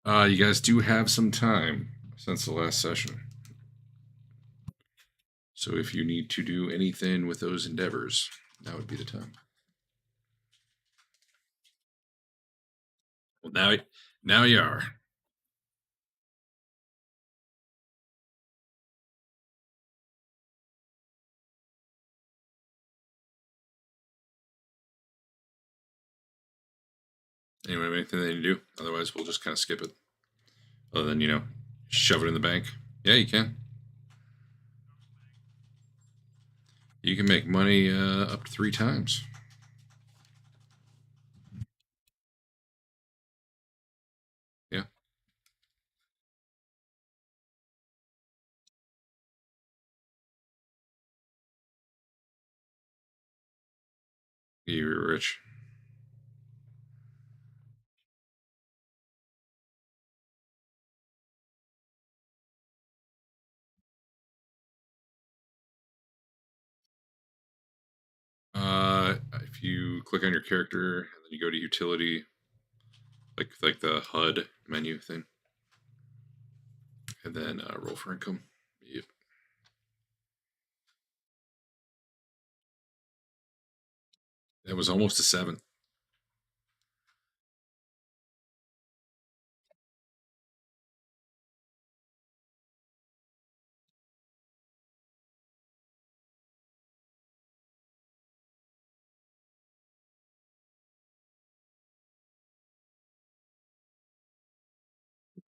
You guys do have some time since the last session. So if you need to do anything with those endeavors, that would be the time. Well, now you are. Anyway, anything that you do? Otherwise, we'll just kind of skip it. Other than, shove it in the bank. Yeah, you can. You can make money up to 3 times. Yeah. You're rich. If you click on your character and then you go to utility, like the HUD menu thing, and then roll for income. Yep. That was almost a 7.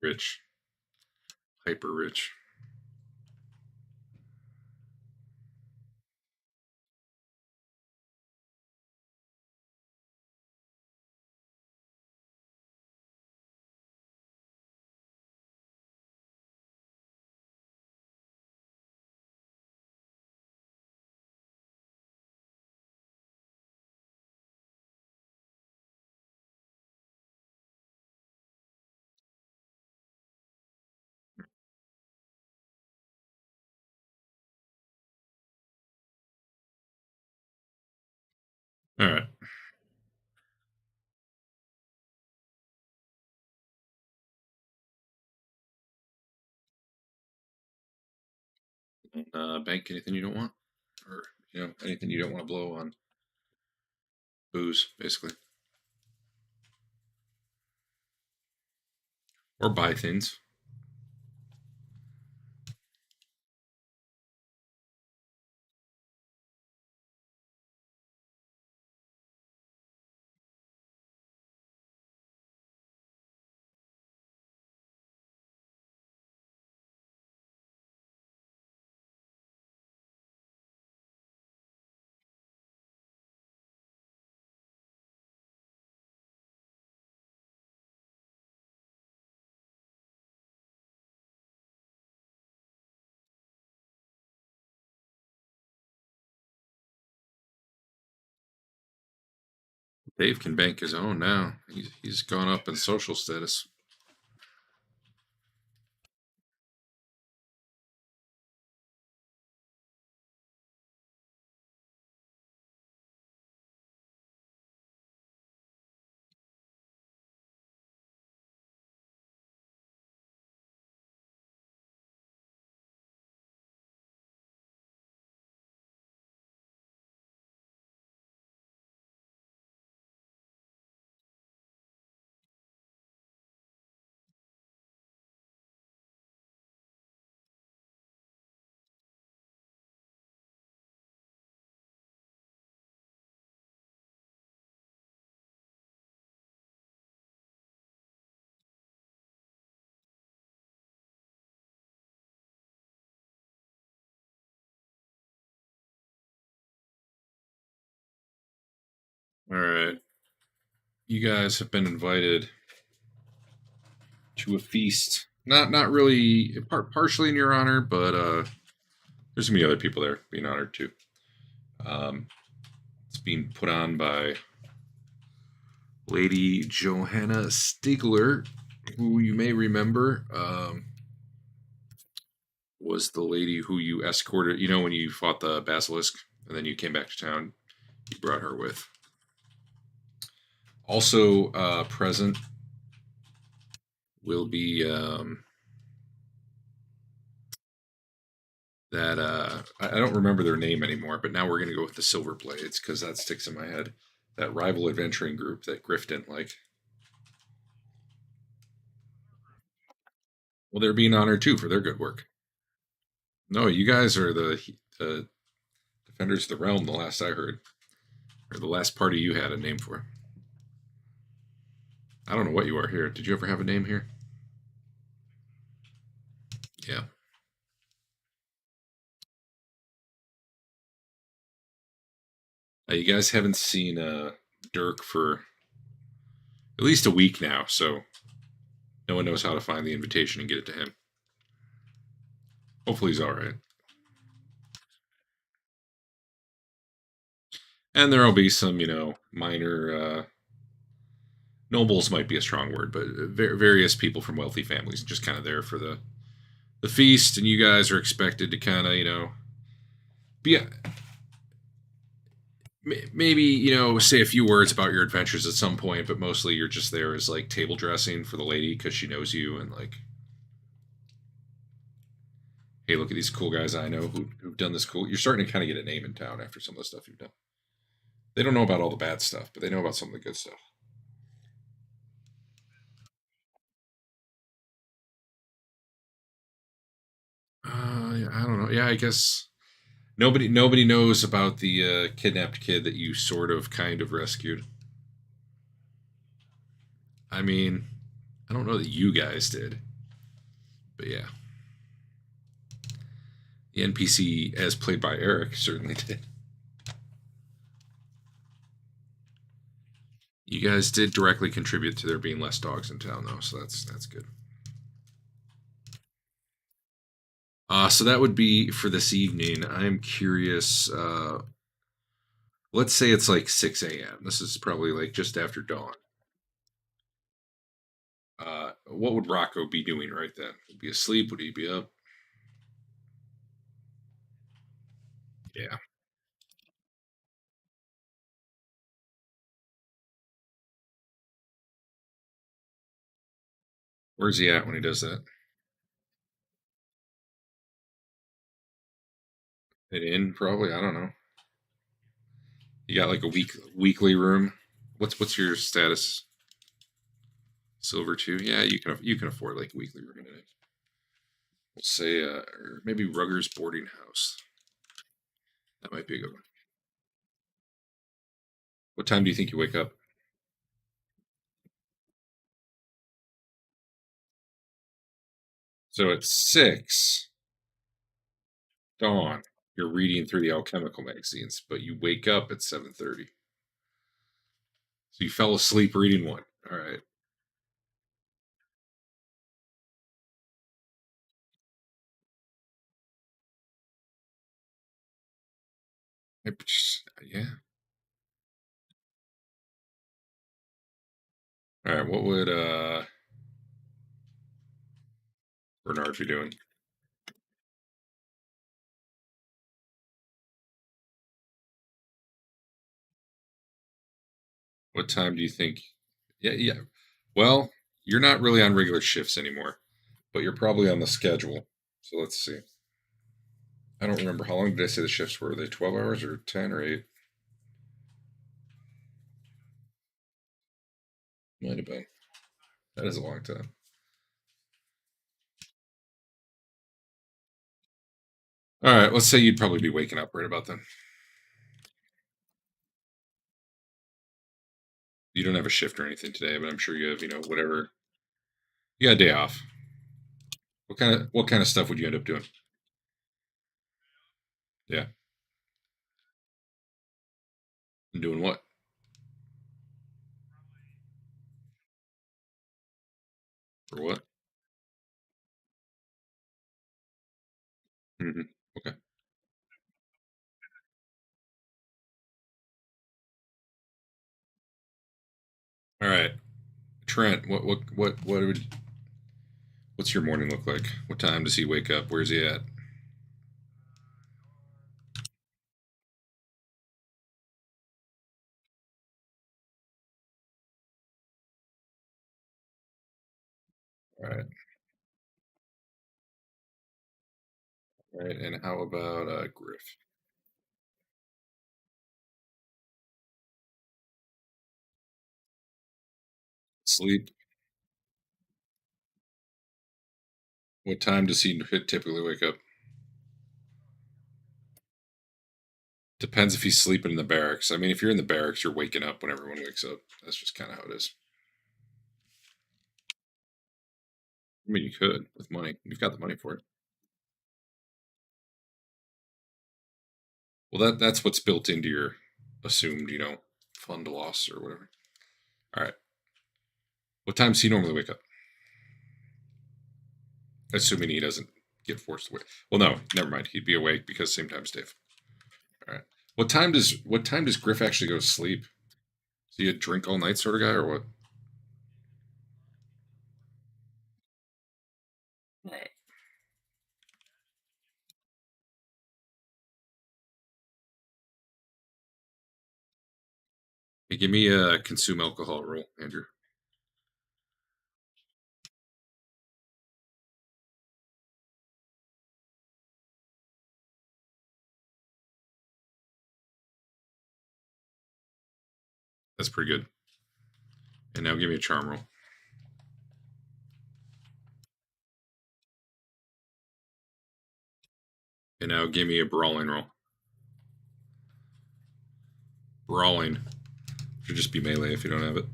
Rich. Hyper rich. All right. Bank anything you don't want, or anything you don't want to blow on booze, basically, or buy things. Dave can bank his own now. He's gone up in social status. All right. You guys have been invited to a feast. Not really partially in your honor, but there's gonna be other people there being honored too. It's being put on by Lady Johanna Stigler, who you may remember was the lady who you escorted. When you fought the basilisk and then you came back to town, you brought her with. Also present will be that I don't remember their name anymore, but now we're going to go with the Silver Blades because that sticks in my head. That rival adventuring group that Griff didn't like. Well, they're being honored too for their good work. No, you guys are the defenders of the realm. The last I heard, or the last party you had a name for. I don't know what you are here. Did you ever have a name here? Yeah. You guys haven't seen Dirk for at least a week now, so no one knows how to find the invitation and get it to him. Hopefully, he's all right. And there'll be some, minor nobles might be a strong word, but various people from wealthy families just kind of there for the feast, and you guys are expected to kind of, be maybe say a few words about your adventures at some point, but mostly you're just there as like table dressing for the lady because she knows you and like, hey, look at these cool guys I know who've done this cool. You're starting to kind of get a name in town after some of the stuff you've done. They don't know about all the bad stuff, but they know about some of the good stuff. I don't know. Yeah, I guess nobody knows about the kidnapped kid that you sort of kind of rescued. I mean, I don't know that you guys did, but yeah, the NPC as played by Eric certainly did. You guys did directly contribute to there being less dogs in town, though, so that's good. So that would be for this evening. I'm curious. Let's say it's like 6 a.m. This is probably like just after dawn. What would Rocco be doing right then? Would he be asleep? Would he be up? Yeah. Where's he at when he does that? An inn, probably. I don't know. You got like a weekly room. What's your status? Silver two. Yeah, you can afford like a weekly room in it. We'll say or maybe Rugger's boarding house. That might be a good one. What time do you think you wake up? So at 6 dawn, you're reading through the alchemical magazines, but you wake up at 7:30. So you fell asleep reading one. All right. Yeah. All right. What would Bernard be doing? What time do you think? Yeah, yeah. Well, you're not really on regular shifts anymore, but you're probably on the schedule. So let's see. I don't remember how long did I say the shifts were? Were they 12 hours or 10 or 8? Might have been. That is a long time. All right, let's say you'd probably be waking up right about then. You don't have a shift or anything today, but I'm sure you have, whatever. You got a day off. What kind of stuff would you end up doing? Yeah. And doing what? For what? Hmm. Okay. All right. Trent, what's your morning look like? What time does he wake up? Where's he at? All right. All right. And how about Griff? Sleep. What time does he typically wake up? Depends if he's sleeping in the barracks. I mean, if you're in the barracks, you're waking up when everyone wakes up. That's just kind of how it is. I mean, you could with money. You've got the money for it. Well, that's what's built into your assumed, fund loss or whatever. All right. What time does he normally wake up? Assuming he doesn't get forced away. Well, no, never mind. He'd be awake because same time as Dave. All right. What time does Griff actually go to sleep? Is he a drink all night sort of guy or what? All right. Hey, give me a consume alcohol roll, Andrew. That's pretty good. And now give me a charm roll. And now give me a brawling roll. Brawling. Should just be melee if you don't have it.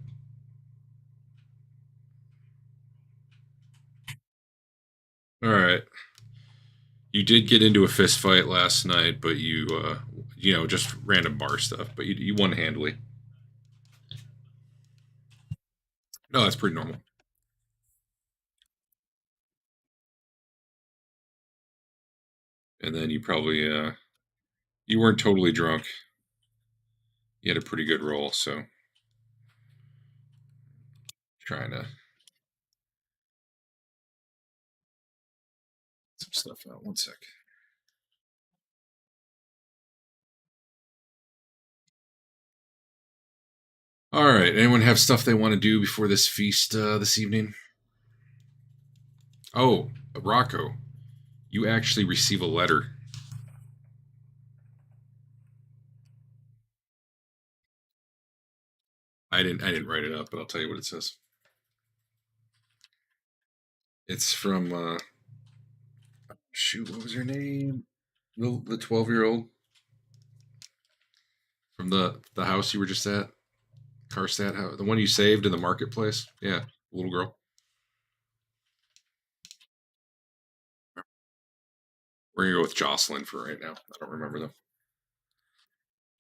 All right. You did get into a fist fight last night, but just random bar stuff. But you won handily. No, that's pretty normal. And then you probably you weren't totally drunk. You had a pretty good roll, so trying to some stuff out. One sec. All right. Anyone have stuff they want to do before this feast this evening? Oh, Rocco, you actually receive a letter. I didn't write it up, but I'll tell you what it says. It's from shoot, what was her name? The 12-year-old from the house you were just at, Kardst-Stampf house, the one you saved in the marketplace. Yeah, little girl. We're gonna go with Jocelyn for right now. I don't remember though.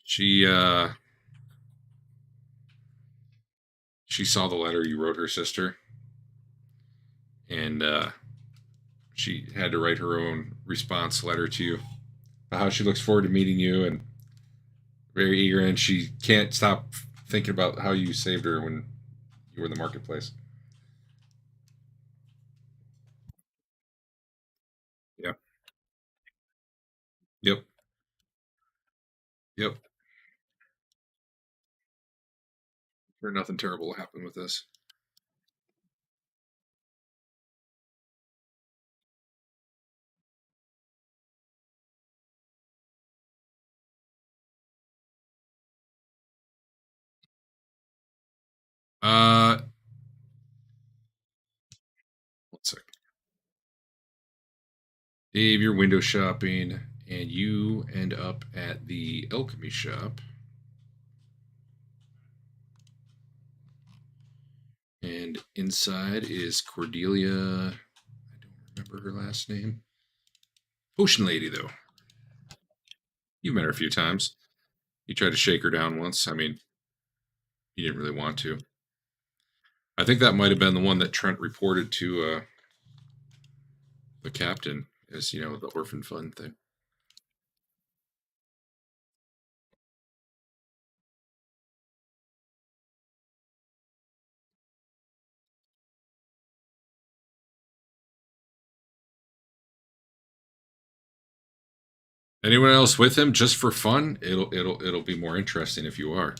She she saw the letter you wrote her sister, and she had to write her own response letter to you. How she looks forward to meeting you and very eager, and she can't stop thinking about how you saved her when you were in the marketplace. Yep. Yep. Yep. For nothing terrible will happen with this. Uh, one second. Dave, you're window shopping, and you end up at the alchemy shop. And inside is Cordelia. I don't remember her last name. Potion Lady, though. You've met her a few times. You tried to shake her down once. I mean, you didn't really want to. I think that might have been the one that Trent reported to the captain as, the orphan fund thing. Anyone else with him just for fun? It'll be more interesting if you are.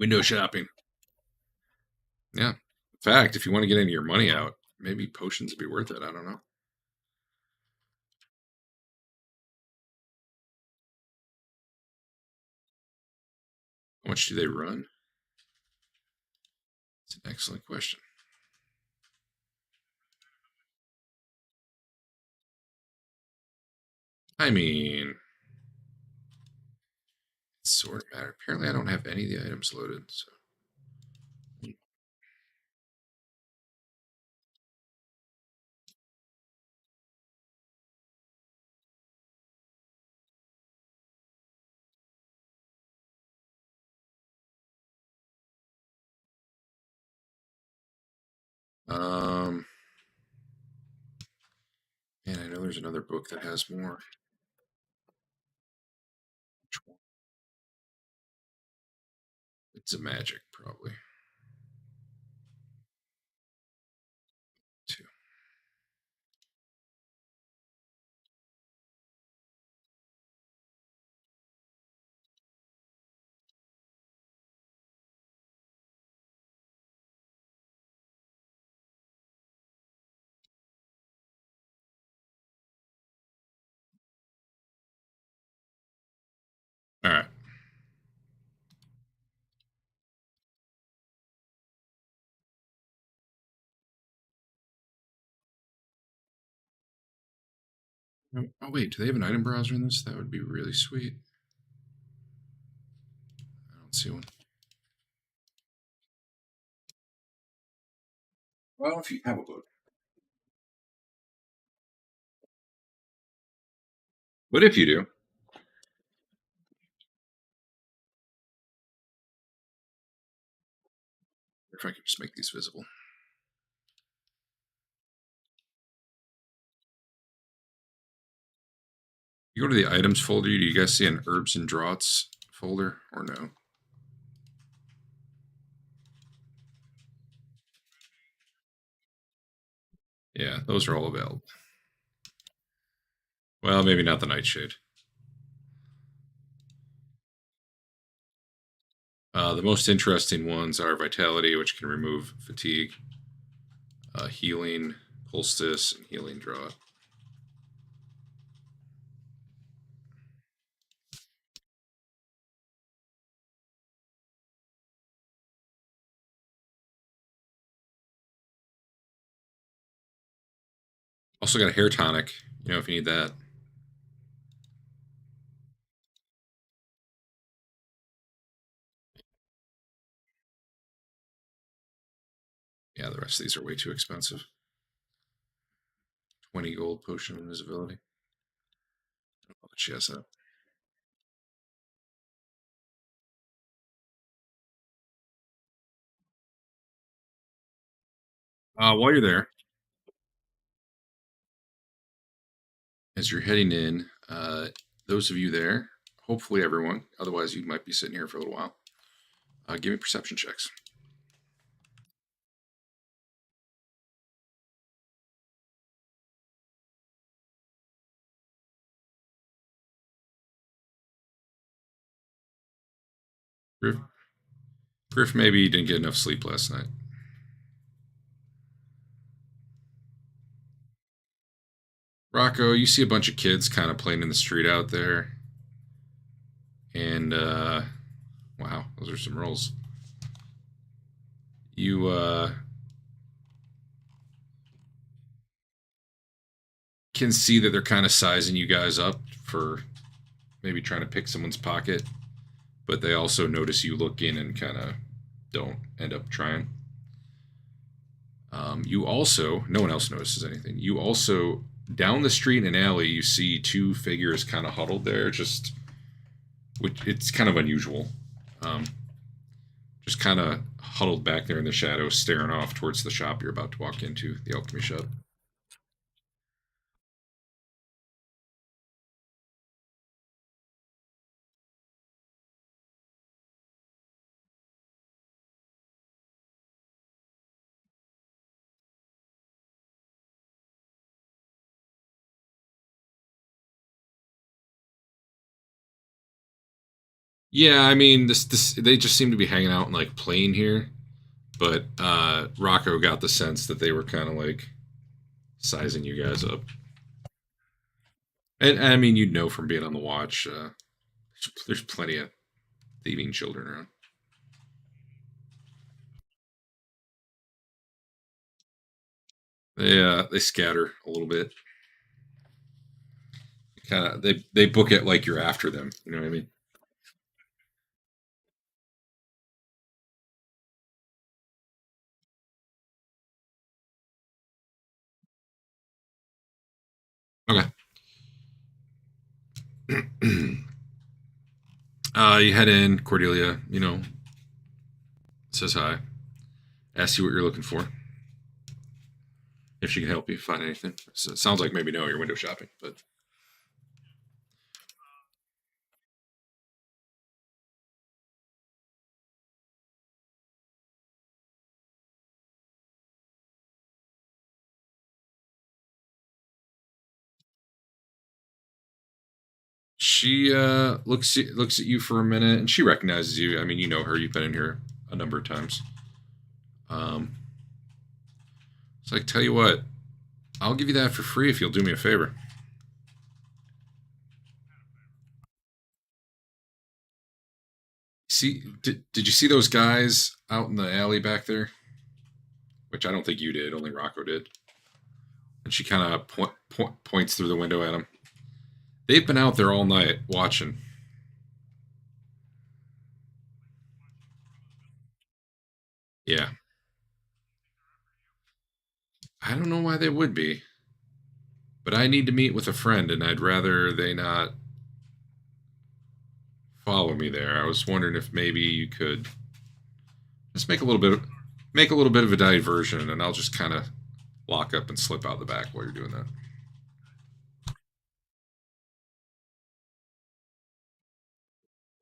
Window shopping. Yeah. In fact, if you want to get any of your money out, maybe potions would be worth it. I don't know. How much do they run? It's an excellent question. I mean, it sort of matter. Apparently, I don't have any of the items loaded. So, um, man, I know there's another book that has more. Which one? It's a magic, probably. Two. All right. Oh wait, do they have an item browser in this? That would be really sweet. I don't see one. Well, if you have a book. What if you do? If I can just make these visible. You go to the items folder. Do you guys see an herbs and draughts folder or no? Yeah, those are all available. Well, maybe not the nightshade. The most interesting ones are vitality, which can remove fatigue, healing, poultice, and healing draught. Also got a hair tonic, if you need that. Yeah, the rest of these are way too expensive. 20 gold potion invisibility. I don't know that she has that. While you're there, as you're heading in, those of you there, hopefully everyone, otherwise you might be sitting here for a little while. Give me perception checks. Griff, Griff maybe didn't get enough sleep last night. Rocco, you see a bunch of kids kind of playing in the street out there. And, wow, those are some rolls. You, can see that they're kind of sizing you guys up for maybe trying to pick someone's pocket, but they also notice you look in and kind of don't end up trying. You also, no one else notices anything. You also, down the street in an alley, you see two figures kind of huddled there, which it's kind of unusual. Um, just kind of huddled back there in the shadows, staring off towards the shop you're about to walk into, the alchemy shop. Yeah, I mean, this they just seem to be hanging out and like playing here, but Rocco got the sense that they were kind of like sizing you guys up, and I mean, you'd know from being on the watch. There's plenty of thieving children around. They scatter a little bit. Kind of they book it like you're after them. You know what I mean? Okay. You head in. Cordelia, says hi. Asks you what you're looking for. If she can help you find anything. So it sounds like maybe no, you're window shopping, but she looks at you for a minute, and she recognizes you. I mean, you know her. You've been in here a number of times. Um, it's like, tell you what, I'll give you that for free if you'll do me a favor. See, did you see those guys out in the alley back there? Which I don't think you did. Only Rocco did. And she kind of points through the window at him. They've been out there all night watching. Yeah, I don't know why they would be, but I need to meet with a friend, and I'd rather they not follow me there. I was wondering if maybe you could just make a little bit of a diversion, and I'll just kind of lock up and slip out the back while you're doing that.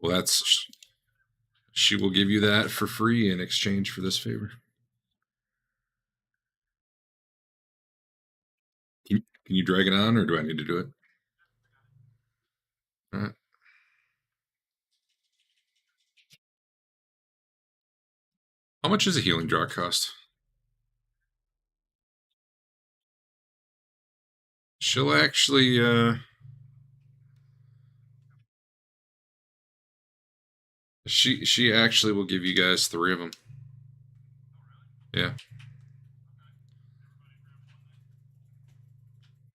Well, that's she will give you that for free in exchange for this favor. Can you drag it on, or do I need to do it? All right. How much does a healing jar cost? She'll actually, she actually will give you guys three of them. Yeah.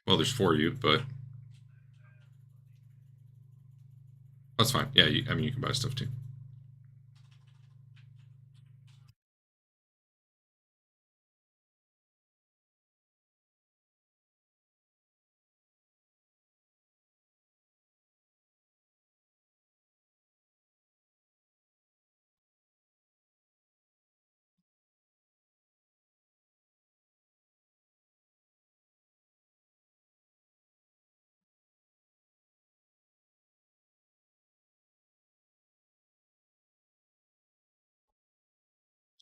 Well, there's four of you, but that's fine. Yeah, I mean, you can buy stuff too.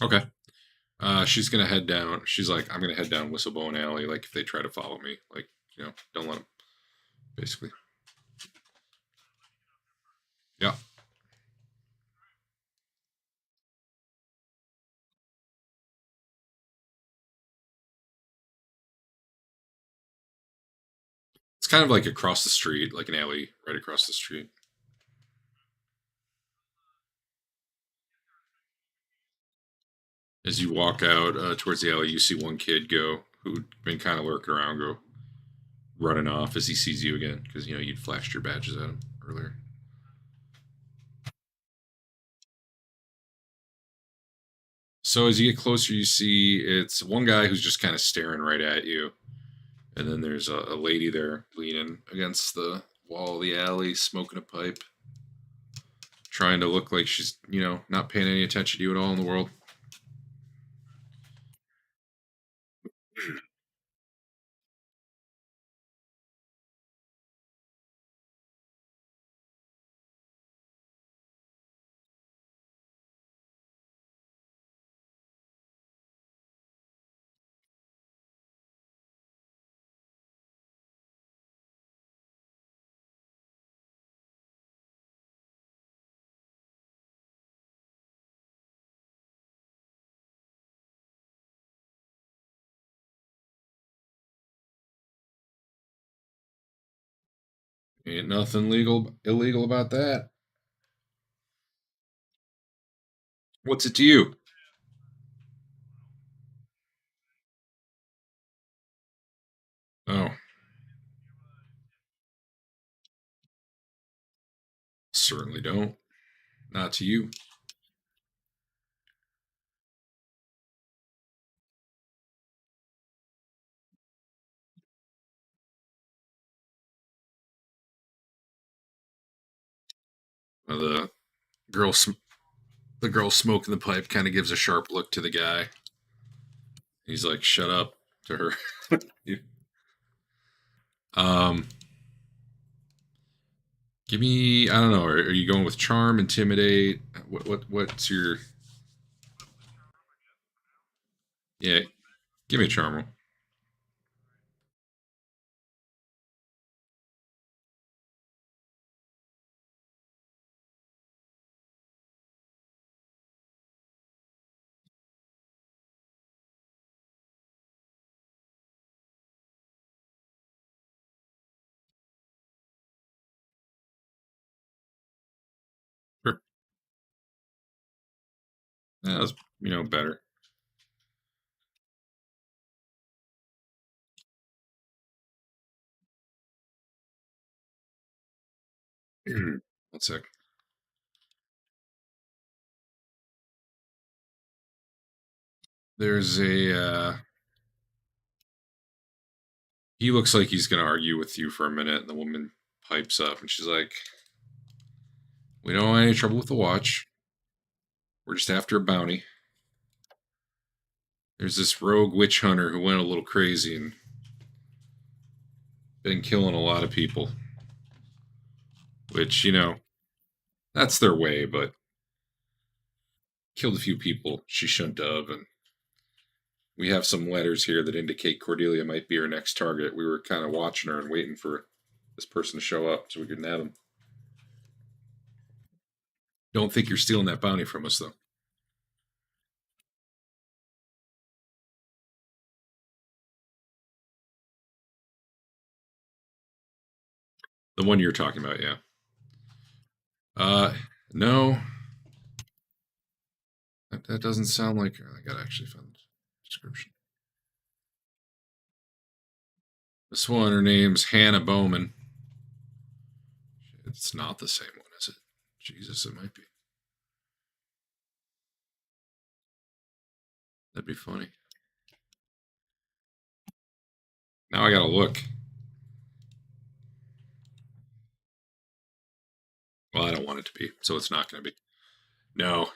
Okay. She's gonna head down. She's like, I'm gonna head down Whistlebone Alley. Like, if they try to follow me, like, don't let them. Basically, yeah. It's kind of like across the street, like an alley right across the street. As you walk out towards the alley, you see one kid go who'd been kind of lurking around, go running off as he sees you again because you'd flashed your badges at him earlier. So as you get closer, you see it's one guy who's just kind of staring right at you, and then there's a lady there leaning against the wall of the alley, smoking a pipe, trying to look like she's not paying any attention to you at all in the world. Ain't nothing illegal about that. What's it to you? Oh, certainly don't. Not to you. The girl, the girl smoking the pipe, kind of gives a sharp look to the guy. He's like, "Shut up," to her. um, give me. I don't know. Are you going with charm, intimidate? What's your? Yeah, give me a charm roll. Sure. Yeah, that's better. One sec. There's a. He looks like he's going to argue with you for a minute, and the woman pipes up, and she's like, "We don't want any trouble with the watch. We're just after a bounty. There's this rogue witch hunter who went a little crazy and been killing a lot of people. Which that's their way, but killed a few people she shouldn't have, and we have some letters here that indicate Cordelia might be our next target. We were kind of watching her and waiting for this person to show up so we could nab him. Don't think you're stealing that bounty from us, though. The one you're talking about, yeah. Uh, no, that doesn't sound like. I gotta actually find the description. This one, her name's Hannah Bowman. It's not the same one, is it? Jesus, it might be. That'd be funny. Now I gotta look. Well, I don't want it to be, so it's not gonna be. No,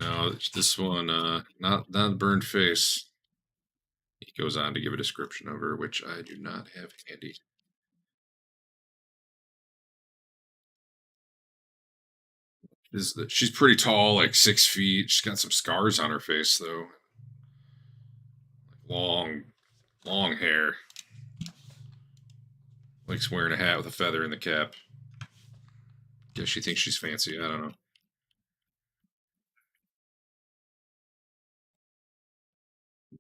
no, this one, not burned face. He goes on to give a description of her, which I do not have handy. She's pretty tall, like 6 feet. She's got some scars on her face, though. Long, long hair. Likes wearing a hat with a feather in the cap. Guess she thinks she's fancy. I don't know.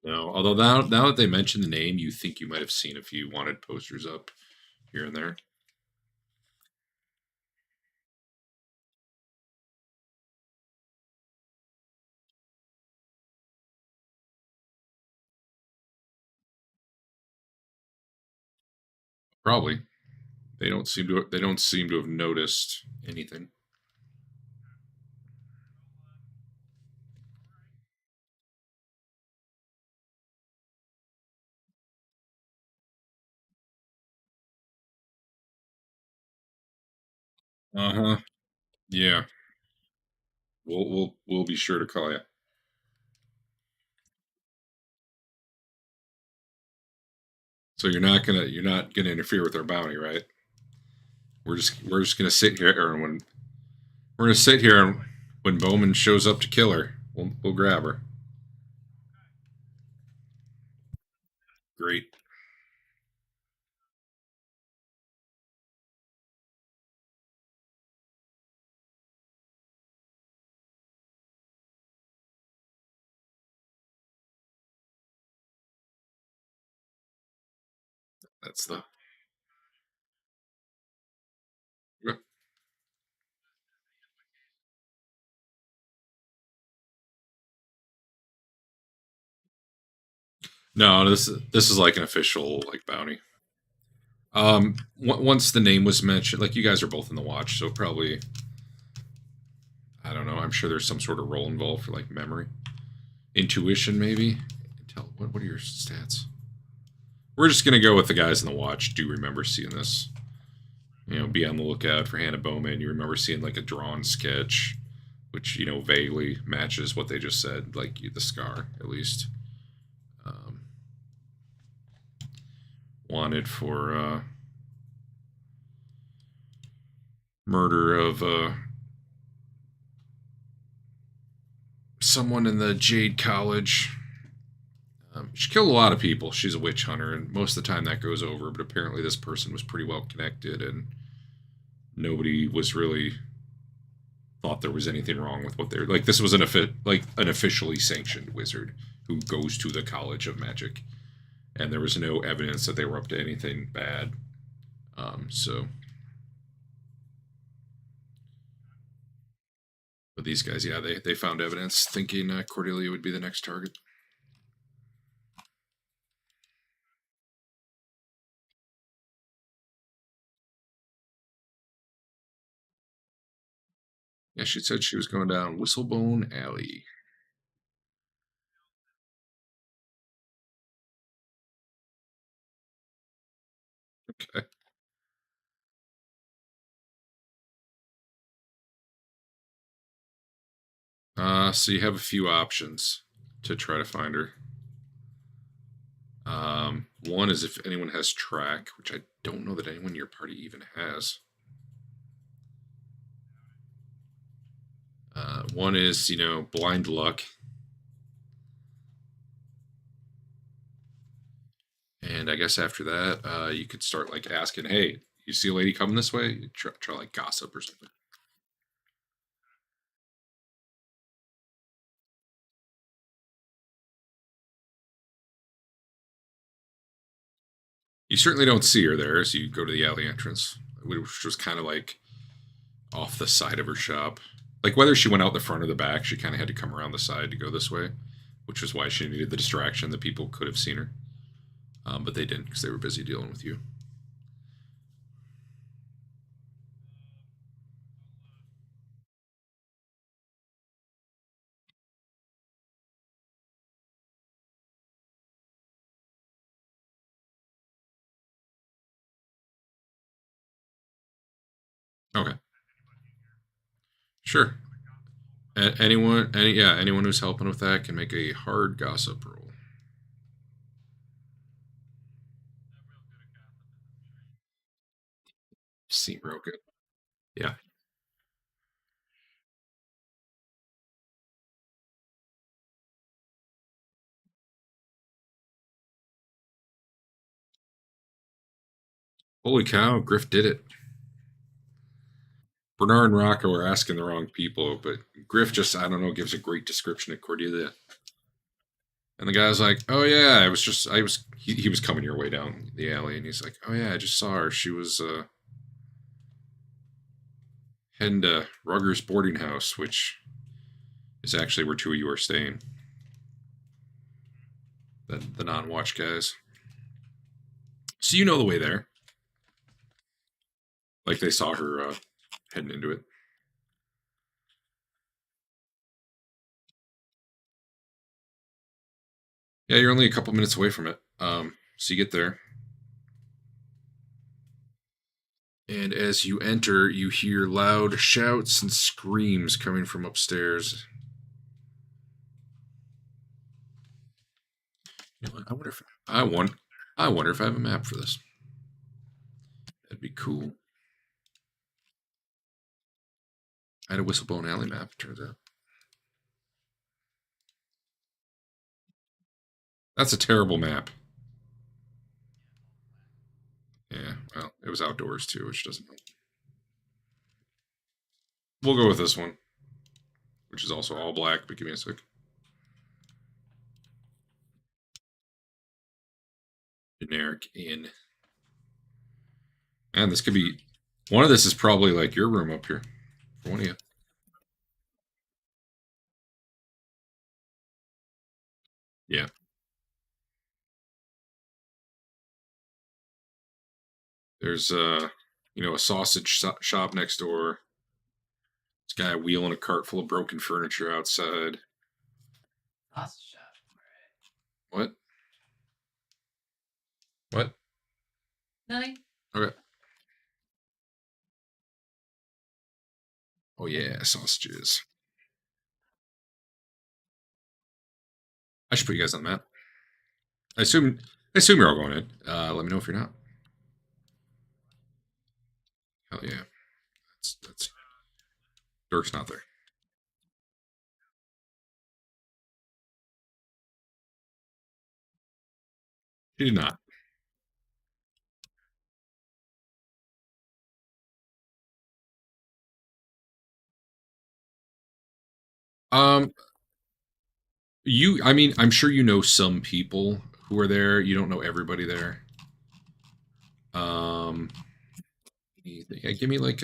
No, although now that they mention the name, you think you might have seen a few wanted posters up here and there. Probably. They don't seem to have noticed anything. Uh-huh. Yeah. We'll be sure to call you. So you're not gonna interfere with our bounty, right? We're just gonna sit here, and when we're gonna sit here, and when Bowman shows up to kill her, we'll grab her. Great. That's the No, this is like an official like bounty. Once the name was mentioned, like you guys are both in the watch, so probably I don't know. I'm sure there's some sort of role involved for like memory, intuition, maybe. Tell what are your stats? We're just gonna go with the guys in the watch. Do remember seeing this? You know, be on the lookout for Hannah Bowman. You remember seeing like a drawn sketch, which you know vaguely matches what they just said, like the scar at least. Um, Wanted for murder of someone in the Jade College. She killed a lot of people. She's a witch hunter, and most of the time that goes over. But apparently, this person was pretty well connected, and nobody was really thought there was anything wrong with what they're like. This was like an officially sanctioned wizard who goes to the College of Magic, and there was no evidence that they were up to anything bad. So, but these guys, yeah, they found evidence, thinking Cordelia would be the next target. Yeah, she said she was going down Whistlebone Alley. Okay. So you have a few options to try to find her. One is if anyone has track, which I don't know that anyone in your party even has. One is, you know, blind luck. And I guess after that, you could start like asking, hey, you see a lady coming this way? Try like gossip or something. You certainly don't see her there, so you go to the alley entrance, which was kind of like off the side of her shop. Like whether she went out the front or the back, she kind of had to come around the side to go this way, which was why she needed the distraction that people could have seen her. But they didn't because they were busy dealing with you. Okay, sure. Anyone who's helping with that can make a hard gossip roll. Seem real good. Yeah. Holy cow, Griff did it. Bernard and Rocco are asking the wrong people, but Griff just, I don't know, gives a great description of Cordelia. And the guy's like, oh yeah, he was coming your way down the alley, and he's like, oh yeah, I just saw her. She was heading to Rugger's boarding house, which is actually where two of you are staying. The non-watch guys. So you know the way there. Like they saw her heading into it. Yeah, you're only a couple minutes away from it. So you get there, and as you enter, you hear loud shouts and screams coming from upstairs. You know what? I wonder if I have a map for this. That'd be cool. I had a Whistlebone Alley map. Turns out that's a terrible map. Yeah, well, it was outdoors too, which doesn't help. We'll go with this one, which is also all black. But give me a sec. Generic in, and this could be one of this is probably like your room up here for one of you. Yeah, There's a sausage shop next door. This guy wheeling a cart full of broken furniture outside. Sausage shop. What? What? Nothing. Okay. Oh yeah, sausages. I should put you guys on the map. I assume you're all going in. Let me know if you're not. Hell yeah. That's Dirk's not there. He did not. Um, I mean, I'm sure you know some people who are there. You don't know everybody there. Um, yeah, give me like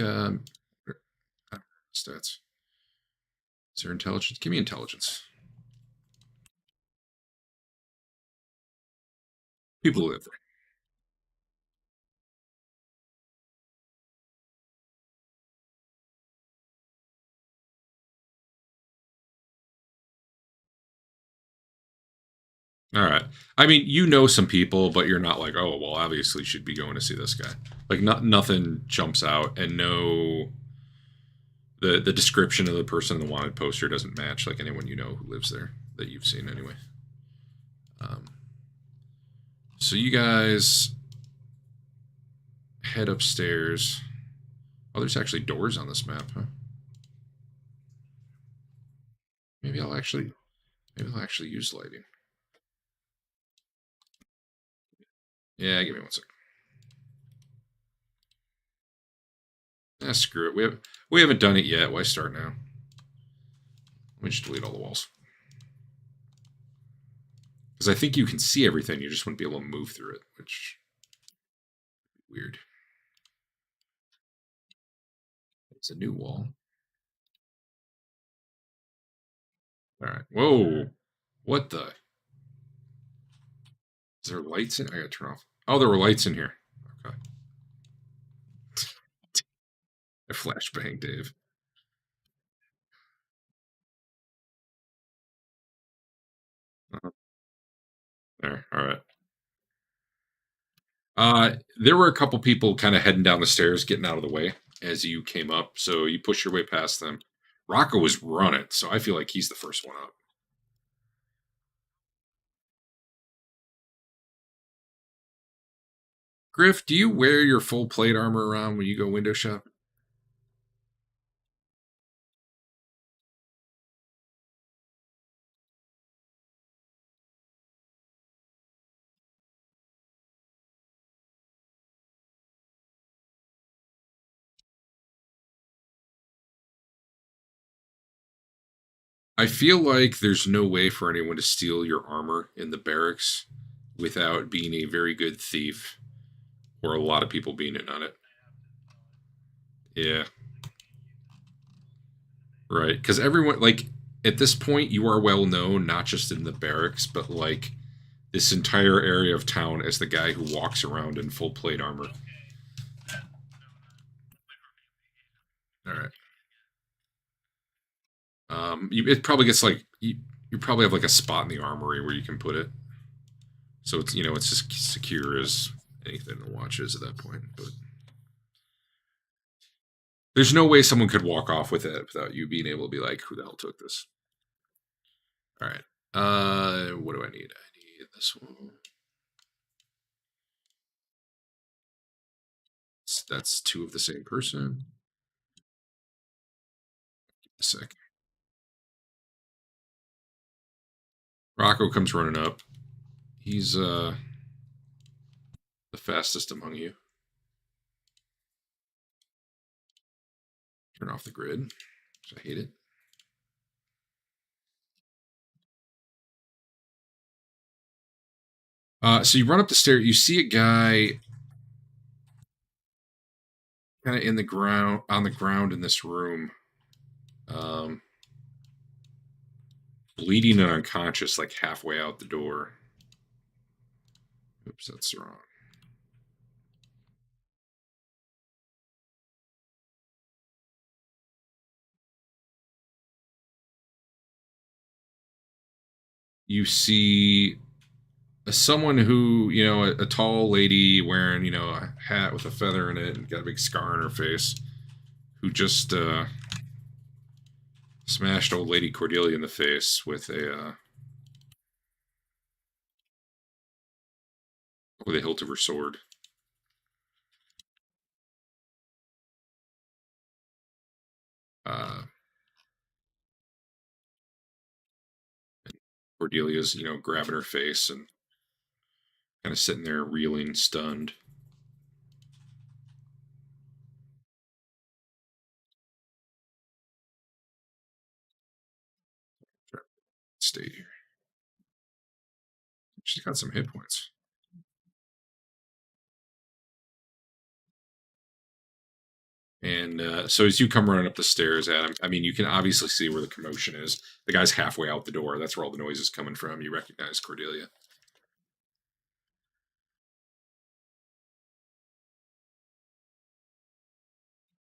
stats. Is there intelligence? Give me intelligence. People who live there. All right. I mean, you know some people, but you're not like, oh, well, obviously should be going to see this guy. Like, nothing jumps out, and no, the description of the person in the wanted poster doesn't match like anyone you know who lives there that you've seen anyway. Um, so you guys head upstairs. Oh, there's actually doors on this map, huh? Maybe I'll actually use lighting. Yeah, give me one sec. Screw it. We haven't done it yet. Why start now? Let me just delete all the walls. Because I think you can see everything, you just wouldn't be able to move through it, which is weird. It's a new wall. All right. Whoa. What the? Is there lights in? I gotta turn off. Oh, there were lights in here. Okay. A flashbang, Dave. There. All right. There were a couple people kind of heading down the stairs, getting out of the way as you came up. So you push your way past them. Rocco was running, so I feel like he's the first one up. Griff, do you wear your full plate armor around when you go window shop? I feel like there's no way for anyone to steal your armor in the barracks without being a very good thief or a lot of people being in on it. Yeah. Right. Because everyone, like, at this point, you are well known, not just in the barracks, but like this entire area of town as the guy who walks around in full plate armor. All right. It probably gets like you probably have like a spot in the armory where you can put it, so it's just secure as anything to watch is at that point. But there's no way someone could walk off with it without you being able to be like, who the hell took this? All right. What do I need? I need this one. That's two of the same person. A sec. Rocco comes running up. He's the fastest among you. Turn off the grid. I hate it. So you run up the stairs. You see a guy kind of on the ground in this room, bleeding and unconscious, like halfway out the door. Oops, that's wrong. you see someone who, a tall lady wearing, a hat with a feather in it and got a big scar on her face, who just smashed old lady Cordelia in the face with a hilt of her sword. Uh, Cordelia's, grabbing her face and kind of sitting there reeling, stunned. Stay here. She's got some hit points. And so as you come running up the stairs, Adam, I mean, you can obviously see where the commotion is. The guy's halfway out the door. That's where all the noise is coming from. You recognize Cordelia.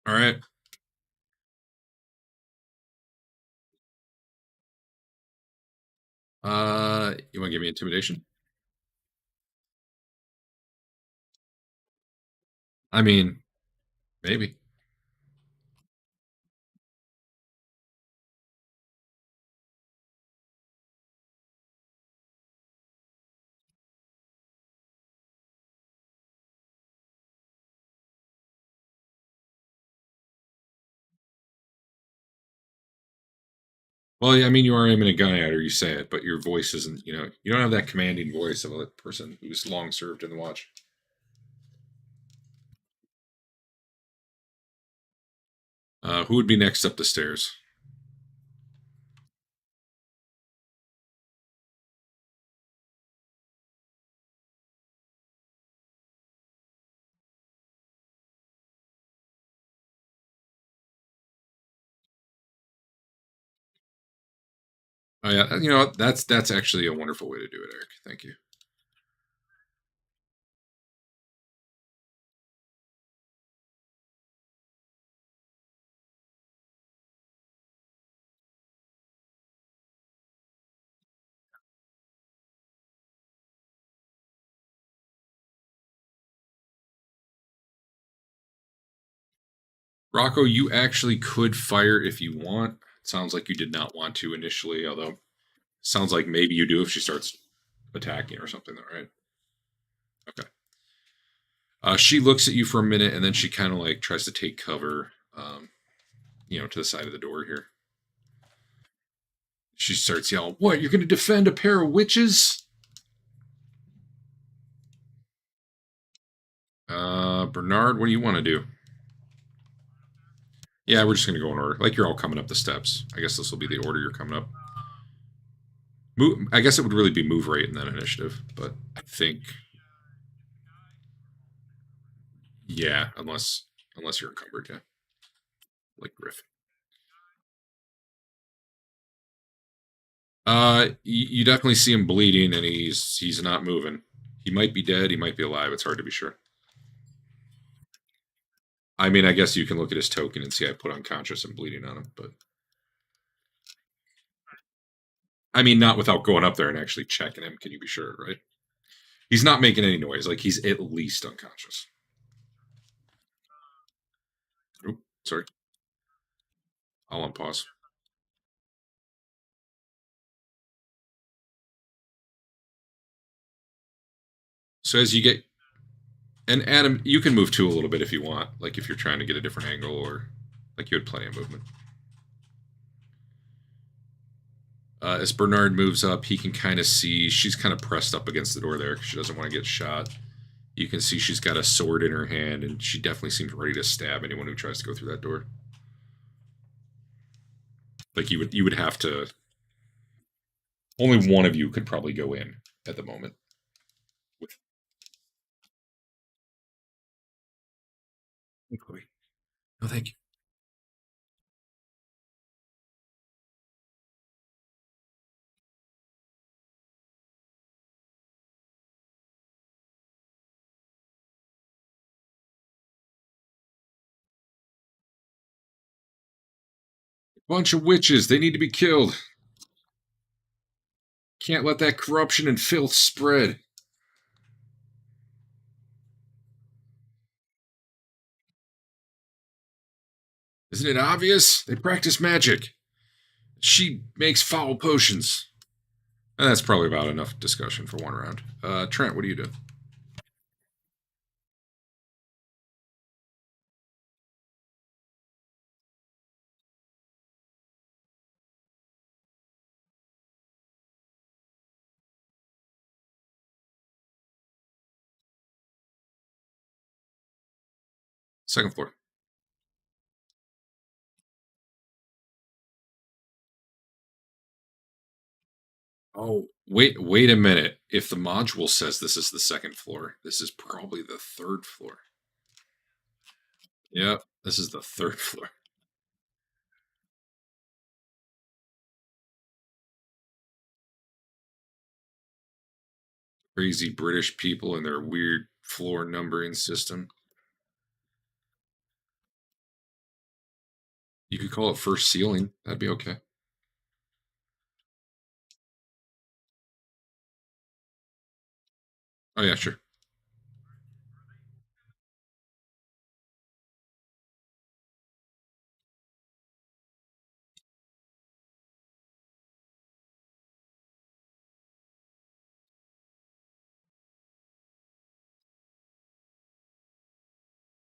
All right. You want to give me intimidation? I mean, maybe. Well, yeah, I mean, you are aiming a gun at her. You say it, but your voice isn't. You don't have that commanding voice of a person who's long served in the watch. Who would be next up the stairs? Oh yeah, what? That's actually a wonderful way to do it, Eric. Thank you. Rocco, you actually could fire if you want. It sounds like you did not want to initially, although sounds like maybe you do if she starts attacking or something, though, right? Okay. She looks at you for a minute and then she kind of like tries to take cover, to the side of the door here. She starts yelling, "What? You're going to defend a pair of witches?" Bernard, what do you want to do? Yeah, we're just going to go in order. Like you're all coming up the steps. I guess this will be the order you're coming up. I guess it would really be move rate in that initiative, but I think, yeah, unless you're encumbered, yeah, like Griff. You definitely see him bleeding, and he's not moving. He might be dead. He might be alive. It's hard to be sure. I mean, I guess you can look at his token and see I put unconscious and bleeding on him, but I mean, not without going up there and actually checking him. Can you be sure, right? He's not making any noise. Like he's at least unconscious. Oop, sorry. I'll unpause. So as you get, and Adam, you can move too a little bit if you want, like if you're trying to get a different angle or like you had plenty of movement. As Bernard moves up, he can kind of see she's kind of pressed up against the door there because she doesn't want to get shot. You can see she's got a sword in her hand, and she definitely seems ready to stab anyone who tries to go through that door. Like you would have to. Only one of you could probably go in at the moment. With Chloe. No, thank you. Bunch of witches. They need to be killed. Can't let that corruption and filth spread. Isn't it obvious? They practice magic. She makes foul potions. And that's probably about enough discussion for one round. Trent, what do you do? Second floor. Oh, wait a minute. If the module says this is the second floor, this is probably the third floor. Yep, this is the third floor. Crazy British people and their weird floor numbering system. You could call it first ceiling. That'd be okay. Oh yeah, sure.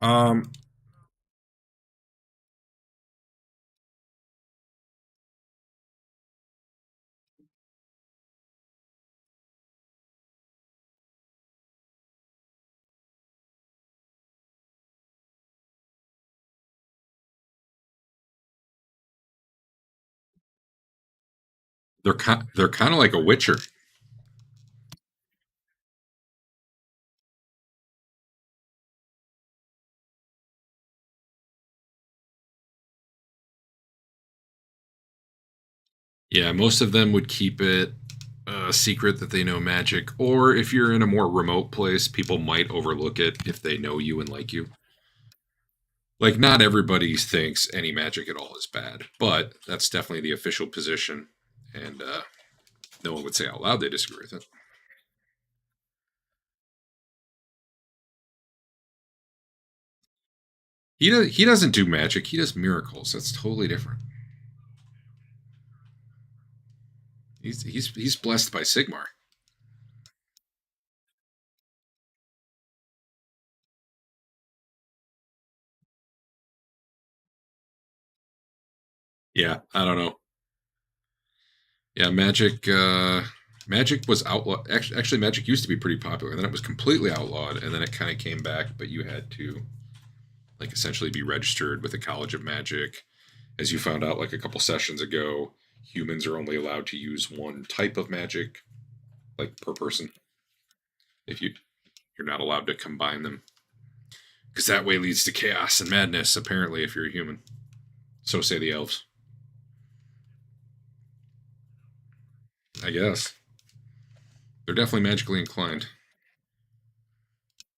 Um, they're kind of like a Witcher. Yeah, most of them would keep it a secret that they know magic, or if you're in a more remote place, people might overlook it if they know you and like you. Like, not everybody thinks any magic at all is bad, but that's definitely the official position, and no one would say out loud they disagree with it. He doesn't do magic. He does miracles. That's totally different. He's blessed by Sigmar. Yeah, I don't know. Yeah, magic was outlawed. Actually, magic used to be pretty popular. Then it was completely outlawed, and then it kind of came back. But you had to like essentially be registered with the College of Magic, as you found out like a couple sessions ago. Humans are only allowed to use one type of magic, like per person. If you're not allowed to combine them, because that way leads to chaos and madness. Apparently, if you're a human, so say the elves. I guess they're definitely magically inclined,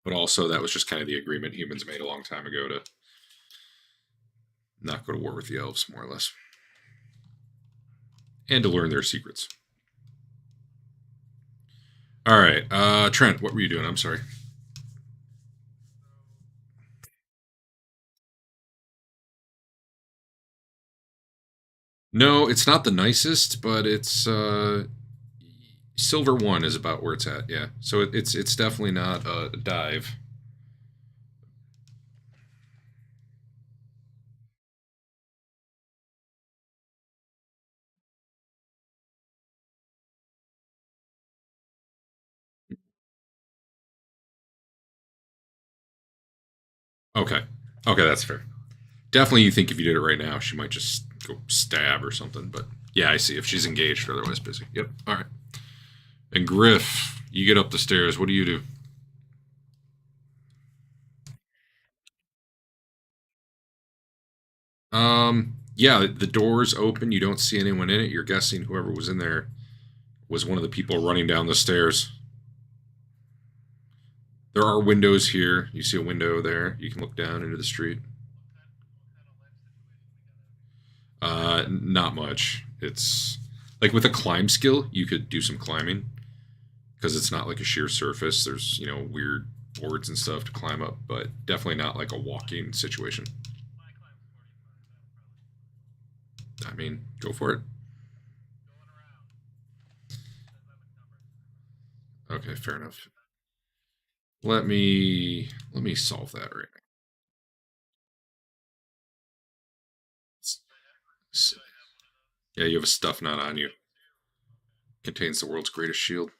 but also that was just kind of the agreement humans made a long time ago to not go to war with the elves, more or less, and to learn their secrets. All right, Trent, what were you doing? I'm sorry. No, it's not the nicest, but it's silver one is about where it's at. Yeah, so it's definitely not a dive. Okay, okay, that's fair. Definitely, you think if you did it right now, she might just go stab or something. But yeah, I see. If she's engaged, or otherwise busy. Yep. All right. And Griff, you get up the stairs. What do you do? Yeah, the door's open. You don't see anyone in it. You're guessing whoever was in there was one of the people running down the stairs. There are windows here. You see a window there. You can look down into the street. Not much. It's Like with a climb skill, you could do some climbing because it's not like a sheer surface. There's weird boards and stuff to climb up, but definitely not like a walking situation. I mean, go for it. Okay, fair enough. Let me solve that right now. Yeah, you have a stuff not on you. Contains the world's greatest shield.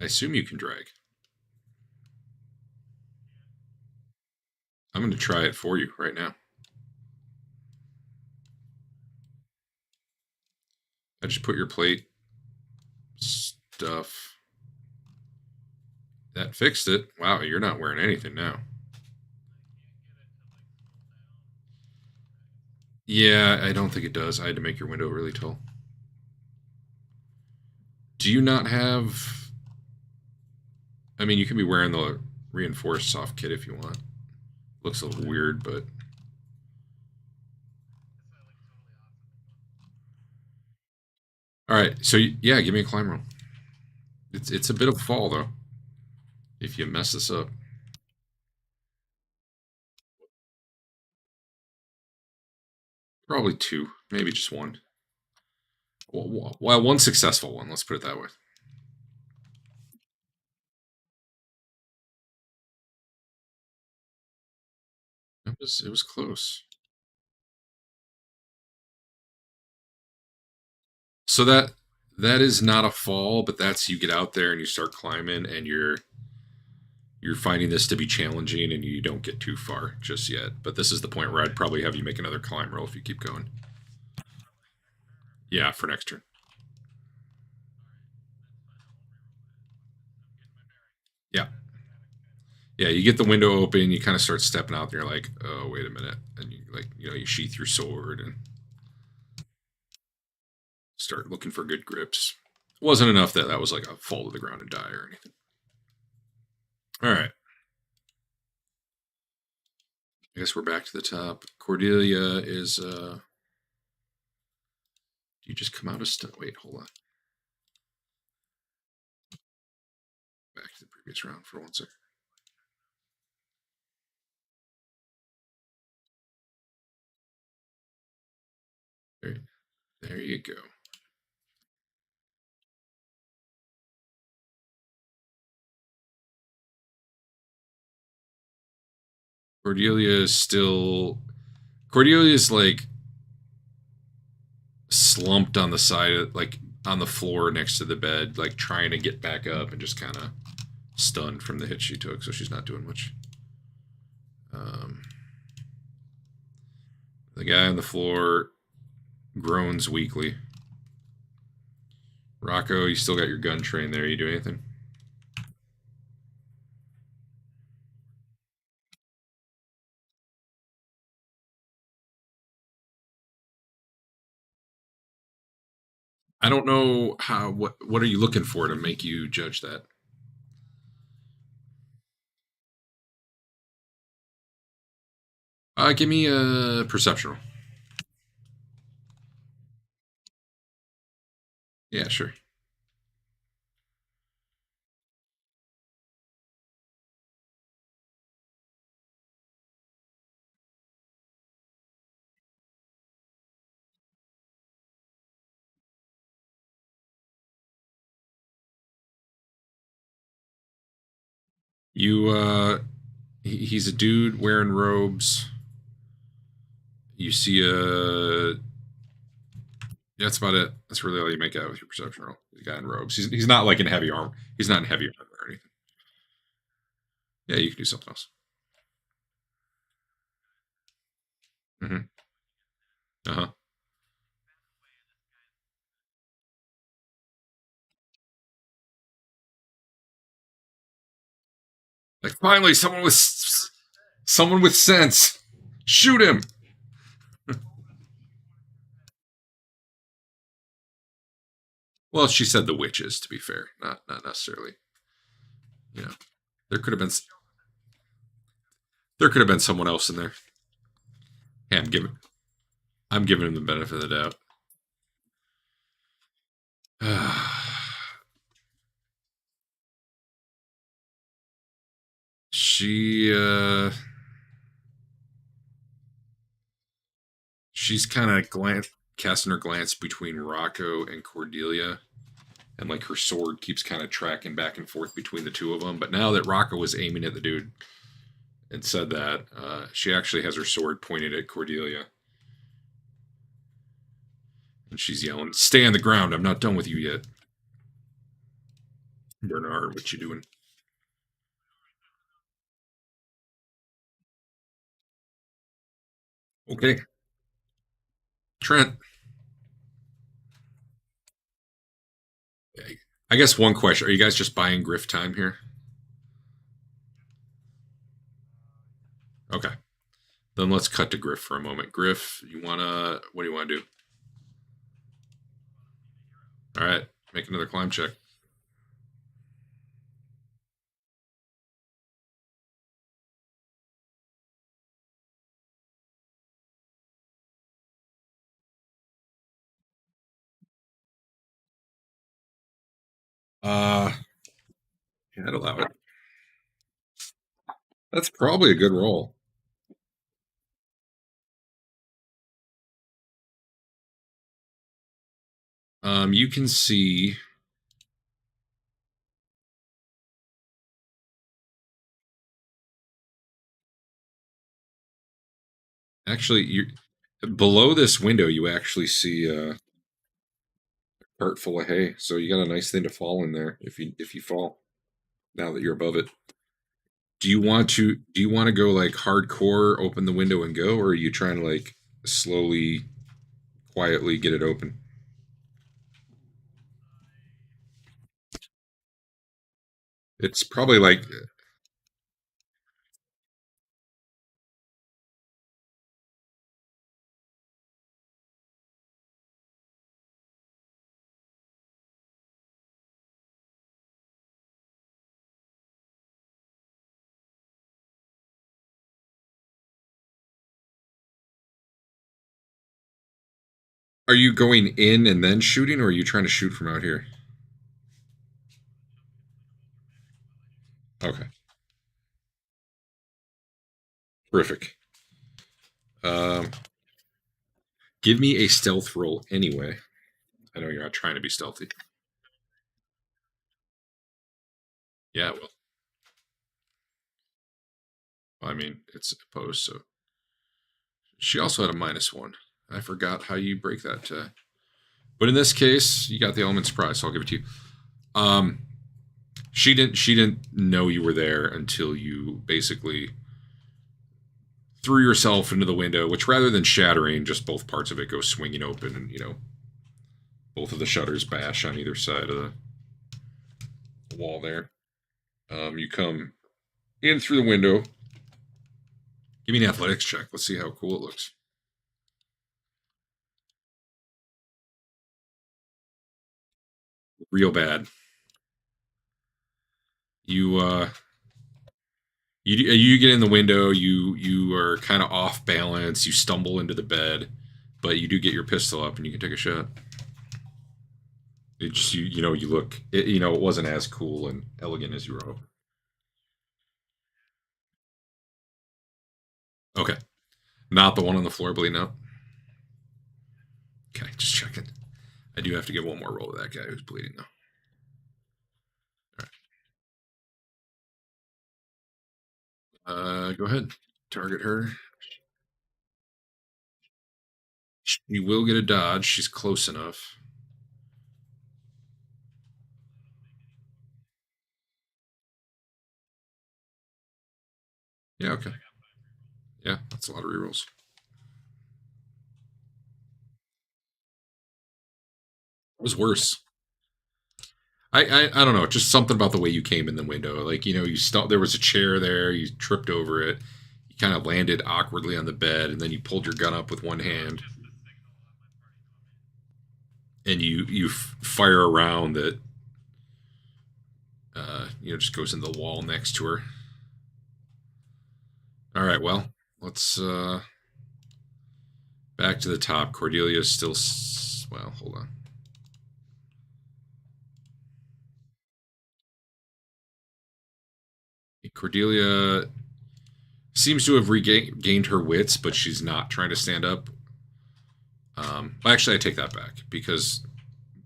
I assume you can drag. I'm going to try it for you right now. I just put your plate stuff. That fixed it. Wow, you're not wearing anything now. Yeah, I don't think it does. I had to make your window really tall. Do you not have? I mean, you can be wearing the reinforced soft kit if you want. Looks a little weird, but all right. So yeah, give me a climb roll. It's a bit of a fall though. If you mess this up, probably two, maybe just one. Well, one successful one. Let's put it that way. It was close. So that is not a fall, but that's you get out there and you start climbing and you're finding this to be challenging and you don't get too far just yet. But this is the point where I'd probably have you make another climb roll if you keep going. Yeah, for next turn. Yeah. Yeah, you get the window open, you kind of start stepping out, and you're like, oh, wait a minute. And you sheath your sword and start looking for good grips. It wasn't enough that was like a fall to the ground and die or anything. All right. I guess we're back to the top. Cordelia is do you just come out of stuff? Wait, hold on. Back to the previous round for 1 second. There you go. Cordelia is still. Cordelia's like slumped on the side, like on the floor next to the bed, like trying to get back up and just kind of stunned from the hit she took, so she's not doing much. The guy on the floor groans weakly. Rocco, you still got your gun trained there. You do anything? I don't know how. What are you looking for to make you judge that? Give me a perception roll. Yeah, sure. He's a dude wearing robes. You see a. Yeah, that's about it. That's really all you make out with your perception roll. The guy in robes. He's not like in heavy armor. He's not in heavy armor or anything. Yeah, you can do something else. Mm-hmm. Uh huh. Like finally, someone with sense. Shoot him. Well, she said the witches. To be fair, not necessarily. You know, there could have been there could have been someone else in there. And give it. I'm giving him the benefit of the doubt. she she's kind of casting her glance between Rocco and Cordelia, and like her sword keeps kind of tracking back and forth between the two of them. But now that Rocco was aiming at the dude and said that, she actually has her sword pointed at Cordelia, and she's yelling, "Stay on the ground! I'm not done with you yet." Bernard, what you doing? Okay, Trent. I guess one question: are you guys just buying Griff time here? Okay, then let's cut to Griff for a moment. Griff, you wanna? What do you want to do? All right, make another climb check. Uh, yeah, I'd allow it. That's probably a good roll. You can see. Actually, you below this window, you actually see a cart full of hay. So you got a nice thing to fall in there if you fall. Now that you're above it, do you want to go like hardcore, open the window and go, or are you trying to like slowly, quietly get it open? It's probably like, are you going in and then shooting, or are you trying to shoot from out here? Okay, terrific. Um, Give me a stealth roll anyway. I know you're not trying to be stealthy. Yeah, well, I mean, it's opposed, so she also had a -1. I forgot how you break that. But in this case, you got the element surprise, so I'll give it to you. Um, she didn't know you were there until you basically threw yourself into the window, which rather than shattering, just both parts of it go swinging open, and both of the shutters bash on either side of the wall there. You come in through the window. Give me an athletics check. Let's see how cool it looks. Real bad. You you get in the window. You are kind of off balance. You stumble into the bed, but you do get your pistol up and you can take a shot. It just you look it wasn't as cool and elegant as you were hoping. Okay, not the one on the floor bleeding out. Okay, just checking. I do have to give one more roll to that guy who's bleeding though. All right. Go ahead. Target her. She will get a dodge. She's close enough. Yeah. Okay. Yeah, that's a lot of rerolls. It was worse. I don't know, just something about the way you came in the window. Like there was a chair there. You tripped over it. You kind of landed awkwardly on the bed, and then you pulled your gun up with one hand, and you fire a round that just goes into the wall next to her. All right, well, let's Back to the top. Cordelia's still. Well, hold on. Cordelia seems to have regained her wits, but she's not trying to stand up. Actually, I take that back because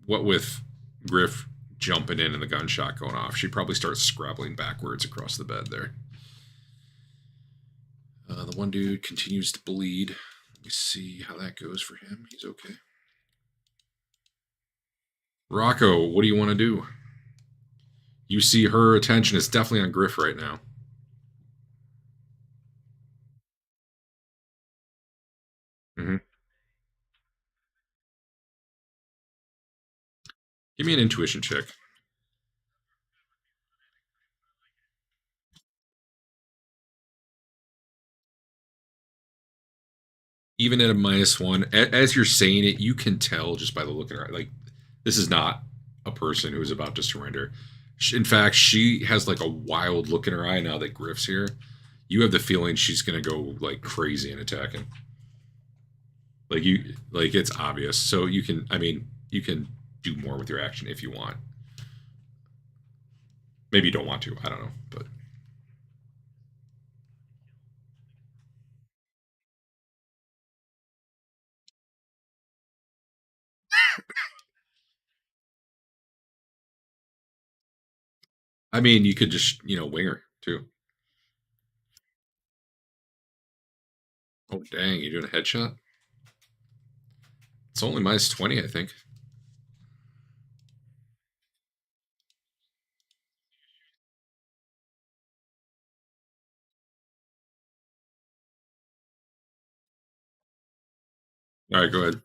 what with Griff jumping in and the gunshot going off, she probably starts scrabbling backwards across the bed there. The one dude continues to bleed. Let me see how that goes for him. He's okay. Rocco, what do you want to do? You see her attention is definitely on Griff right now. Mm-hmm. Give me an intuition check. Even at a -1, as you're saying it, you can tell just by the look at her. Like, this is not a person who is about to surrender. In fact, she has like a wild look in her eye now that Griff's here. You have the feeling she's gonna go like crazy and attack him. Like it's obvious. So you can, I mean, you can do more with your action if you want. Maybe you don't want to. I don't know, but I mean, you could just wing her too. Oh dang, you doing a headshot? It's only -20, I think. All right, go ahead.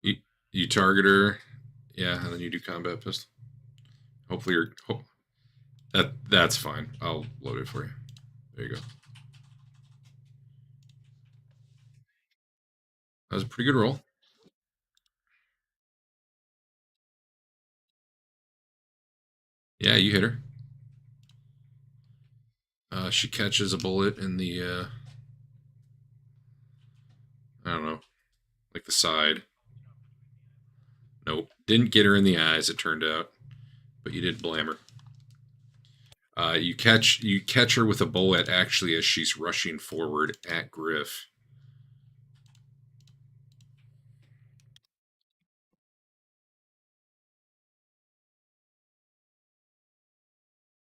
You, you target her, yeah, and then you do combat pistol. Hopefully, that's fine. I'll load it for you. There you go. That was a pretty good roll. Yeah, you hit her. She catches a bullet in the I don't know, like the side. Nope, didn't get her in the eyes. It turned out, but you did blam her. You catch her with a bullet actually as she's rushing forward at Griff.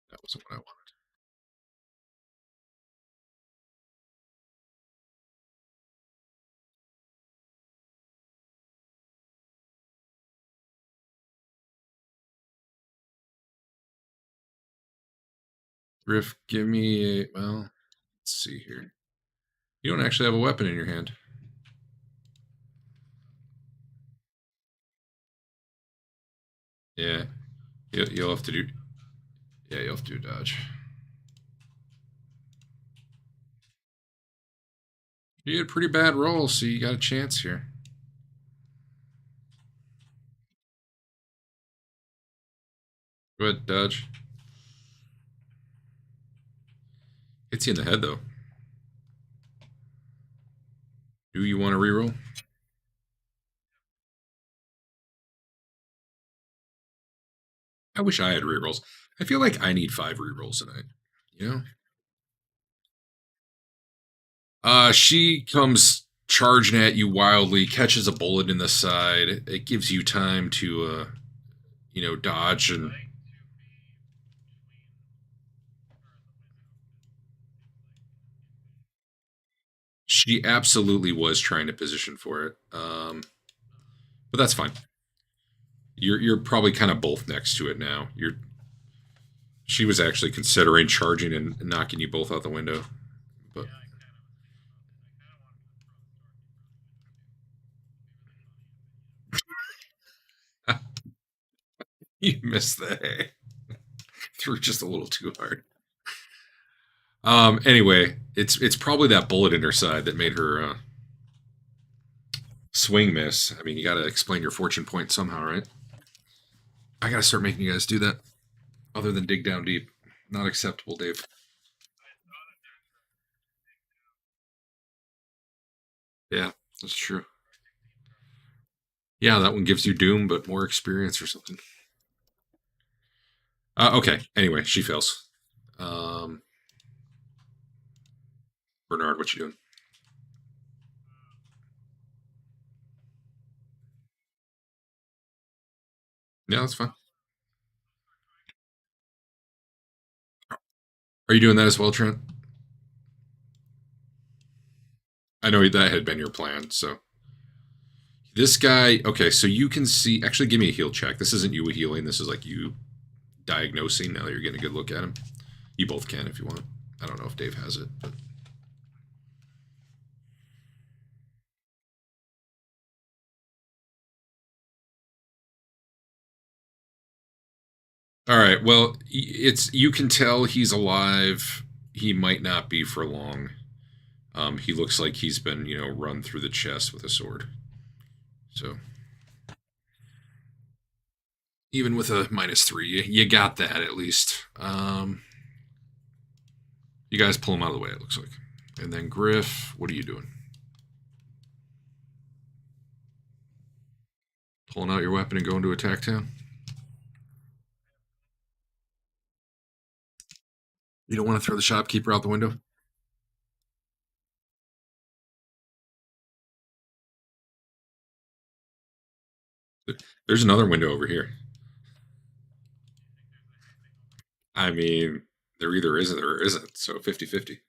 That wasn't what I wanted. Griff, give me a well. Let's see here. You don't actually have a weapon in your hand. Yeah, you'll have to do. Yeah, you'll have to do dodge. You had a pretty bad roll, so you got a chance here. Go ahead, dodge. Hits you in the head though. Do you want to reroll? I wish I had rerolls. I feel like I need 5 rerolls tonight. You know? She comes charging at you wildly, catches a bullet in the side. It gives you time to, dodge and. She absolutely was trying to position for it, but that's fine. You're probably kind of both next to it now. She was actually considering charging and knocking you both out the window, but you missed the hay. Threw just a little too hard. Anyway, it's probably that bullet in her side that made her swing miss. I mean, you got to explain your fortune point somehow, right? I got to start making you guys do that. Other than dig down deep, not acceptable, Dave. Yeah, that's true. Yeah, that one gives you Doom, but more experience or something. Okay. Anyway, she fails. Um, Bernard, what you doing? Yeah, that's fine. Are you doing that as well, Trent? I know that had been your plan. So this guy. Okay, so you can see. Actually, give me a heal check. This isn't you healing. This is like you diagnosing. Now that you're getting a good look at him, you both can if you want. I don't know if Dave has it, but all right. Well, it's you can tell he's alive. He might not be for long. He looks like he's been, run through the chest with a sword. So even with a -3, you got that at least. You guys pull him out of the way. It looks like. And then Griff, what are you doing? Pulling out your weapon and going to attack town. You don't want to throw the shopkeeper out the window. There's another window over here. I mean, there either is or isn't. So 50-50.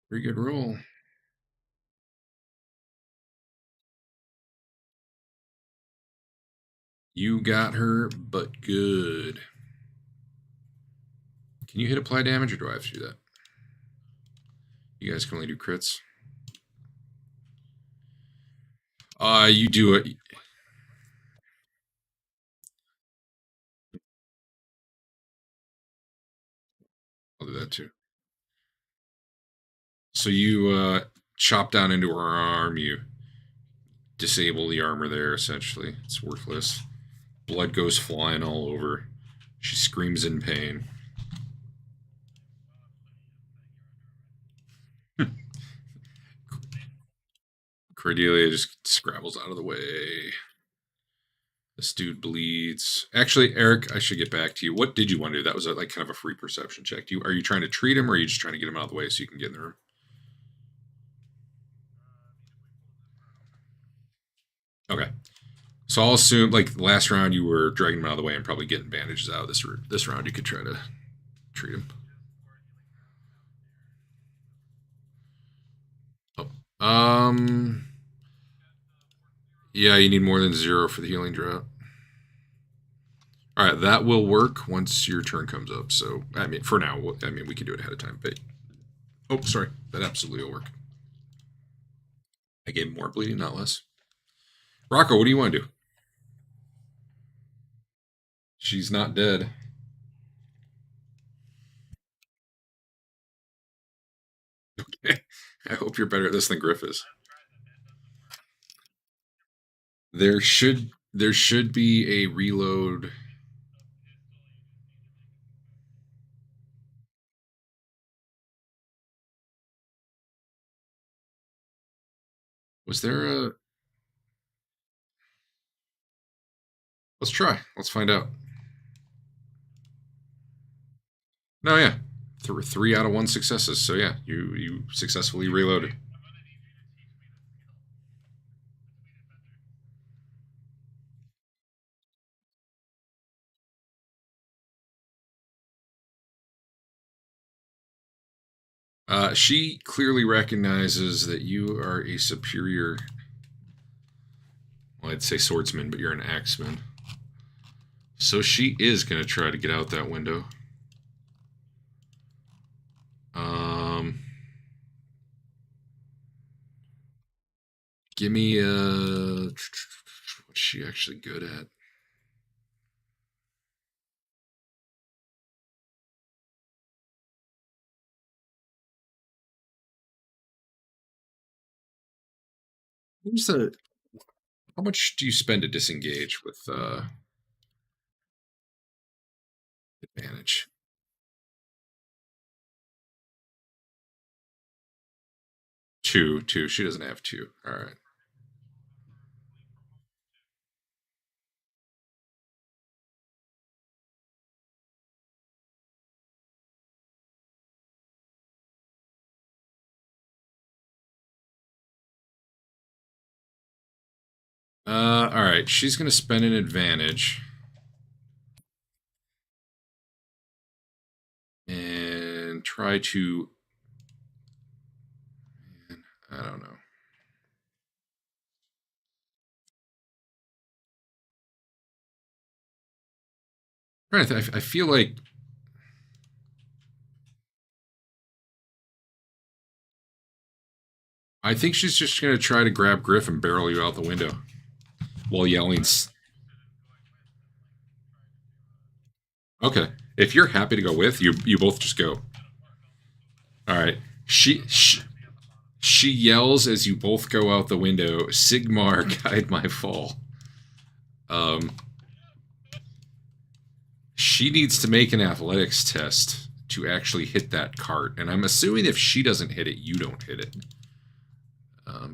Pretty good roll. You got her, but good. Can you hit apply damage, or do I have to do that? You guys can only do crits. You do it. I'll do that too. So you chop down into her arm. You disable the armor there. Essentially, it's worthless. Blood goes flying all over. She screams in pain. Cordelia just scrabbles out of the way. This dude bleeds. Actually, Eric, I should get back to you. What did you want to do? That was like kind of a free perception check. Are you trying to treat him, or are you just trying to get him out of the way so you can get in the room? Okay. So I'll assume, like last round, you were dragging him out of the way and probably getting bandages out. This round, you could try to treat him. Oh. Yeah, you need more than 0 for the healing drought. All right, that will work once your turn comes up. So, I mean, for now, we can do it ahead of time. But oh, sorry, that absolutely will work. I gave him more bleeding, not less. Rocco, what do you want to do? She's not dead. Okay. I hope you're better at this than Griff is. There should be a reload. Was there a? Let's try. Let's find out. No, yeah, 3 out of 1 successes. So yeah, you successfully reloaded. She clearly recognizes that you are a superior. Well, I'd say swordsman, but you're an axeman. So she is going to try to get out that window. Um, Give me a. What's she actually good at? Who's the? How much do you spend to disengage with? Advantage. Two. She doesn't have two. All right. All right. She's going to spend an advantage. And try to. Man, I don't know. I feel like. I think she's just going to try to grab Griff and barrel you out the window while yelling. Okay. If you're happy to go with, you both just go. All right. She yells as you both go out the window, Sigmar, guide my fall. She needs to make an athletics test to actually hit that cart. And I'm assuming if she doesn't hit it, you don't hit it.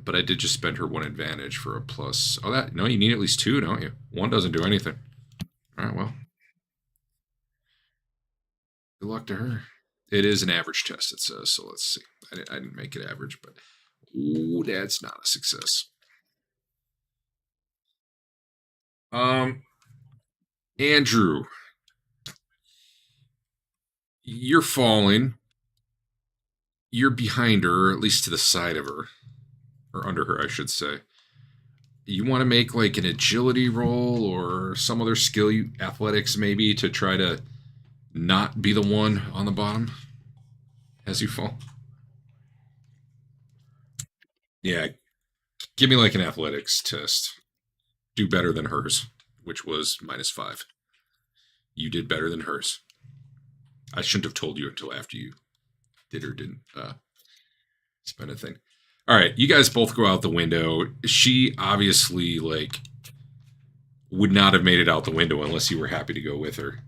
But I did just spend her one advantage for a plus. Oh, that no, you need at least two, don't you? One doesn't do anything. All right, well. Good luck to her. It is an average test, it says. So let's see. I didn't make it average, but ooh, that's not a success. Andrew, you're falling. You're behind her, or at least to the side of her, or under her, I should say. You want to make like an agility roll or some other skill, athletics maybe, to try to not be the one on the bottom as you fall. Yeah, give me like an athletics test. Do better than hers, which was -5. You did better than hers. I shouldn't have told you until after you did or didn't spend a thing. All right, you guys both go out the window. She obviously like would not have made it out the window unless you were happy to go with her.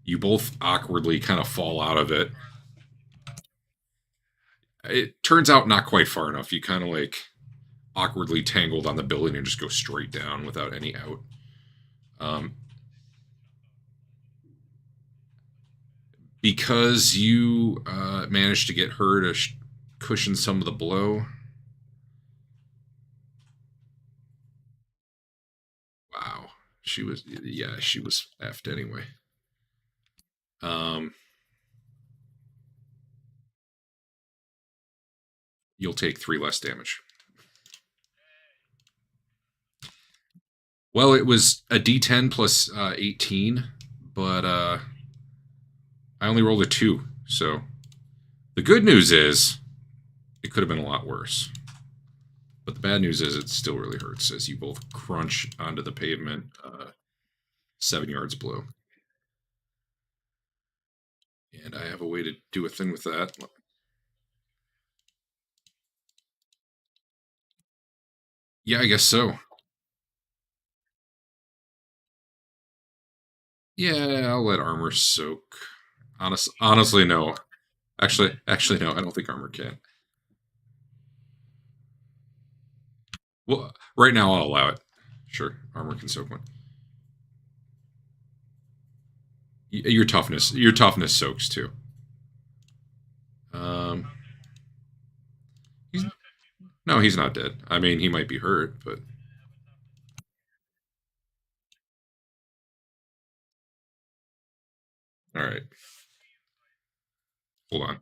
You both awkwardly kind of fall out of it. It turns out not quite far enough. You kind of like awkwardly tangled on the building and just go straight down without any out. Um, because you managed to get her to cushion some of the blow. Wow, she was effed anyway. Um, you'll take 3 less damage. Well, it was a D10 plus 18, but I only rolled a 2. So the good news is it could have been a lot worse. But the bad news is it still really hurts as you both crunch onto the pavement 7 yards below. And I have a way to do a thing with that. Yeah, I guess so. Yeah, I'll let armor soak. Honestly, no. Actually, no. I don't think armor can. Well, right now I'll allow it. Sure, armor can soak one. Your toughness soaks too. Um, he's, no, he's not dead. I mean, he might be hurt, but all right. Hold on.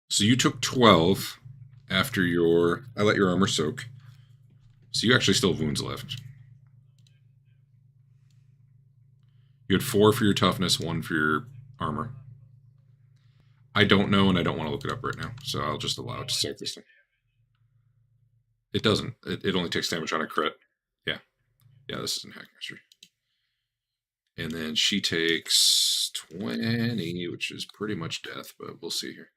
So you took 12 after your. I let your armor soak. So you actually still have wounds left. You had 4 for your toughness, 1 for your armor. I don't know, and I don't want to look it up right now, so I'll just allow it to soak this thing. It doesn't. It only takes damage on a crit. Yeah. Yeah, this isn't Hackmaster. And then she takes 20, which is pretty much death, but we'll see here.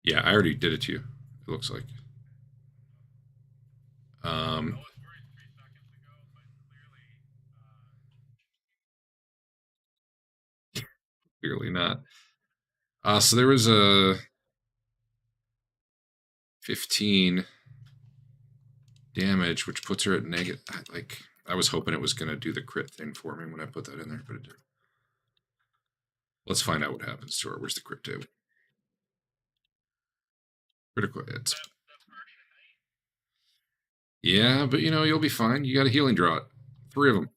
Yeah, I already did it to you, it looks like. Um, Clearly not. So there was a 15 damage, which puts her at negative. Like, I was hoping it was going to do the crit thing for me when I put that in there, but it didn't. Let's find out what happens to her. Where's the crit table? Critical hits. Yeah, but you'll be fine. You got a healing draught. 3 of them.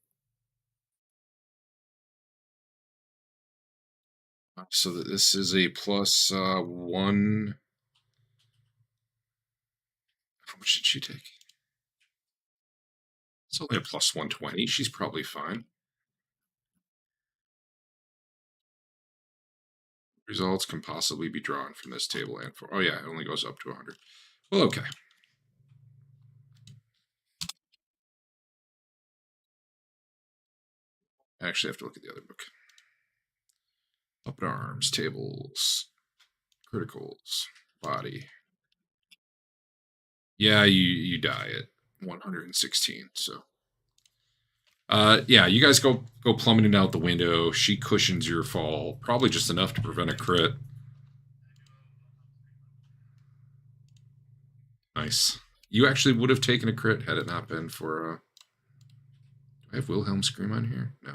So that this is a plus 1. How much did she take? It's only a plus 120. She's probably fine. Results can possibly be drawn from this table and for. Oh yeah, it only goes up to 100. Well, okay. I actually have to look at the other book. Up in arms, tables, criticals, body. Yeah, you die at 116. So, yeah, you guys go plummeting out the window. She cushions your fall, probably just enough to prevent a crit. Nice. You actually would have taken a crit had it not been for. Do I have Wilhelm Scream on here? No,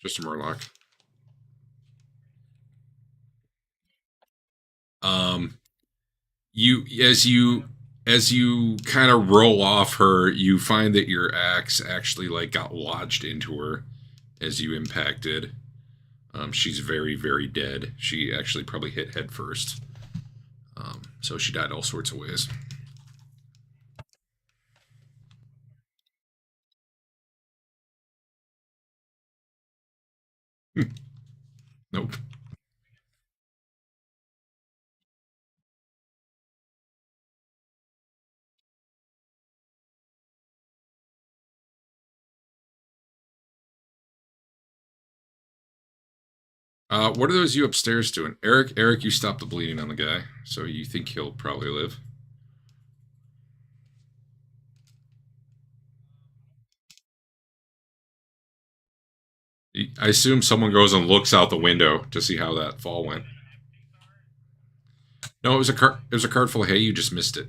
just a Murloc. Um, you as you kind of roll off her, you find that your axe actually like got lodged into her as you impacted. She's very very dead. She actually probably hit head first, so she died all sorts of ways. Nope. What are those you upstairs doing? Eric, you stopped the bleeding on the guy, so you think he'll probably live. I assume someone goes and looks out the window to see how that fall went. No, it was a cart. It was a cart full of hay. You just missed it.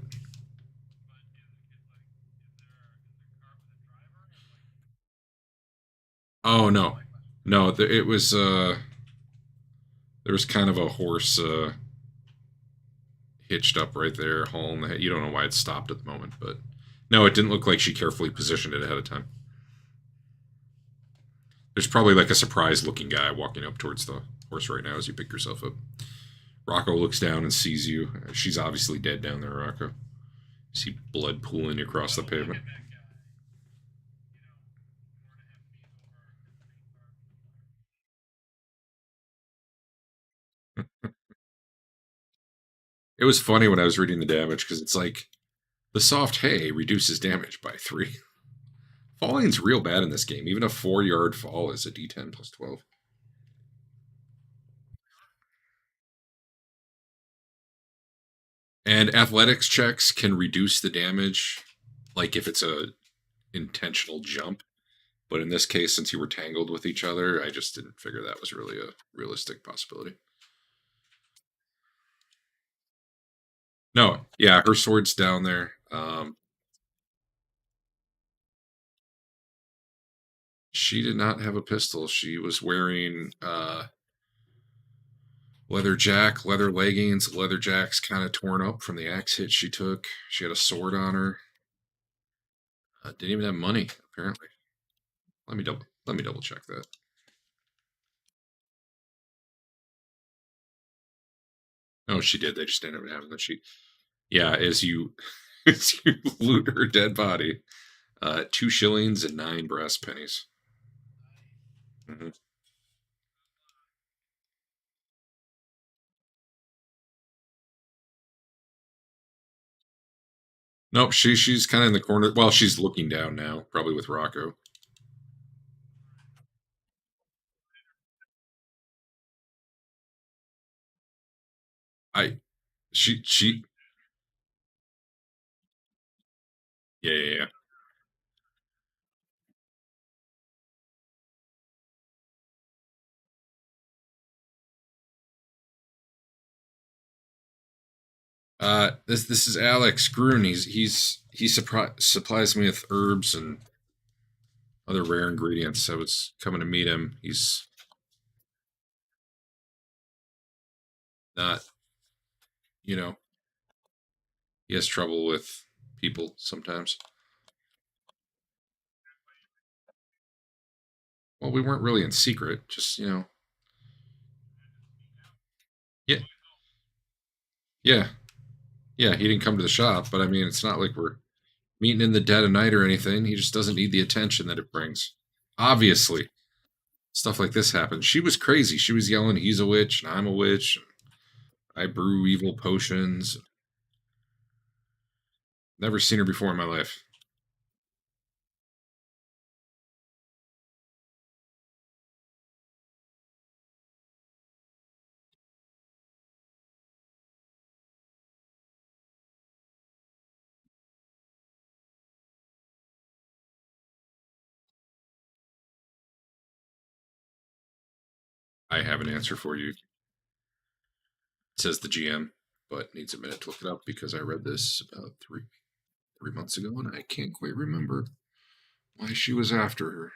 Oh no, no. It was. There was kind of a horse hitched up right there, hauling the hay. You don't know why it stopped at the moment, but no, it didn't look like she carefully positioned it ahead of time. There's probably like a surprised-looking guy walking up towards the horse right now as you pick yourself up. Rocco looks down and sees you. She's obviously dead down there, Rocco. You see blood pooling across the pavement. It was funny when I was reading the damage because it's like the soft hay reduces damage by 3. Falling's real bad in this game. Even a 4-yard fall is a d10 plus 12. And athletics checks can reduce the damage, like if it's a intentional jump. But in this case, since you were tangled with each other, I just didn't figure that was really a realistic possibility. No, yeah, her sword's down there. She did not have a pistol. She was wearing leather leggings. Leather jack's kind of torn up from the axe hit she took. She had a sword on her. Didn't even have money apparently. Let me double check that. Oh, she did. They just ended up having the sheet. Yeah, as you as you loot her dead body, 2 shillings and 9 brass pennies. Mm-hmm. Nope, she's kind of in the corner. Well, she's looking down now, probably with Rocco. I she Yeah, yeah, yeah. This is Alex Grun. He supplies me with herbs and other rare ingredients. I was coming to meet him. He's not, you know, he has trouble with people sometimes. Well, we weren't really in secret. Just yeah, yeah, yeah. He didn't come to the shop, but I mean, it's not like we're meeting in the dead of night or anything. He just doesn't need the attention that it brings. Obviously, stuff like this happens. She was crazy. She was yelling, "He's a witch, and I'm a witch. I brew evil potions." Never seen her before in my life. I have an answer for you. It says the GM, but needs a minute to look it up because I read this about three months ago and I can't quite remember why she was after her.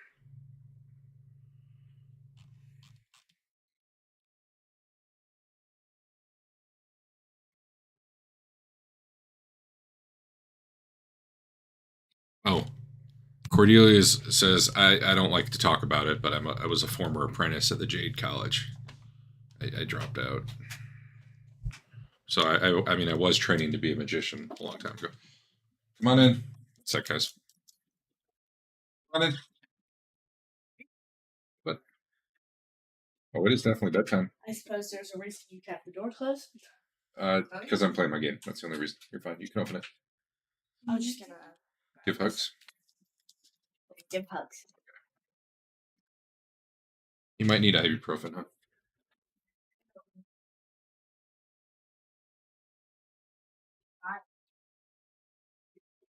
Oh, Cordelia says I don't like to talk about it, but I was a former apprentice at the Jade College. I dropped out, so I mean I was training to be a magician a long time ago. Come on in, what's that, guys? Come on in. But oh, it is definitely bedtime. I suppose there's a reason you kept the door closed. Because I'm playing my game. That's the only reason. You're fine. You can open it. I'm just gonna Give hugs. give hugs. You might need ibuprofen, huh?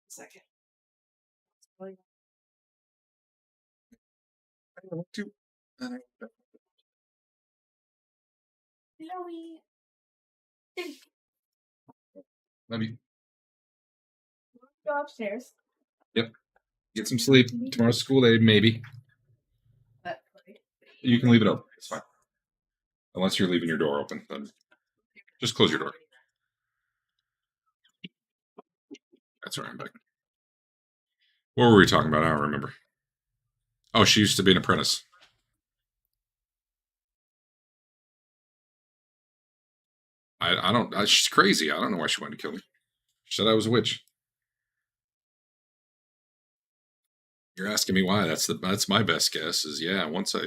Second. I don't want to. Chloe. Love you. Go upstairs. Yep. Get some sleep. Tomorrow's school day, maybe. You can leave it open. It's fine. Unless you're leaving your door open, then just close your door. That's all right. I'm back. What were we talking about? I don't remember. Oh, she used to be an apprentice. I don't. She's crazy. I don't know why she wanted to kill me. She said I was a witch. You're asking me why? That's my best guess. Is yeah. Once I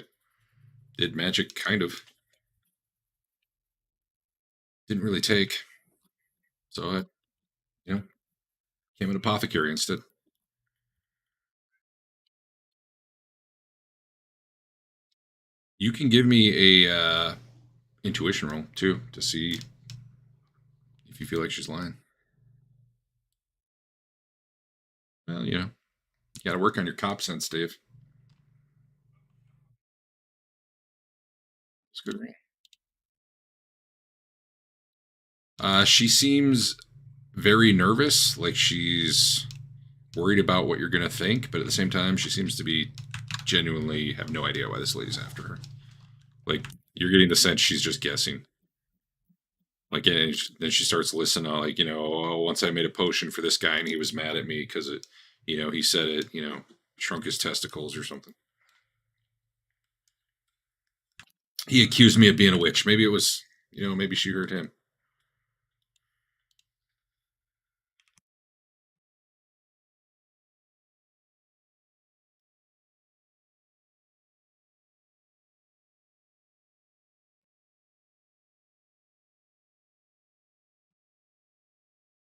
did magic, kind of didn't really take. So I, became an apothecary instead. You can give me a intuition roll too to see if you feel like she's lying. Well, you got to work on your cop sense, Dave. It's a good roll. She seems very nervous, like she's worried about what you're going to think, but at the same time, she seems to be genuinely have no idea why this lady's after her. Like, you're getting the sense she's just guessing. Like, and then she starts listening, like, oh, once I made a potion for this guy and he was mad at me because he said it, shrunk his testicles or something. He accused me of being a witch. Maybe it was, maybe she heard him.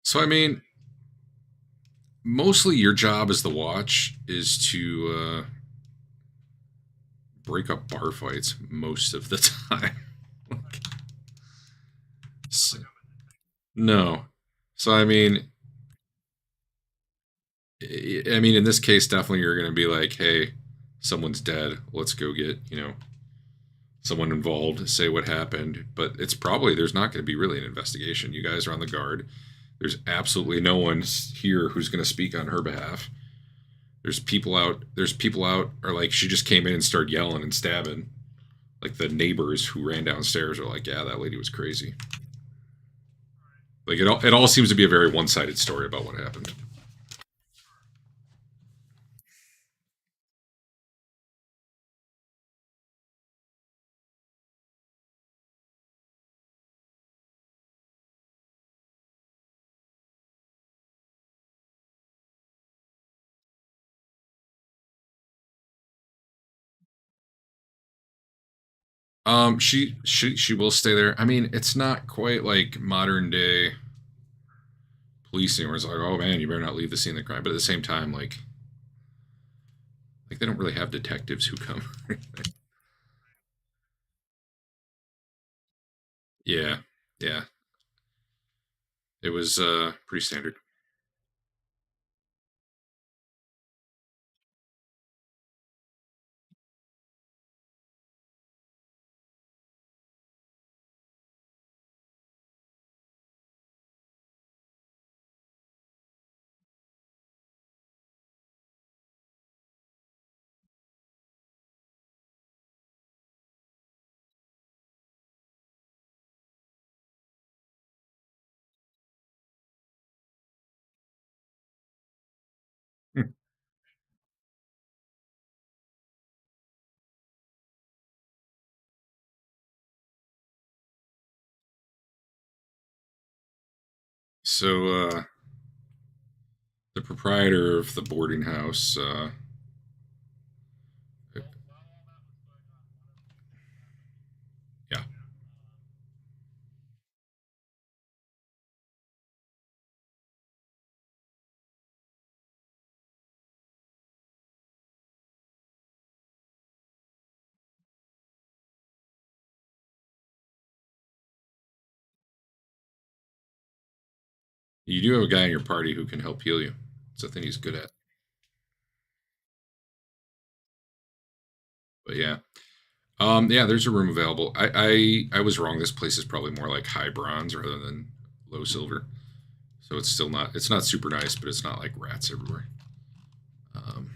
So, I mean, mostly your job as the watch is to break up bar fights most of the time. So, no. So, I mean, I mean, in this case, definitely you're going to be like, hey, someone's dead. Let's go get, someone involved, say what happened. But it's probably, there's not going to be really an investigation. You guys are on the guard. There's absolutely no one here who's going to speak on her behalf. There's people out. Or like she just came in and started yelling and stabbing. Like the neighbors who ran downstairs are like, yeah, that lady was crazy. Like it all seems to be a very one-sided story about what happened. She will stay there. I mean, it's not quite like modern day policing where it's like, oh man, you better not leave the scene of the crime. But at the same time, like they don't really have detectives who come. Yeah, yeah. It was pretty standard. So the proprietor of the boarding house, yeah, you do have a guy in your party who can help heal you. It's a thing he's good at. But yeah, yeah, there's a room available. I was wrong. This place is probably more like high bronze rather than low silver. So it's still not. It's not super nice, but it's not like rats everywhere. Um,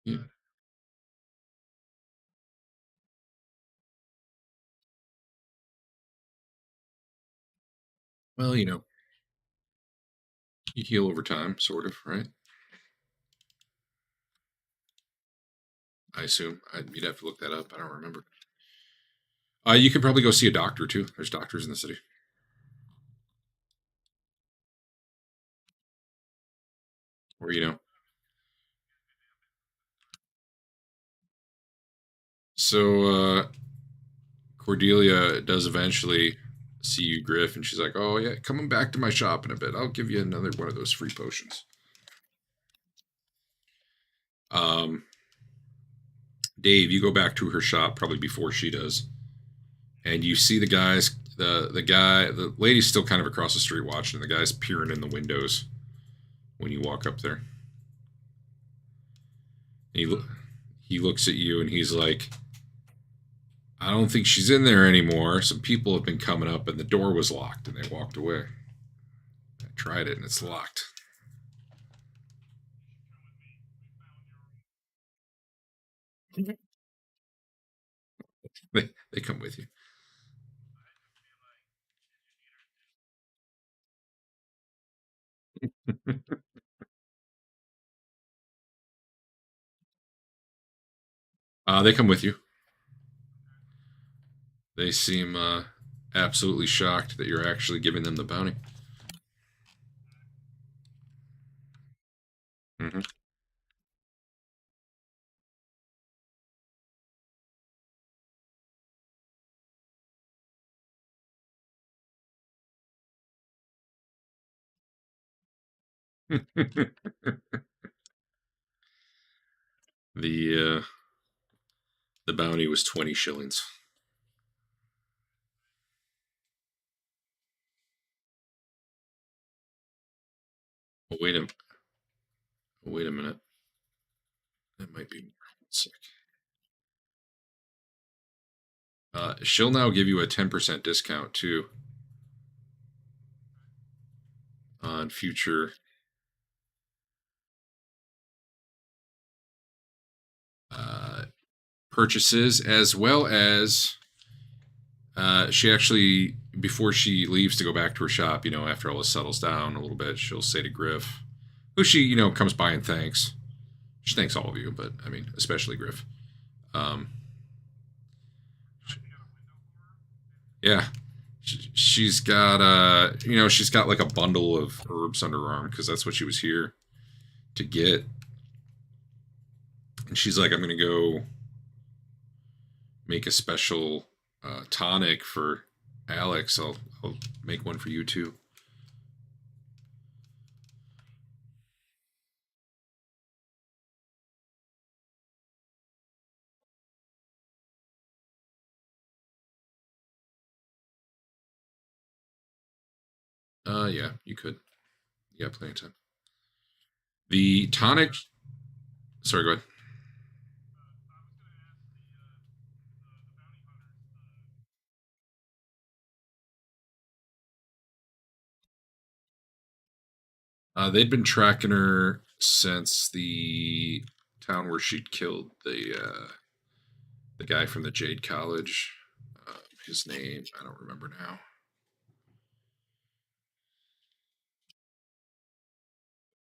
yeah. Well, you heal over time, sort of, right? I assume. You'd have to look that up. I don't remember. You could probably go see a doctor too. There's doctors in the city, or So Cordelia does eventually see you, Griff, and she's like, "Oh yeah, coming back to my shop in a bit. I'll give you another one of those free potions." Um, Dave, you go back to her shop probably before she does, and you see the lady's still kind of across the street watching. The guy's peering in the windows when you walk up there. And he looks at you and he's like, "I don't think she's in there anymore. Some people have been coming up, and the door was locked, and they walked away. I tried it, and it's locked." They come with you. They come with you. They seem absolutely shocked that you're actually giving them the bounty. Hmm. the bounty was 20 shillings. Oh, wait a minute. That might be more. One sec. She'll now give you a 10% discount too on future purchases, as well as she actually, before she leaves to go back to her shop, after all this settles down a little bit, she'll say to Griff, who she, comes by and thanks. She thanks all of you, but I mean, especially Griff. Yeah, she's got she's got like a bundle of herbs under her arm because that's what she was here to get. And she's like, I'm gonna go make a special tonic for Alex. I'll make one for you too. Yeah, you could. You got plenty of time. The tonic. Sorry, go ahead. They'd been tracking her since the town where she'd killed the guy from the Jade College. His name, I don't remember now.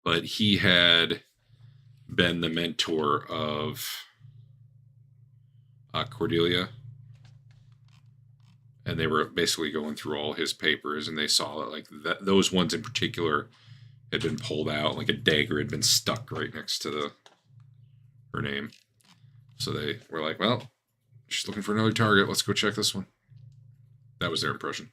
But he had been the mentor of Cordelia. And they were basically going through all his papers, and they saw that like those ones in particular had been pulled out, like a dagger had been stuck right next to her name. So they were like, well, she's looking for another target. Let's go check this one. That was their impression.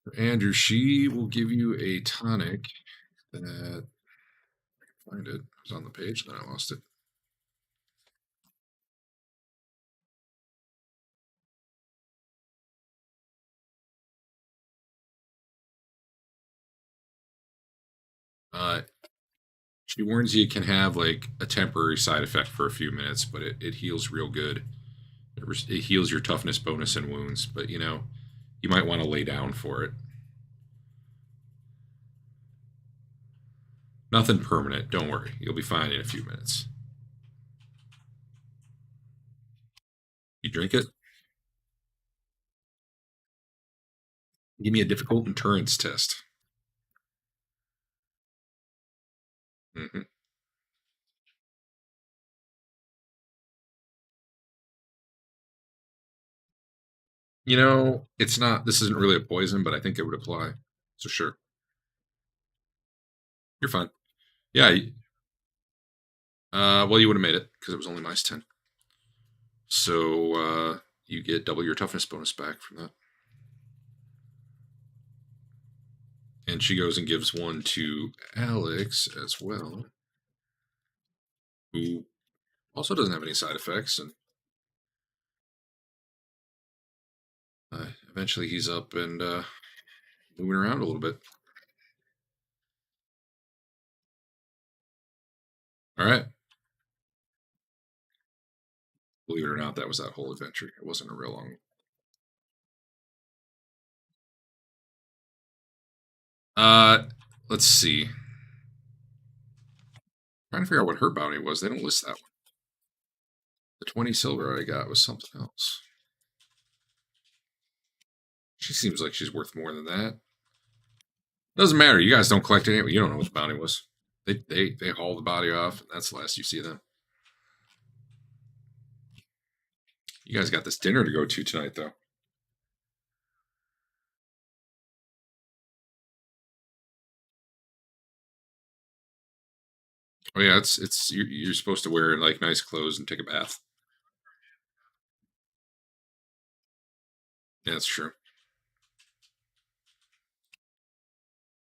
For Andrew, she will give you a tonic that I can find it. It was on the page, and then I lost it. She warns you it can have like a temporary side effect for a few minutes, but it heals real good. It heals your toughness bonus and wounds, but you might want to lay down for it. Nothing permanent. Don't worry. You'll be fine in a few minutes. You drink it? Give me a difficult endurance test. Mm-hmm. It's not. This isn't really a poison, but I think it would apply. So sure, you're fine. Yeah. Well, you would have made it because it was only -10. So you get double your toughness bonus back from that. And she goes and gives one to Alex as well, who also doesn't have any side effects. And eventually he's up and moving around a little bit. All right. Believe it or not, that was that whole adventure. It wasn't a real long. Let's see. Trying to figure out what her bounty was. They don't list that one. The 20 silver I got was something else. She seems like she's worth more than that. Doesn't matter. You guys don't collect any. You don't know what the bounty was. They haul the body off, and that's the last you see of them. You guys got this dinner to go to tonight, though. Oh yeah, it's you're supposed to wear like nice clothes and take a bath. Yeah, that's true.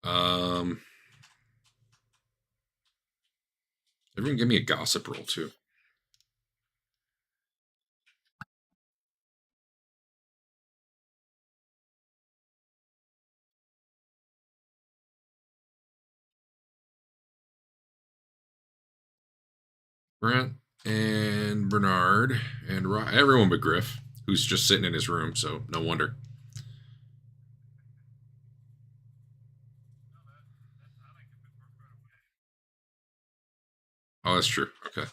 Um, everyone give me a gossip roll too. Brent and Bernard and everyone but Griff, who's just sitting in his room, so no wonder. Oh, that's true. Okay.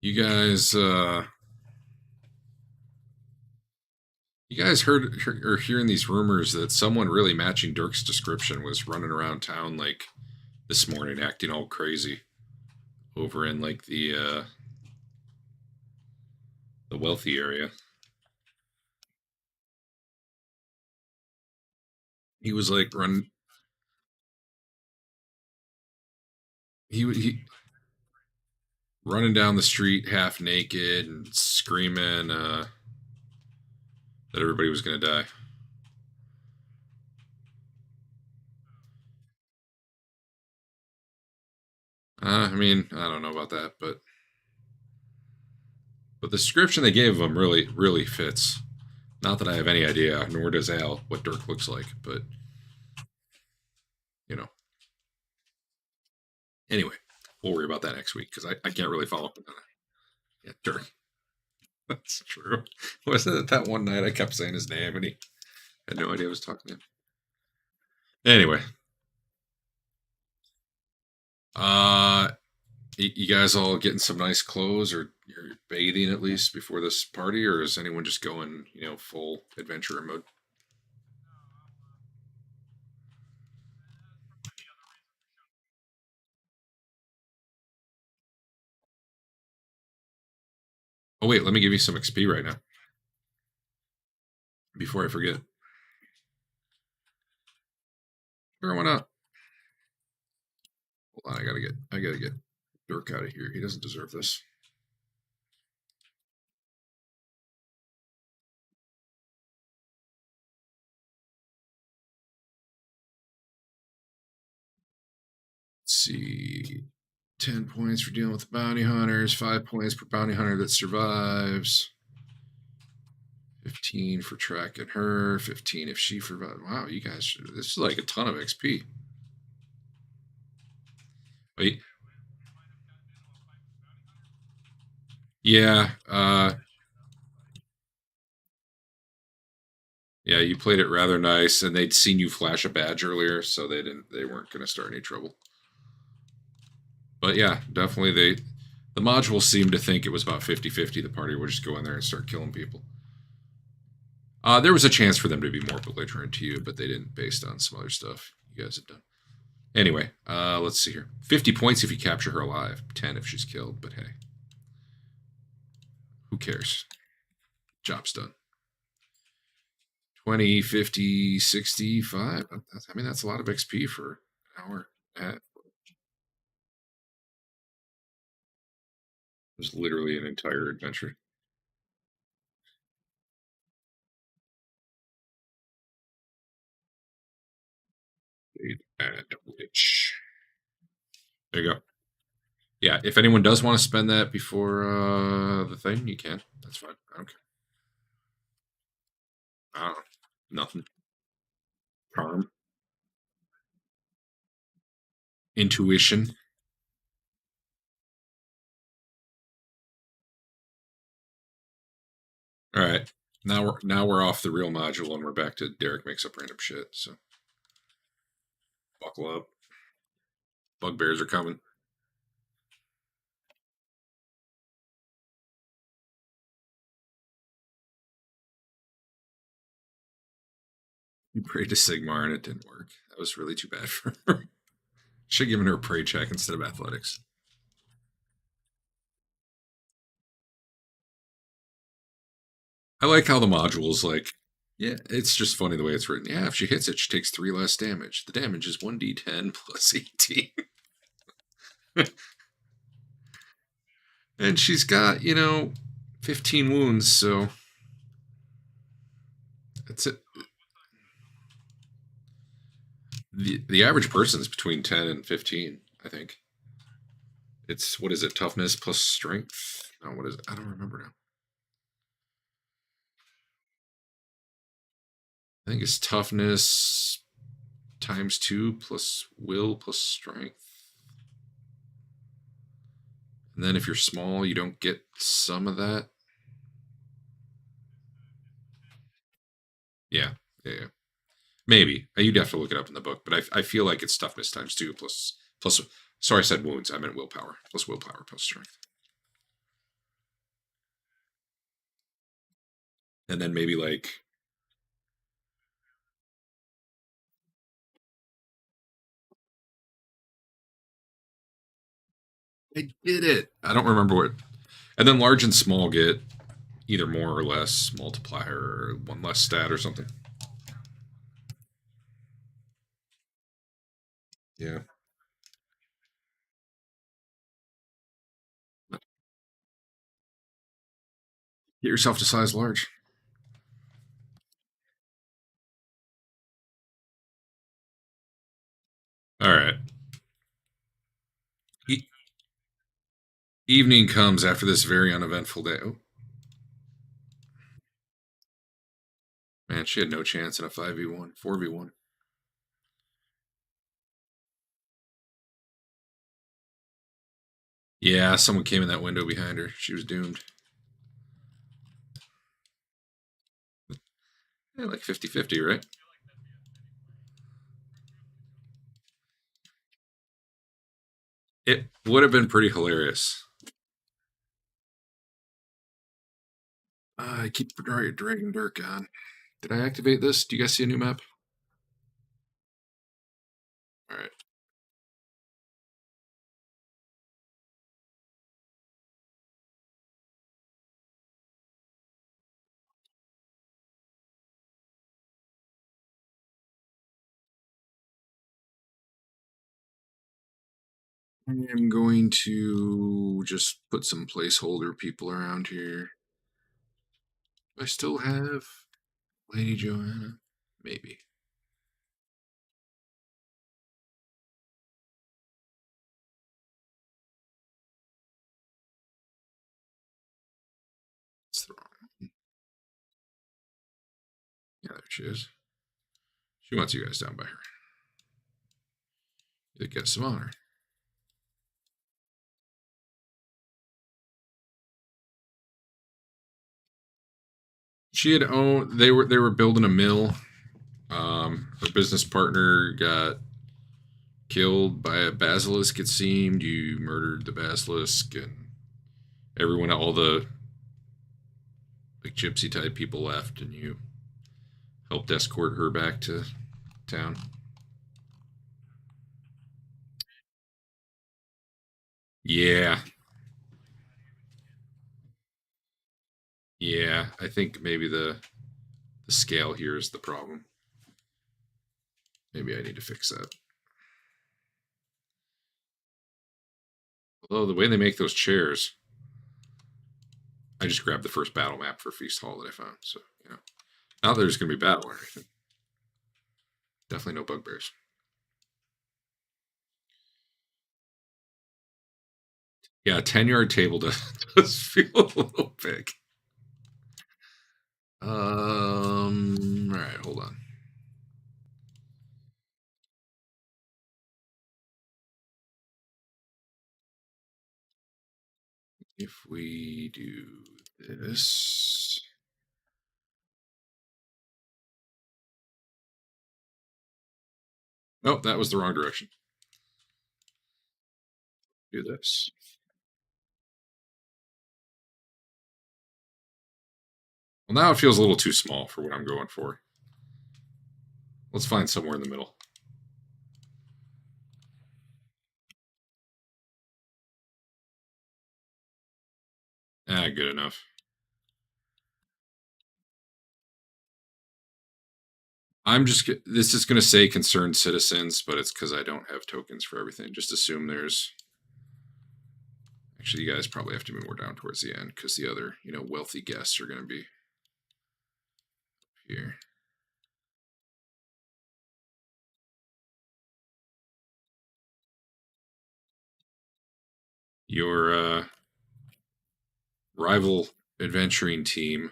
You guys, you guys heard or hearing these rumors that someone really matching Dirk's description was running around town like this morning, acting all crazy over in like the wealthy area. He was like he running down the street half naked and screaming that everybody was gonna die. I mean, I don't know about that, but the description they gave of him really fits. Not that I have any idea, nor does Al, what Dirk looks like, but you know. Anyway, we'll worry about that next week because I can't really follow up on that. Yeah, Dirk. That's true. Wasn't it that one night I kept saying his name and he had no idea I was talking to him? Anyway, uh, you guys all getting some nice clothes, or you're bathing at least before this party, or is anyone just going, full adventure mode? Oh wait, let me give you some XP right now before I forget. Sure, why not? Hold on, I gotta get Dirk out of here. He doesn't deserve this. Let's see. 10 points for dealing with bounty hunters, 5 points per bounty hunter that survives. 15 for tracking her, 15 if she survives. Wow, you guys, this is like a ton of XP. Wait. Yeah, yeah, you played it rather nice, and they'd seen you flash a badge earlier, so they weren't going to start any trouble. But yeah, definitely the modules seemed to think it was about 50-50. The party would just go in there and start killing people. There was a chance for them to be more belligerent to you, but they didn't, based on some other stuff you guys had done. Anyway, let's see here. 50 points if you capture her alive. 10 if she's killed, but hey. Who cares? Job's done. 20, 50, 65. I mean, that's a lot of XP for an hour. It was literally an entire adventure. And witch. There you go. Yeah, if anyone does want to spend that before the thing, you can. That's fine. I don't care. I don't know. Nothing. Charm. Intuition. All right. Now we're off the real module and we're back to Derek makes up random shit. So buckle up. Bugbears are coming. You prayed to Sigmar and it didn't work. That was really too bad for her. Should have given her a pray check instead of athletics. I like how the modules like Yeah, it's just funny the way it's written. Yeah, if she hits it, she takes 3 less damage. The damage is 1d10 plus 18. And she's got, 15 wounds, so that's it. The average person is between 10 and 15, I think. It's, what is it, toughness plus strength? No, what is it? I don't remember now. I think it's toughness times 2 plus will plus strength. And then if you're small, you don't get some of that. Yeah, yeah. Maybe. You'd have to look it up in the book, but I feel like it's toughness times 2 plus. Sorry, I said wounds. I meant willpower. Plus willpower plus strength. And then maybe like. I did it. I don't remember what. And then large and small get either more or less multiplier or one less stat or something. Yeah. Get yourself to size large. All right. Evening comes after this very uneventful day. Oh, man, she had no chance in a 5v1, 4v1. Yeah, someone came in that window behind her. She was doomed. Yeah, like 50-50, right? It would have been pretty hilarious. I keep dragging Dirk on. Did I activate this? Do you guys see a new map? All right. I am going to just put some placeholder people around here. Do I still have Lady Joanna? Maybe. It's the wrong one. Yeah, there she is. She wants you guys down by her. You get some honor. She had owned. They were building a mill. Her business partner got killed by a basilisk. It seemed you murdered the basilisk, and everyone, all the like gypsy type people left, and you helped escort her back to town. Yeah, yeah. I think maybe the scale here is the problem. Maybe I need to fix that. Although the way they make those chairs, I just grabbed the first battle map for Feast Hall that I found. So now there's going to be battle or anything. Definitely no bugbears. Yeah, 10-yard table does feel a little big. All right, hold on. If we do this. Oh, that was the wrong direction. Do this. Well, now it feels a little too small for what I'm going for. Let's find somewhere in the middle. Good enough. This is going to say concerned citizens, but it's because I don't have tokens for everything. Just assume there's. Actually, you guys probably have to move more down towards the end because the other, wealthy guests are going to be here. Your rival adventuring team.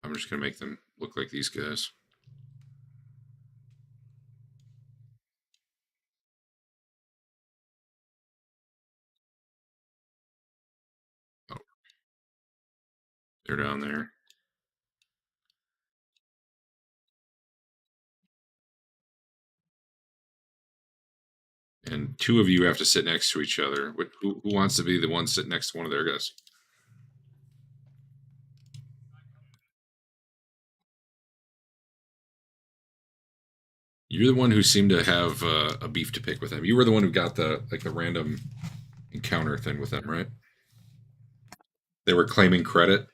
I'm just going to make them look like these guys. Oh, they're down there. And two of you have to sit next to each other. Who wants to be the one sitting next to one of their guys? You're the one who seemed to have a beef to pick with them. You were the one who got the random encounter thing with them, right? They were claiming credit.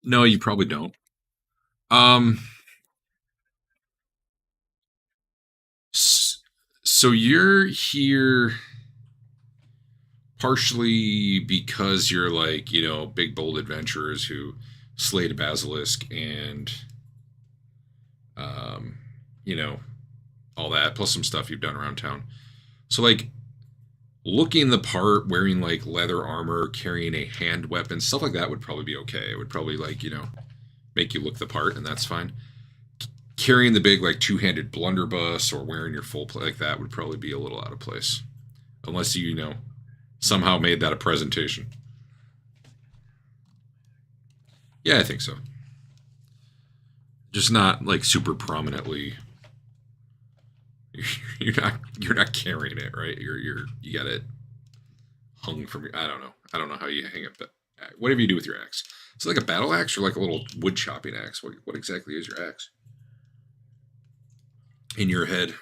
No, you probably don't. So you're here partially because you're big bold adventurers who slayed a basilisk and all that, plus some stuff you've done around town. So looking the part, wearing leather armor, carrying a hand weapon, stuff like that would probably be okay. It would probably make you look the part, and that's fine. Carrying the big two-handed blunderbuss or wearing your full plate like that would probably be a little out of place, unless you somehow made that a presentation. Yeah, I think so. Just not super prominently. You're not carrying it, right? You got it hung from your. I don't know how you hang it, but whatever you do with your axe. Is it like a battle axe or like a little wood chopping axe? What exactly is your axe? In your head.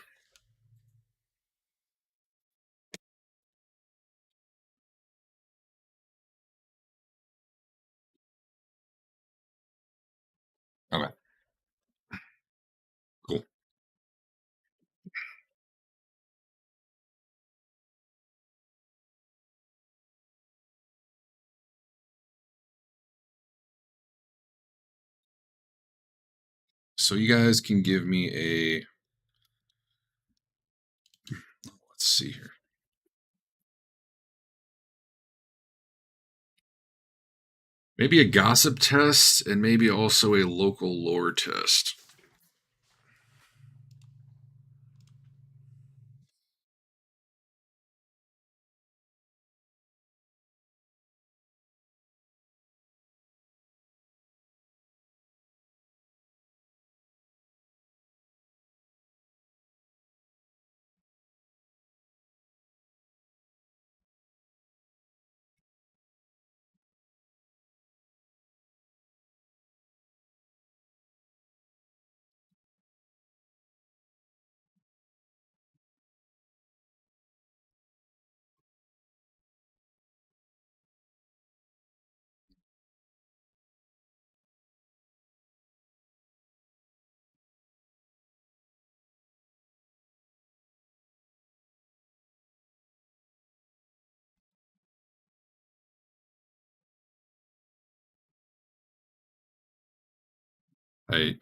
Okay. Cool. So you guys can give me a. Let's see here. Maybe a gossip test and maybe also a local lore test.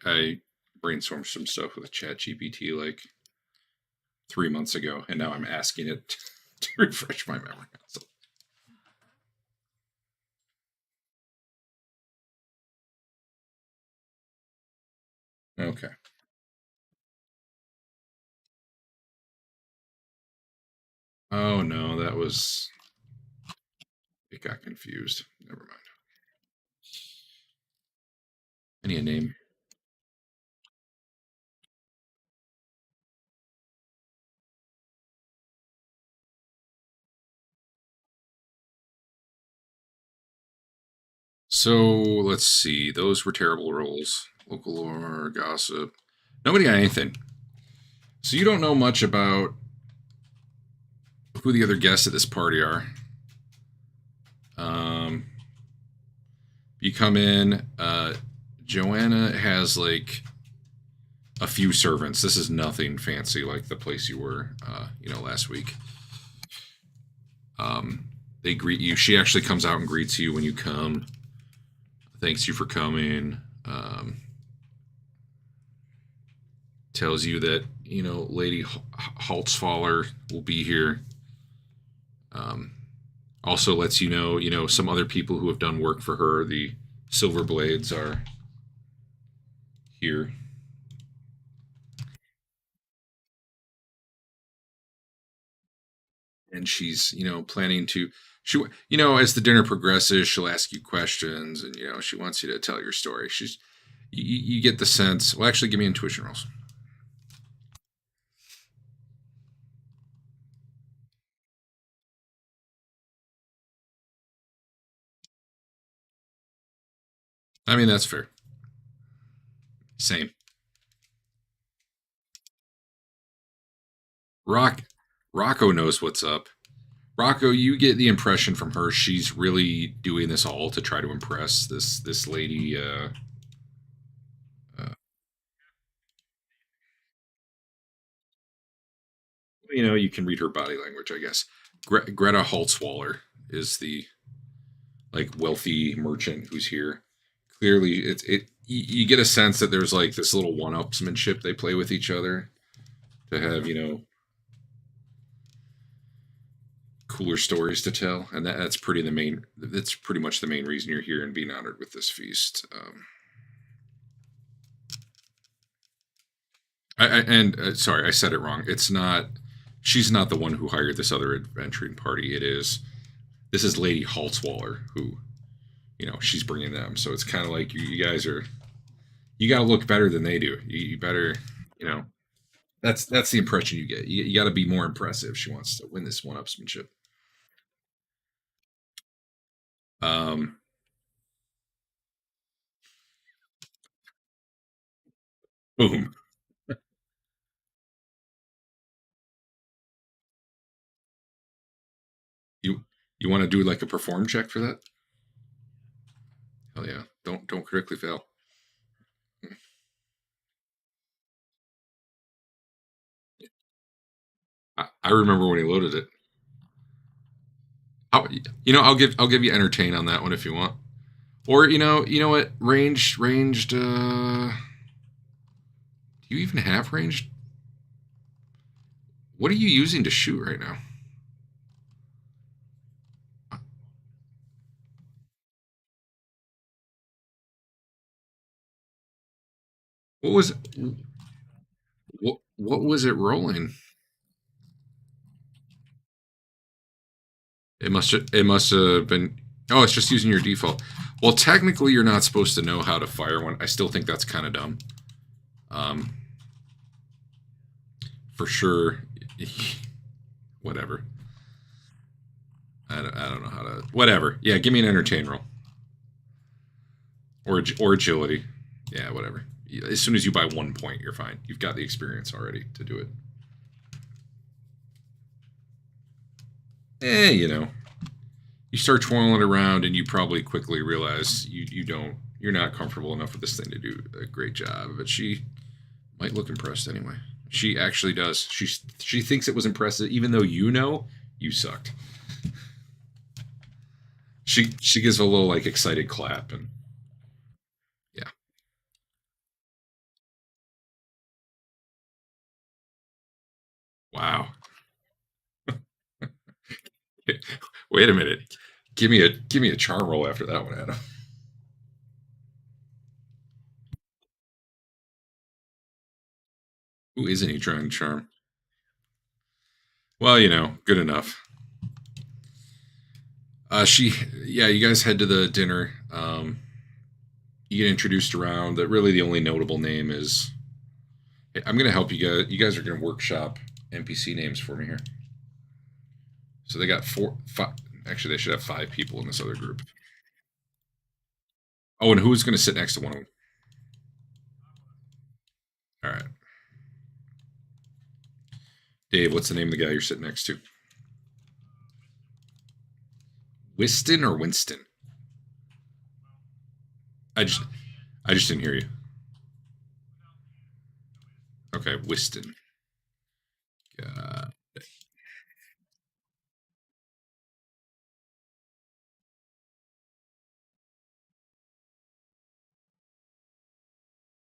I brainstormed some stuff with ChatGPT 3 months ago, and now I'm asking it to refresh my memory. So. Okay. Oh no, that was. It got confused. Never mind. I need a name. So let's see. Those were terrible rolls. Local lore, gossip. Nobody got anything. So you don't know much about who the other guests at this party are. You come in. Joanna has like a few servants. This is nothing fancy like the place you were, last week. They greet you. She actually comes out and greets you when you come. Thanks you for coming. Tells you that Lady Haltzfaller will be here. Also lets you know, some other people who have done work for her. The Silver Blades are here. And she's planning to as the dinner progresses, she'll ask you questions, and she wants you to tell your story. You get the sense. Well, actually, give me intuition rolls. I mean, that's fair. Same. Rocco knows what's up. Rocco, you get the impression from her she's really doing this all to try to impress this lady. You can read her body language, I guess. Greta Holtzwaller is the wealthy merchant who's here. Clearly, you get a sense that there's like this little one-upsmanship they play with each other to have cooler stories to tell, and that's pretty much the main reason you're here and being honored with this feast. Sorry, I said it wrong. It's not. She's not the one who hired this other adventuring party. This is Lady Haltzwaller who, she's bringing them. So it's kind of like you guys are. You got to look better than they do. You better, That's the impression you get. You got to be more impressive. She wants to win this one-upsmanship. Um, boom. You want to do like a perform check for that? Hell yeah! Don't critically fail. I remember when he loaded it. I'll give you entertain on that one if you want. Or what ranged. Do you even have ranged? What are you using to shoot right now? What was what was it rolling? It must have been. Oh, it's just using your default. Well, technically, you're not supposed to know how to fire one. I still think that's kind of dumb. Um, for sure. Whatever. I don't know how to. Whatever. Yeah, give me an entertain roll or agility. Yeah, whatever. As soon as you buy 1 point, you're fine. You've got the experience already to do it. You start twirling around and you probably quickly realize you're not comfortable enough with this thing to do a great job. But she might look impressed anyway. She actually does. She thinks it was impressive, even though you sucked. She gives a little excited clap and yeah. Wow. Wait a minute. Give me a charm roll after that one, Adam. Who isn't he trying to charm? Well, good enough. You guys head to the dinner. You get introduced around. That really the only notable name is. I'm gonna help you guys. You guys are gonna workshop NPC names for me here. So they got 5. Actually, they should have 5 people in this other group. Oh, and who's gonna sit next to one of them? All right, Dave. What's the name of the guy you're sitting next to? Whiston or Winston? I just didn't hear you. Okay, Whiston. Got it.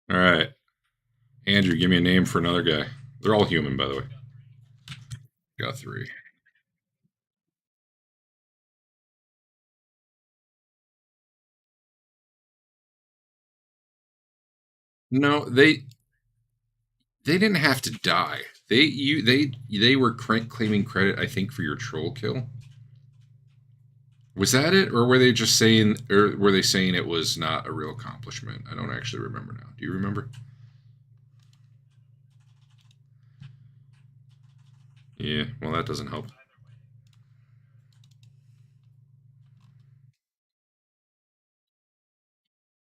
All right, Andrew, give me a name for another guy. They're all human, by the way. Got 3. No, they didn't have to die. They were claiming credit, I think, for your troll kill. Was that it, or were they just saying, or were they saying it was not a real accomplishment? I don't actually remember now. Do you remember? Yeah, well, that doesn't help.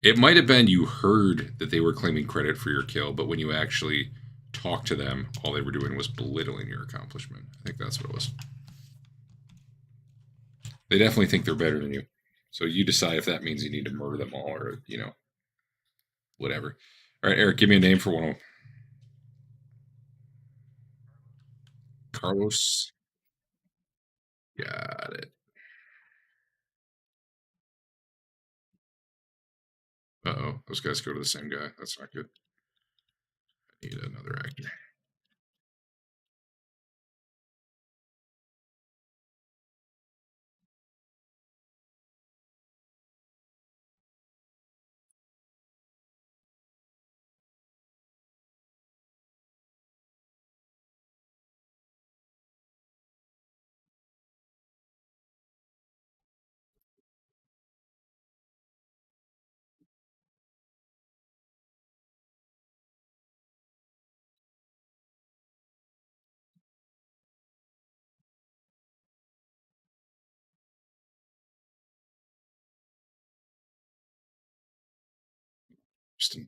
It might have been you heard that they were claiming credit for your kill, but when you actually talked to them, all they were doing was belittling your accomplishment. I think that's what it was. They definitely think they're better than you. So you decide if that means you need to murder them all or, whatever. All right, Eric, give me a name for one of them. Carlos. Got it. Uh-oh, those guys go to the same guy. That's not good. I need another actor.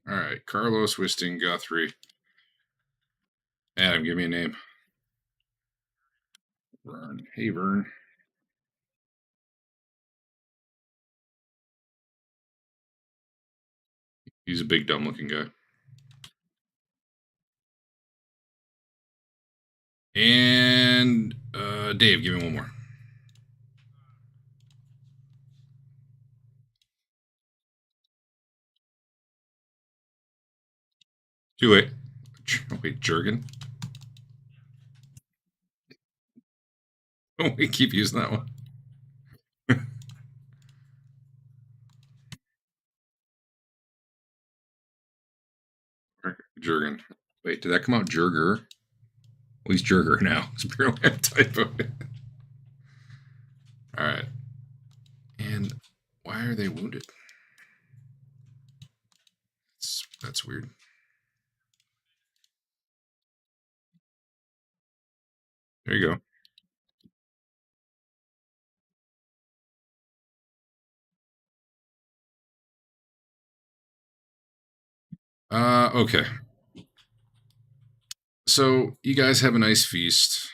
All right, Carlos, Wisting, Guthrie. Adam, give me a name. Vern. Hey, Vern. He's a big, dumb-looking guy. And Dave, give me one more. Too late. Wait, Jurgen? Oh, we keep using that one. Jurgen. Wait, did that come out Jurger? Well, he's Jurger now. It's apparently a typo. All right. And why are they wounded? That's weird. There you go. Okay. So you guys have a nice feast.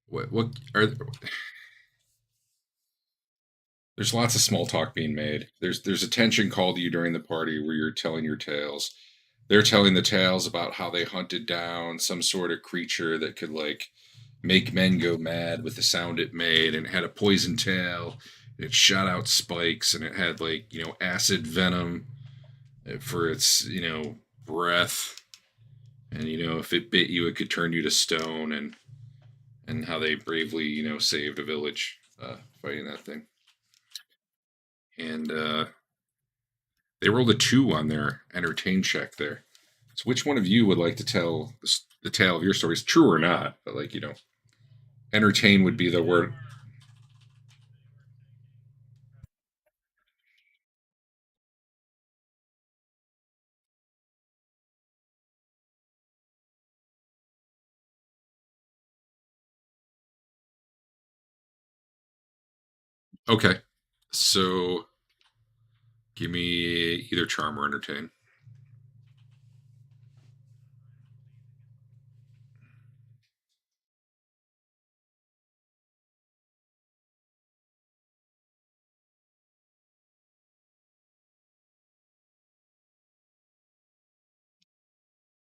What are there's lots of small talk being made. There's attention called to you during the party where you're telling your tales. They're telling the tales about how they hunted down some sort of creature that could like make men go mad with the sound it made, and it had a poison tail. And it shot out spikes, and it had like acid venom for its breath, and if it bit you, it could turn you to stone, and how they bravely saved a village fighting that thing. And they rolled a 2 on their entertain check there. So which one of you would like to tell the tale of your stories, true or not? But entertain would be the word. Okay, so give me either charm or entertain.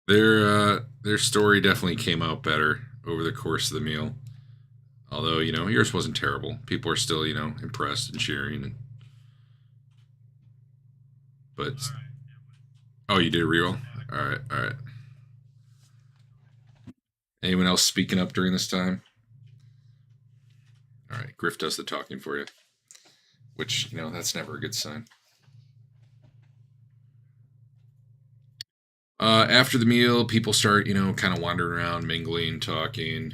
Their story definitely came out better over the course of the meal. Although, yours wasn't terrible. People are still, impressed and cheering. But oh, you did a reroll? All right, all right. Anyone else speaking up during this time? All right, Griff does the talking for you, which that's never a good sign. After the meal, people start, kind of wandering around, mingling, talking.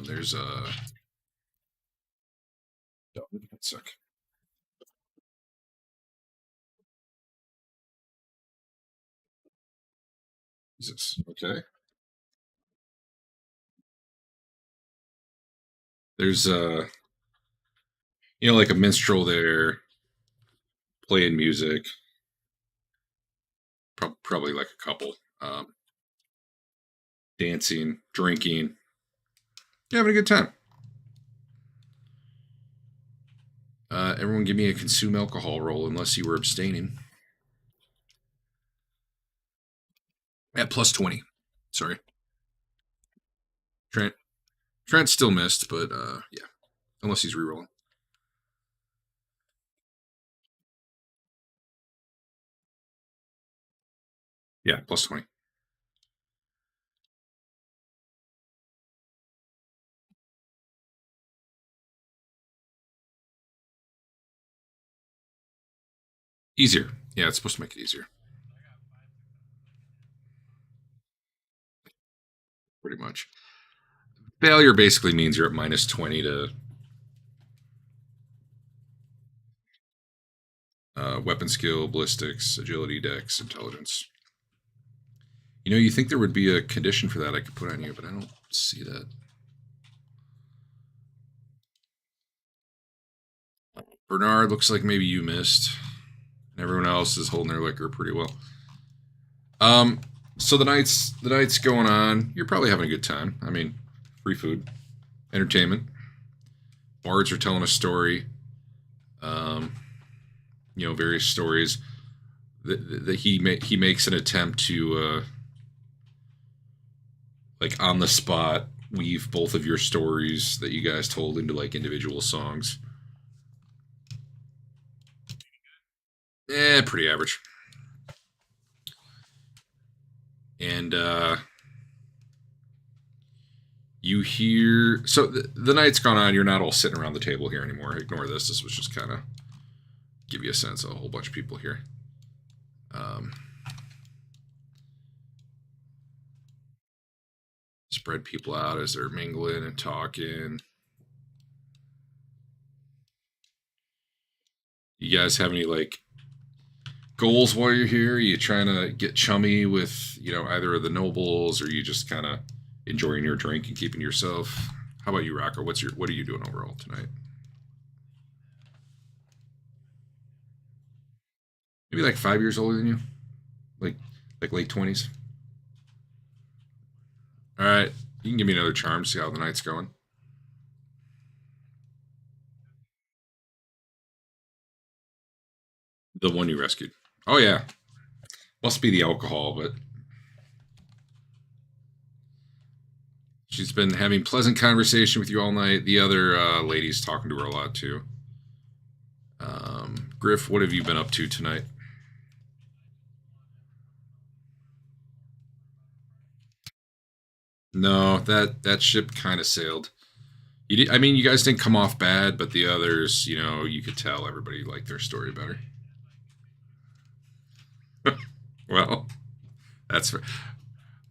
There's a. Oh, one sec. Jesus. Okay. There's like a minstrel there playing music. Probably like a couple. Dancing, drinking. You're having a good time. Everyone give me a consume alcohol roll unless you were abstaining. At plus 20. Sorry. Trent still missed, but yeah. Unless he's rerolling. Yeah, plus 20. Easier. Yeah, it's supposed to make it easier. Pretty much. Failure basically means you're at minus 20 to weapon skill, ballistics, agility, dex, intelligence. You think there would be a condition for that I could put on you, but I don't see that. Bernard, looks like maybe you missed. Everyone else is holding their liquor pretty well. So the night's going on. You're probably having a good time. I mean, free food, entertainment. Bards are telling a story. Various stories. That he makes an attempt to like on the spot weave both of your stories that you guys told into like individual songs. Pretty average. And you hear so the night's gone on. You're not all sitting around the table here anymore. Ignore this. This was just kind of give you a sense of a whole bunch of people here. Spread people out as they're mingling and talking. You guys have any like goals while you're here? Are you trying to get chummy with either of the nobles, or you just kind of enjoying your drink and keeping yourself? How about you, Rocco? What are you doing overall tonight? Maybe like 5 years older than you, like late 20s. All right, you can give me another charm to see how the night's going. The one you rescued. Oh yeah, must be the alcohol, but she's been having pleasant conversation with you all night. The other lady's talking to her a lot too. Griff, what have you been up to tonight? No, that ship kind of sailed. I mean, you guys didn't come off bad, but the others, you could tell everybody liked their story better. Well, that's fair.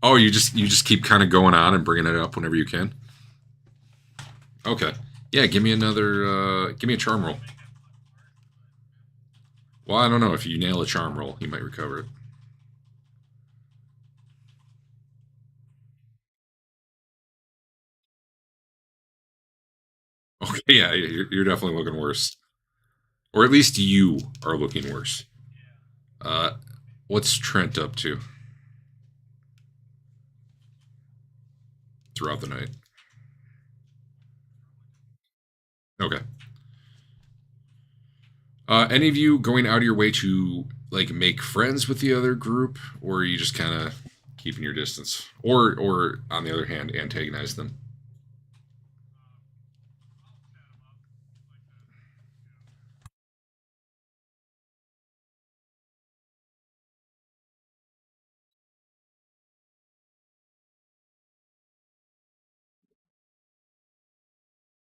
Oh, you just keep kind of going on and bringing it up whenever you can. Okay, yeah. Give me a charm roll. Well, I don't know if you nail a charm roll, you might recover it. Okay, yeah, you're definitely looking worse, or at least you are looking worse. Uh, what's Trent up to throughout the night? Okay. Any of you going out of your way to like make friends with the other group, or are you just kind of keeping your distance, or on the other hand, antagonize them.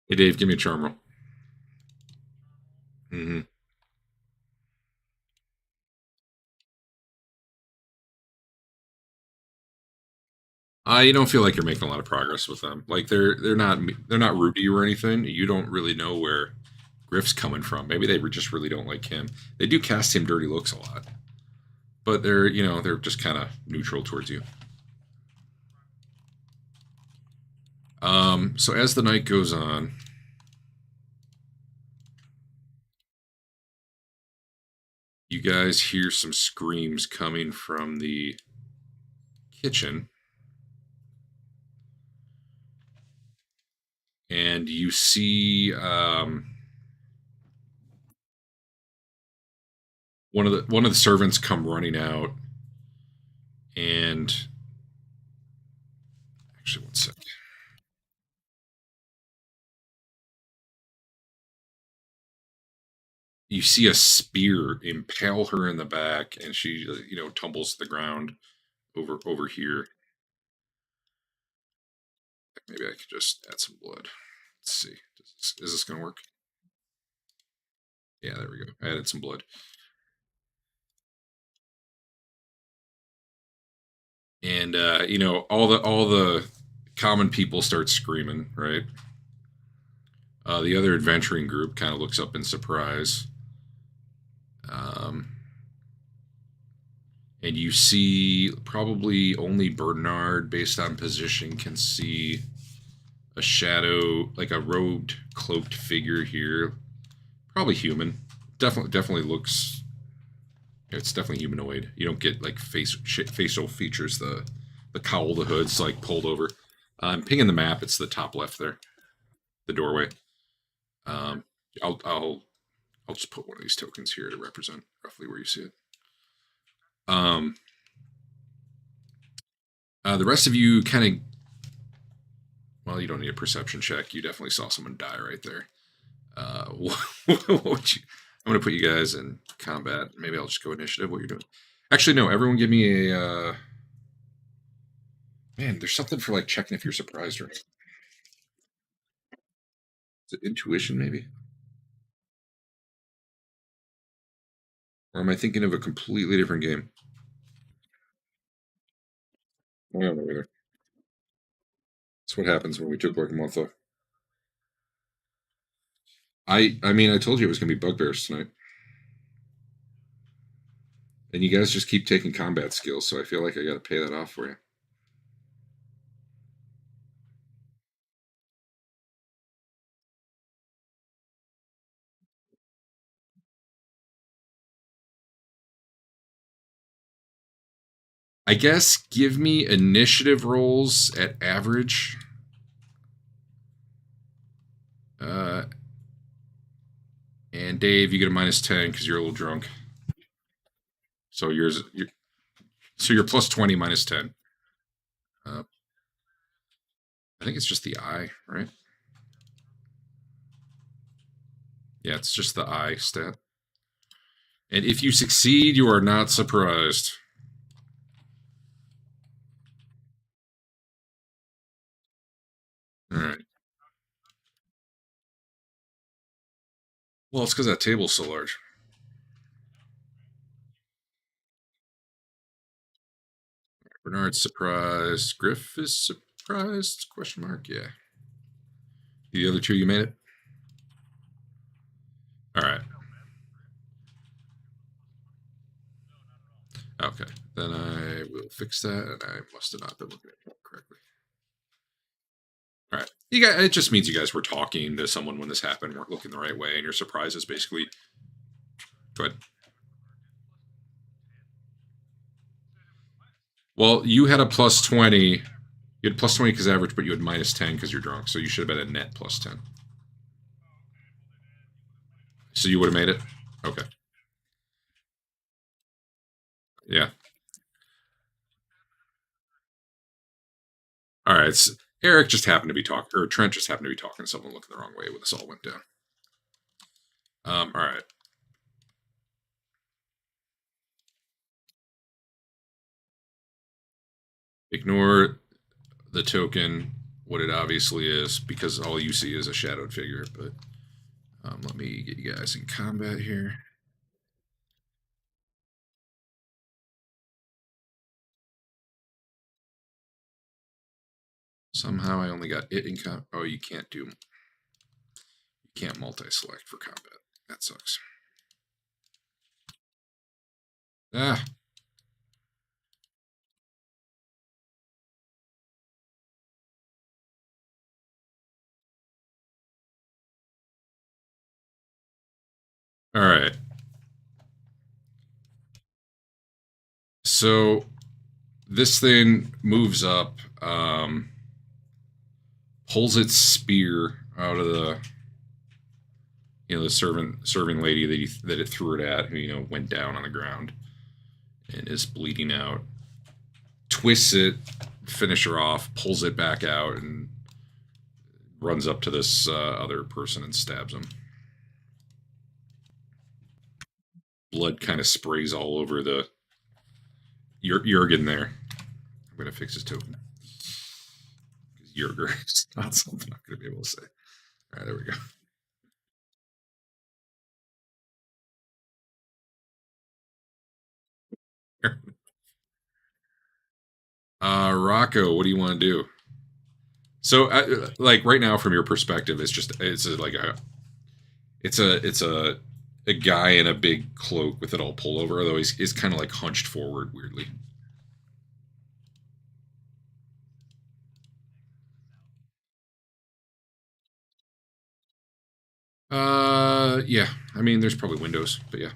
Hey, Dave, give me a charm roll. Mm-hmm. You don't feel like you're making a lot of progress with them. Like they're not rude to you or anything. You don't really know where Griff's coming from. Maybe they just really don't like him. They do cast him dirty looks a lot, but they're just kind of neutral towards you. So as the night goes on, you guys hear some screams coming from the kitchen, and you see one of the servants come running out, and actually, one sec. You see a spear impale her in the back, and she tumbles to the ground over here. Maybe I could just add some blood. Let's see. Is this gonna work? Yeah, there we go. I added some blood. And all the common people start screaming, right? The other adventuring group kind of looks up in surprise. And you see probably only Bernard, based on position, can see a shadow, like a robed, cloaked figure here. Probably human. Definitely looks. It's definitely humanoid. You don't get like facial features. The cowl, the hood's like pulled over. I'm pinging the map. It's the top left there, the doorway. Um, I'll just put one of these tokens here to represent roughly where you see it. The rest of you kind of, well, you don't need a perception check. You definitely saw someone die right there. What would you? I'm going to put you guys in combat. Maybe I'll just go initiative. What you're doing? Actually, no. Everyone, give me a. Man, there's something for like checking if you're surprised or not. Is it intuition, maybe? Or am I thinking of a completely different game? I don't know either. That's what happens when we took like a month off. I mean, I told you it was going to be bugbears tonight. And you guys just keep taking combat skills, so I feel like I got to pay that off for you. I guess give me initiative rolls at average. And Dave, you get a -10 because you're a little drunk. So you're plus 20 -10. I think it's just the eye, right? Yeah, it's just the eye stat. And if you succeed, you are not surprised. All right. Well, it's because that table's so large. Bernard's surprised. Griff is surprised? Question mark. Yeah. The other two, you made it. All right. Okay. Then I will fix that, and I must have not been looking at it correctly. All right. It just means you guys were talking to someone when this happened, weren't looking the right way, and your surprise is basically. Go ahead. Well, you had a plus 20. You had plus 20 because average, but you had -10 because you're drunk, so you should have been a net plus 10. So you would have made it? Okay. Yeah. right. Eric just happened to be talking, or Trent just happened to be talking to someone looking the wrong way when this all went down. All right. Ignore the token, what it obviously is, because all you see is a shadowed figure. But let me get you guys in combat here. Somehow I only got it in combat. Oh, you can't multi-select for combat. That sucks. Ah. All right. So this thing moves up, pulls its spear out of the, the serving lady that it threw it at, who went down on the ground and is bleeding out. Twists it, finish her off, pulls it back out, and runs up to this other person and stabs him. Blood kind of sprays all over the Jurgen there. I'm going to fix his token. Jurgen is not something I'm going to be able to say. All right, there we go. Rocco, what do you want to do? So, like right now, from your perspective, it's a guy in a big cloak with it all pulled over, although he's kind of like hunched forward weirdly. Yeah. I mean, there's probably windows, but yeah.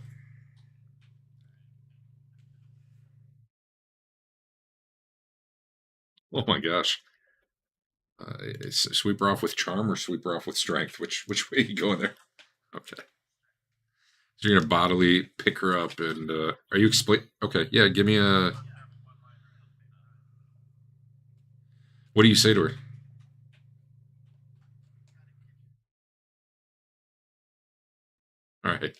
Oh my gosh. Sweep her off with charm or sweep her off with strength? Which way are you going there? Okay. So you're gonna bodily pick her up and are you explain? Okay, yeah. Give me a. What do you say to her? All right.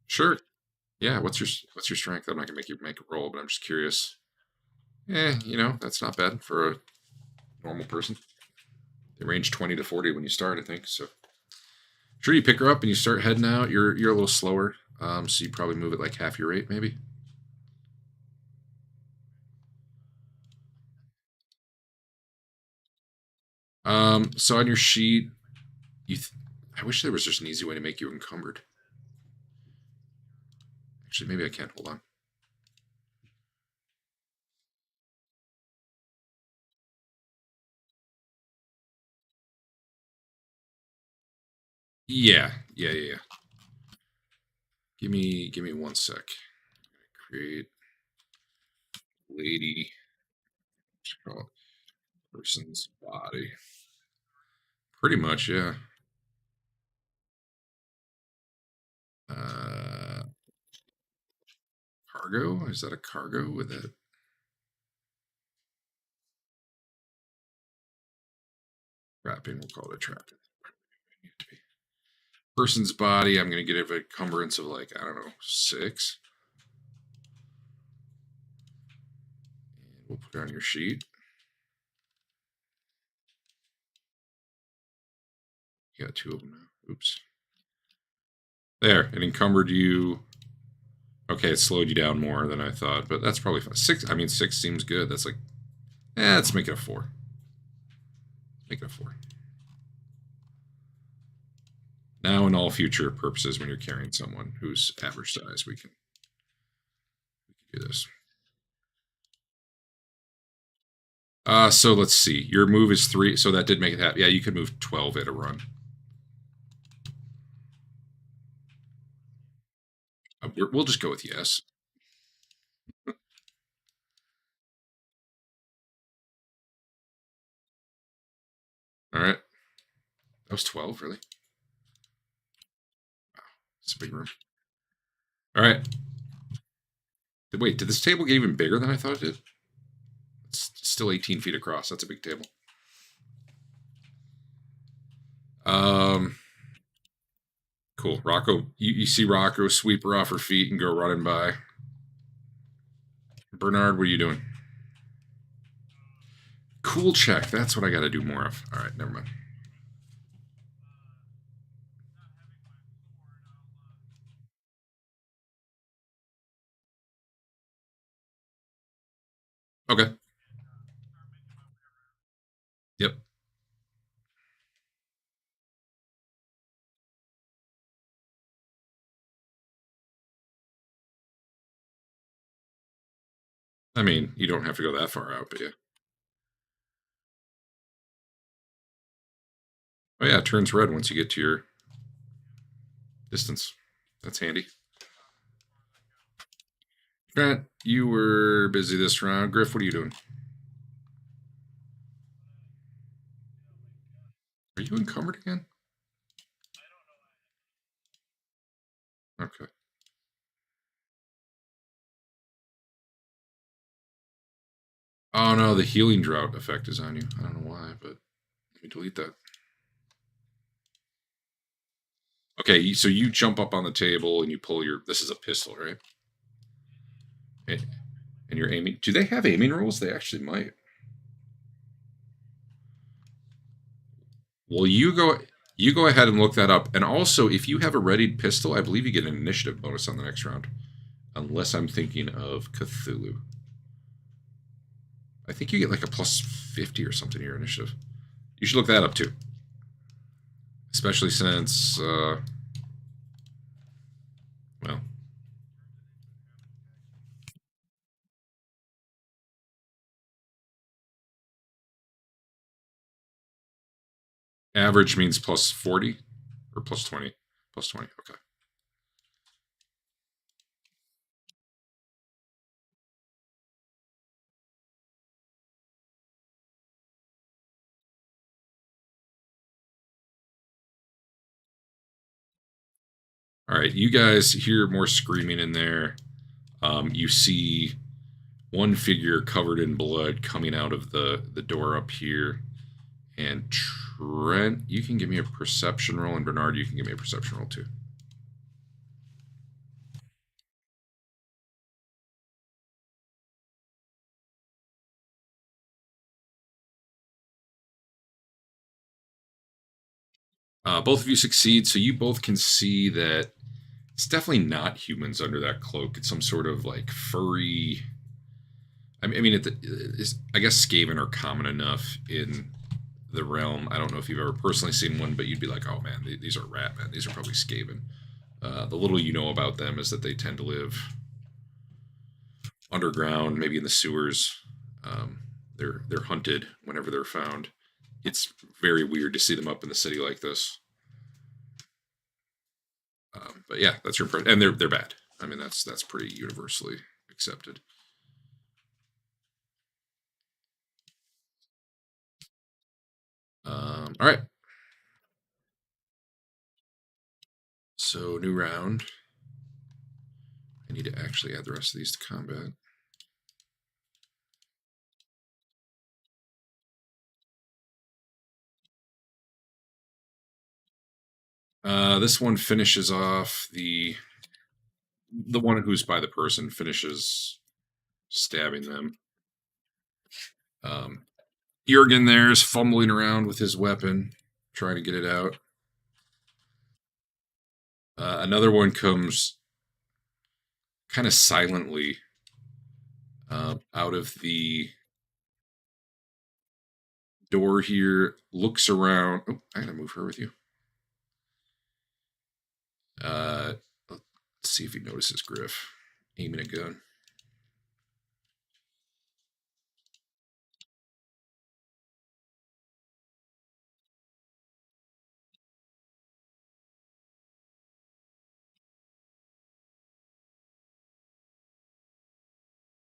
Sure. Yeah. What's your strength? I'm not gonna make you make a roll, but I'm just curious. That's not bad for a normal person. They range 20 to 40 when you start, I think. So sure, you pick her up and you start heading out. You're a little slower, so you probably move at like half your rate, maybe. So on your sheet, I wish there was just an easy way to make you encumbered. Actually, maybe I can't. Hold on. Yeah. Give me 1 sec. Create lady. Person's body. Pretty much, yeah. Cargo? Is that a cargo with it? Trapping, we'll call it a trapping. Person's body, I'm going to give it a encumbrance of like, I don't know, 6. And we'll put it on your sheet. You got 2 of them now. Oops. There, it encumbered you. Okay, it slowed you down more than I thought, but that's probably fine. 6 seems good. That's like, let's make it a 4. Make it a 4. Now, in all future purposes, when you're carrying someone who's average size, we can do this. So let's see. Your move is 3, so that did make it happen. Yeah, you could move 12 at a run. We'll just go with yes. All right. That was 12, really? Wow, it's a big room. All right. Wait, did this table get even bigger than I thought it did? still 18 feet across. That's a big table. Cool. Rocco, you see Rocco sweep her off her feet and go running by. Bernard, what are you doing? Cool check. That's what I got to do more of. All right, never mind. Okay. Yep. I mean, you don't have to go that far out, but yeah. Oh yeah, it turns red once you get to your distance. That's handy. Grant, you were busy this round. Griff, what are you doing? Are you encumbered again? Okay. Oh no, the healing drought effect is on you. I don't know why, but let me delete that. Okay, so you jump up on the table and you pull your. This is a pistol, right? And you're aiming. Do they have aiming rules? They actually might. Well, you go ahead and look that up. And also, if you have a readied pistol, I believe you get an initiative bonus on the next round. Unless I'm thinking of Cthulhu. I think you get like a plus 50 or something to your initiative. You should look that up too. Especially since, well, average means plus 40 or plus 20? Plus 20, okay. All right, you guys hear more screaming in there. You see one figure covered in blood coming out of the door up here. And Trent, you can give me a perception roll, and Bernard, you can give me a perception roll too. Both of you succeed, so you both can see that it's definitely not humans under that cloak. It's some sort of like furry. I mean, I guess Skaven are common enough in the realm. I don't know if you've ever personally seen one, but you'd be like, oh man, these are rat men. These are probably Skaven. The little you know about them is that they tend to live underground, maybe in the sewers. They're hunted whenever they're found. It's very weird to see them up in the city like this. But yeah, that's your and they're bad. I mean, that's pretty universally accepted. All right. So new round. I need to actually add the rest of these to combat. This one finishes off the one who's by the person finishes stabbing them. Jurgen there is fumbling around with his weapon, trying to get it out. Another one comes kind of silently out of the door here, looks around. Oh, I gotta move her with you. Let's see if he notices Griff aiming a gun.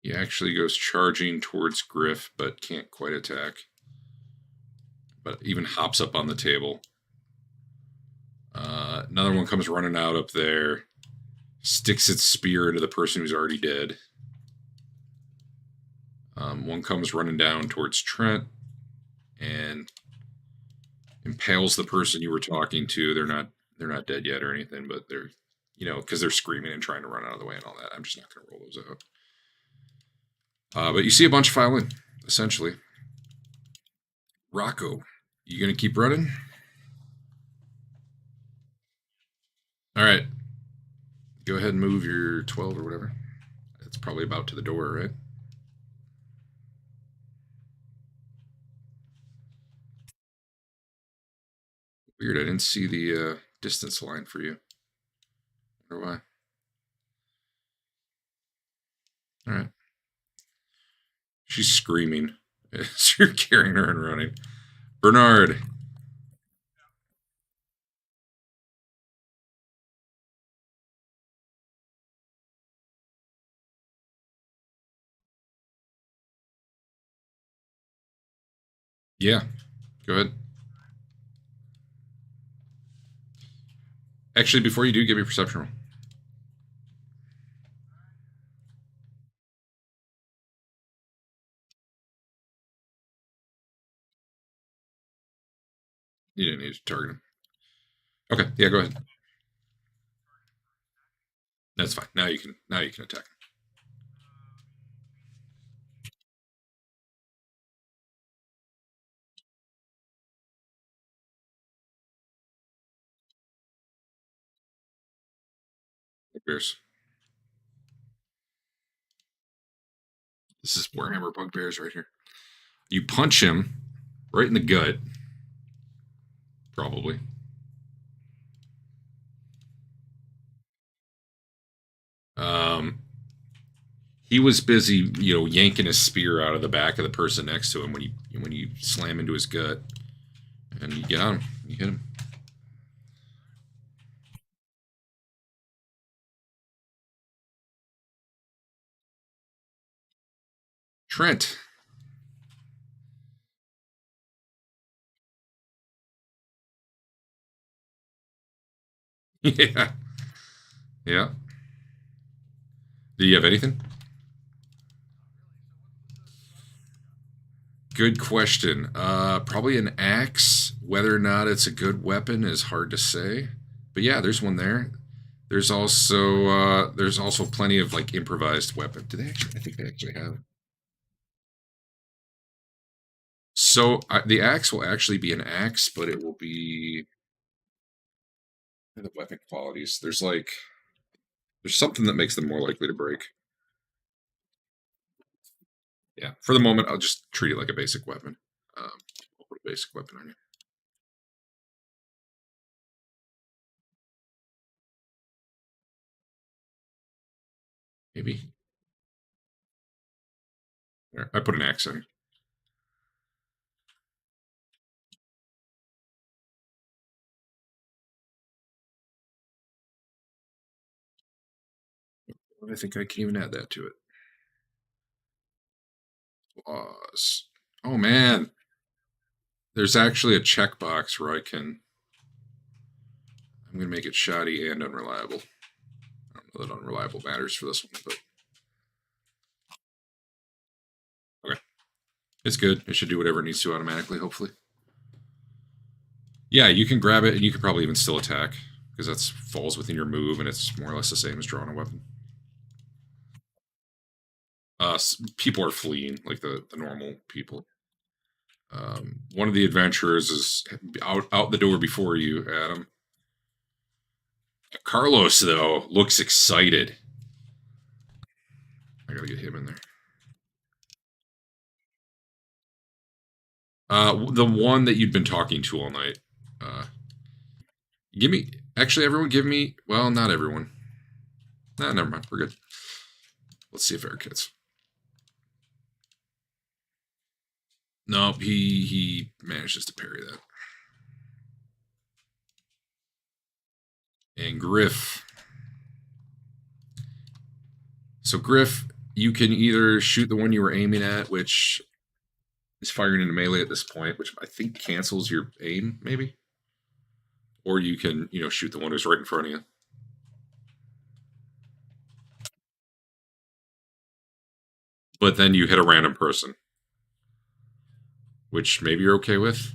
He actually goes charging towards Griff, but can't quite attack. But even hops up on the table. Another one comes running out up there, sticks its spear into the person who's already dead. One comes running down towards Trent and impales the person you were talking to. They're not dead yet or anything, but they're, because they're screaming and trying to run out of the way and all that. I'm just not going to roll those out. But you see a bunch file in, essentially. Rocco, you going to keep running? All right. Go ahead and move your 12 or whatever. It's probably about to the door, right? Weird, I didn't see the distance line for you. Wonder why. All right. She's screaming as you're carrying her and running. Bernard. Yeah, go ahead. Actually, before you do, give me a perception roll. You didn't need to target him. Okay, yeah, go ahead. That's fine. Now you can attack. Bears. This is Warhammer Bugbears right here. You punch him right in the gut, probably. He was busy, yanking his spear out of the back of the person next to him when you slam into his gut, and you got him. You hit him. Trent. Yeah. Yeah. Do you have anything? Good question. Probably an axe. Whether or not it's a good weapon is hard to say. But yeah, there's one there. There's also plenty of like improvised weapon. Do they actually? I think they actually have it. So the axe will actually be an axe, but it will be the weapon qualities. There's something that makes them more likely to break. Yeah. For the moment, I'll just treat it like a basic weapon. I'll put a basic weapon on you. Maybe. There, I put an axe on you. I think I can even add that to it. Laws. Oh man, there's actually a checkbox where I'm going to make it shoddy and unreliable. I don't know that unreliable matters for this one, but okay, it's good. It should do whatever it needs to automatically, hopefully. Yeah, you can grab it, and you can probably even still attack because that falls within your move, and it's more or less the same as drawing a weapon. People are fleeing, like the normal people. One of the adventurers is out the door before you, Adam. Carlos, though, looks excited. I gotta get him in there. The one that you'd been talking to all night. Give me. Actually, everyone, give me. Well, not everyone. Nah, never mind. We're good. Let's see if Eric hits. No, he manages to parry that. And Griff. So Griff, you can either shoot the one you were aiming at, which is firing into melee at this point, which I think cancels your aim, maybe. Or you can, shoot the one who's right in front of you. but then you hit a random person, which maybe you're okay with.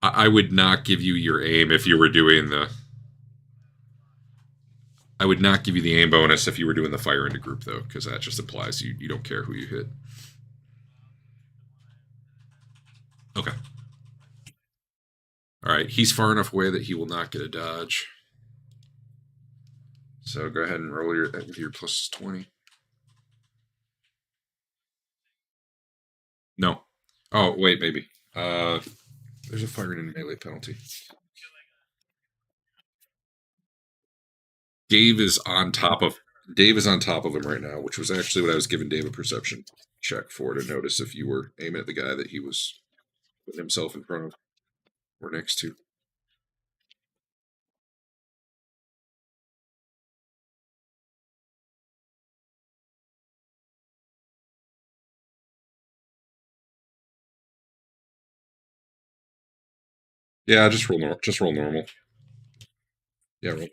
I would not give you your aim if you were doing the. I would not give you the aim bonus if you were doing the fire into group, though, because that just implies you don't care who you hit. Okay. All right. He's far enough away that he will not get a dodge. So go ahead and roll your plus 20. No. Oh, wait, maybe. There's a firing in melee penalty. Dave is on top of him right now, which was actually what I was giving Dave a perception check for, to notice if you were aiming at the guy that he was putting himself in front of or next to. Yeah, just roll normal. Yeah, roll.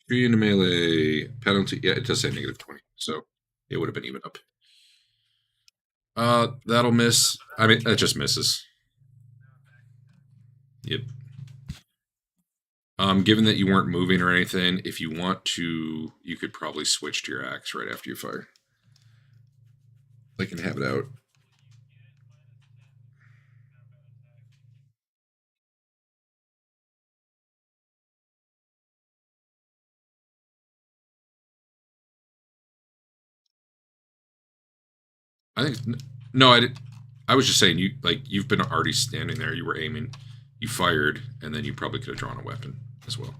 Three into melee penalty. Yeah, it does say -20, so it would have been even up. That'll miss. I mean, that just misses. Yep. Given that you weren't moving or anything, if you want to, you could probably switch to your axe right after you fire. They can have it out. I think no, I did. I was just saying you've been already standing there. You were aiming, you fired, and then you probably could have drawn a weapon as well,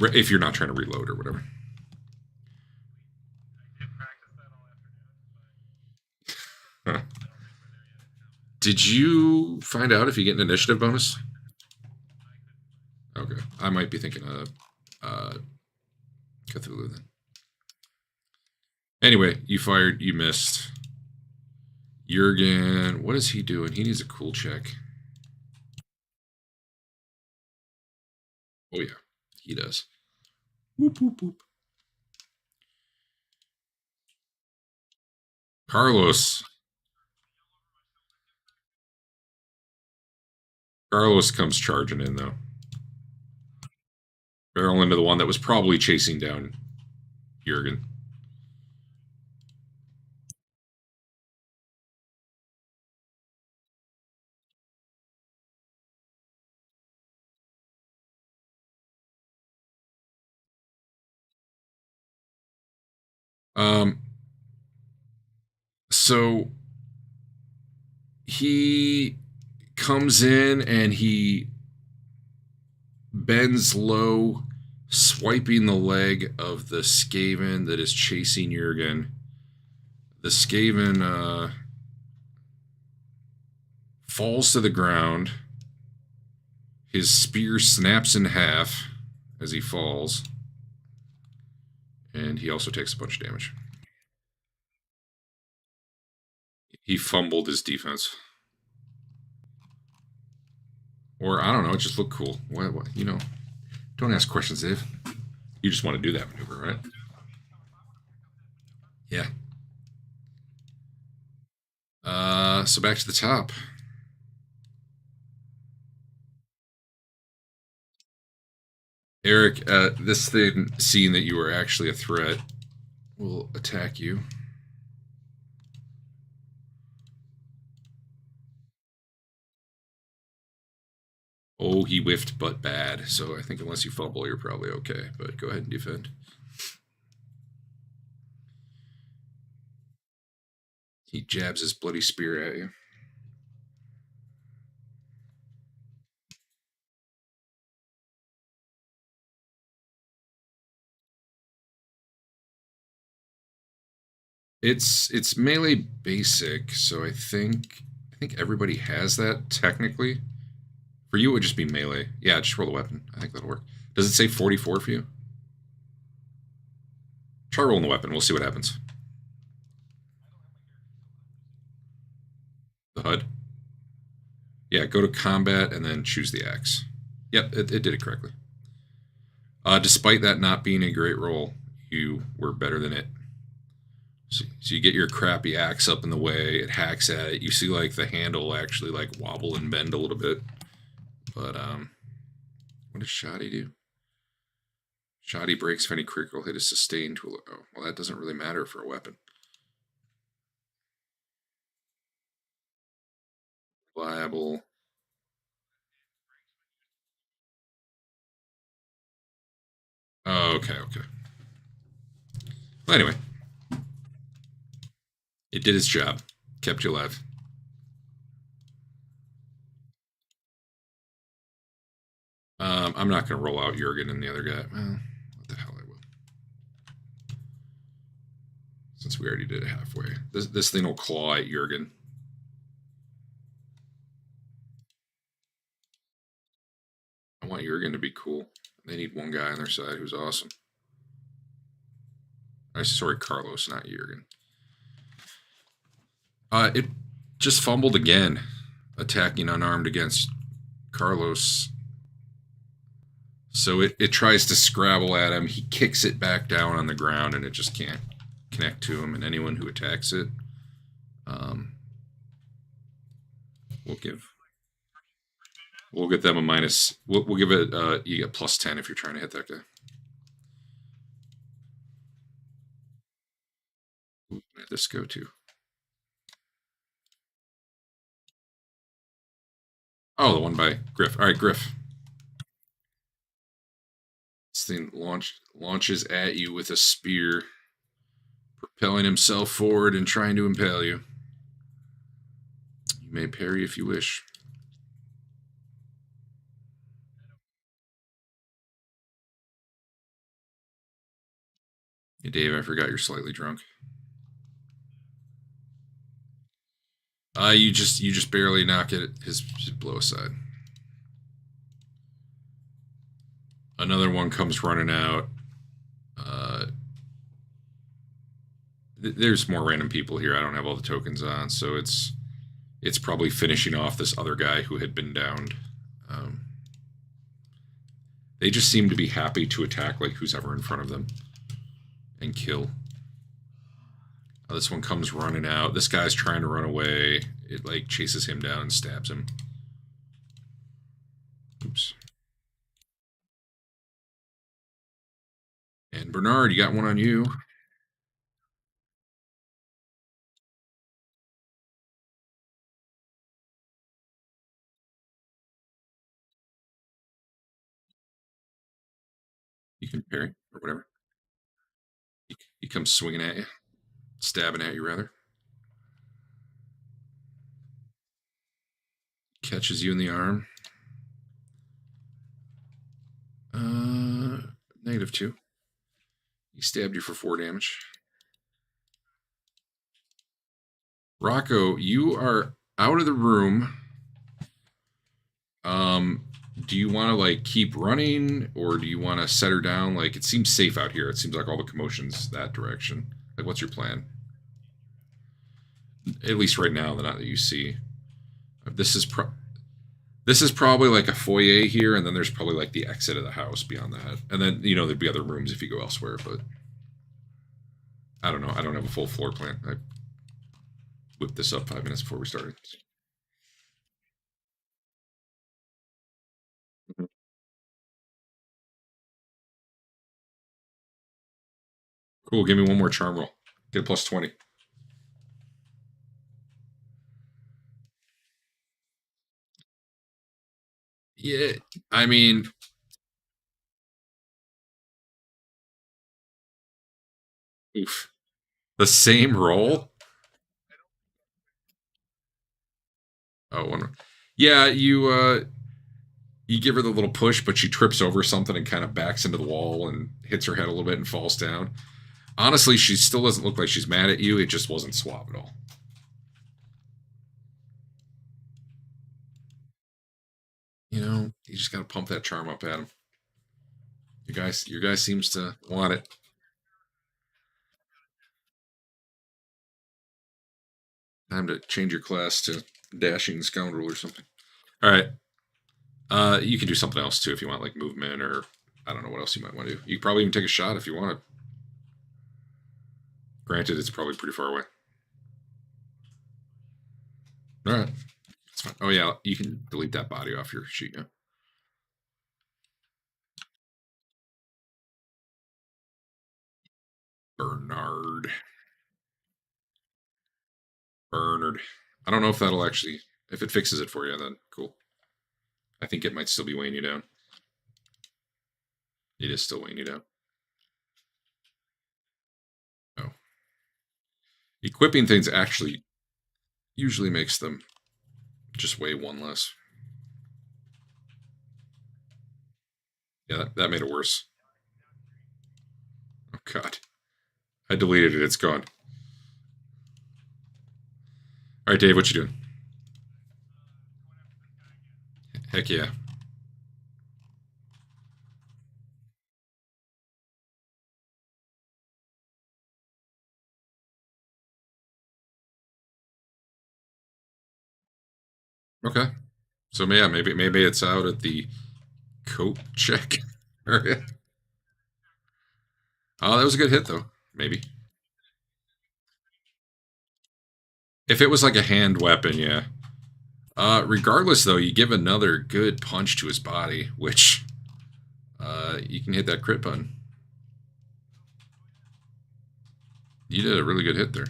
if you're not trying to reload or whatever. Huh. Did you find out if you get an initiative bonus? Okay, I might be thinking of Cthulhu then. Anyway, you fired, you missed. Jurgen, what is he doing? He needs a cool check. Oh yeah, he does. Whoop whoop whoop. Carlos comes charging in though. Barrel into the one that was probably chasing down Jurgen. So he comes in and he bends low, swiping the leg of the Skaven that is chasing Jurgen. The Skaven falls to the ground. His spear snaps in half as he falls. And he also takes a bunch of damage. He fumbled his defense. Or, I don't know, it just looked cool. What, don't ask questions, Dave. You just want to do that maneuver, right? Yeah. So back to the top. Eric, this thing, seeing that you were actually a threat, will attack you. Oh, he whiffed, but bad. So I think unless you fumble, you're probably okay. But go ahead and defend. He jabs his bloody spear at you. It's melee basic, so I think everybody has that technically. For you, it would just be melee. Yeah, just roll a weapon. I think that'll work. Does it say 44 for you? Try rolling the weapon. We'll see what happens. The HUD. Yeah, go to combat and then choose the axe. Yep, it did it correctly. Despite that not being a great roll, you were better than it. So you get your crappy axe up in the way, it hacks at it. You see like the handle actually like wobble and bend a little bit. But what does Shoddy do? Shoddy breaks if any critical hit is sustained to oh, well, that doesn't really matter for a weapon. Reliable. Oh, okay. Well, anyway, it did its job. Kept you alive. I'm not going to roll out Jurgen and the other guy. Well, what the hell I will. Since we already did it halfway. This thing will claw at Jurgen. I want Jurgen to be cool. They need one guy on their side who's awesome. Sorry, Carlos, not Jurgen. It just fumbled again, attacking unarmed against Carlos. So it tries to scrabble at him. He kicks it back down on the ground, and it just can't connect to him. And anyone who attacks it, we'll get them a minus. We'll give it you get +10 if you're trying to hit that guy. Where did this go to? Oh, the one by Griff. All right, Griff. This thing launches at you with a spear, propelling himself forward and trying to impale you. You may parry if you wish. Hey, Dave, I forgot you're slightly drunk. You just barely knock it his blow aside. Another one comes running out. There's more random people here. I don't have all the tokens on, so it's probably finishing off this other guy who had been downed. They just seem to be happy to attack like who's ever in front of them and kill. This one comes running out. This guy's trying to run away. It like chases him down and stabs him. Oops. And Bernard, you got one on you. You can parry or whatever. He comes swinging at you, stabbing at you rather. Catches you in the arm. -2. He stabbed you for 4 damage. Rocco, you are out of the room. Do you want to like keep running, or do you want to set her down? Like, it seems safe out here. It seems like all the commotion's that direction. Like, what's your plan? At least right now, not that you see. This is probably like a foyer here, and then there's probably like the exit of the house beyond that, and then there'd be other rooms if you go elsewhere. But I don't know. I don't have a full floor plan. I whipped this up 5 minutes before we started. Cool. Give me one more charm roll. Get a +20. Yeah, I mean, oof. The same roll? Oh, one. Yeah, you give her the little push, but she trips over something and kind of backs into the wall and hits her head a little bit and falls down. Honestly, she still doesn't look like she's mad at you. It just wasn't suave at all. You just gotta pump that charm up at him. Your guy seems to want it. Time to change your class to dashing scoundrel or something. All right. You can do something else too if you want, like movement or I don't know what else you might want to do. You could probably even take a shot if you wanted. Granted, it's probably pretty far away. All right. That's fine. Oh, yeah. You can delete that body off your sheet. Yeah. Bernard. I don't know if that'll actually, if it fixes it for you, then cool. I think it might still be weighing you down. It is still weighing you down. Oh. Equipping things actually usually makes them just weigh one less. Yeah, that made it worse. Oh, God. I deleted it. It's gone. All right, Dave, what you doing? Heck yeah. Okay. So yeah, maybe it's out at the coat check area. Oh, that was a good hit though. Maybe. If it was like a hand weapon, yeah. Regardless though, you give another good punch to his body, which you can hit that crit button. You did a really good hit there.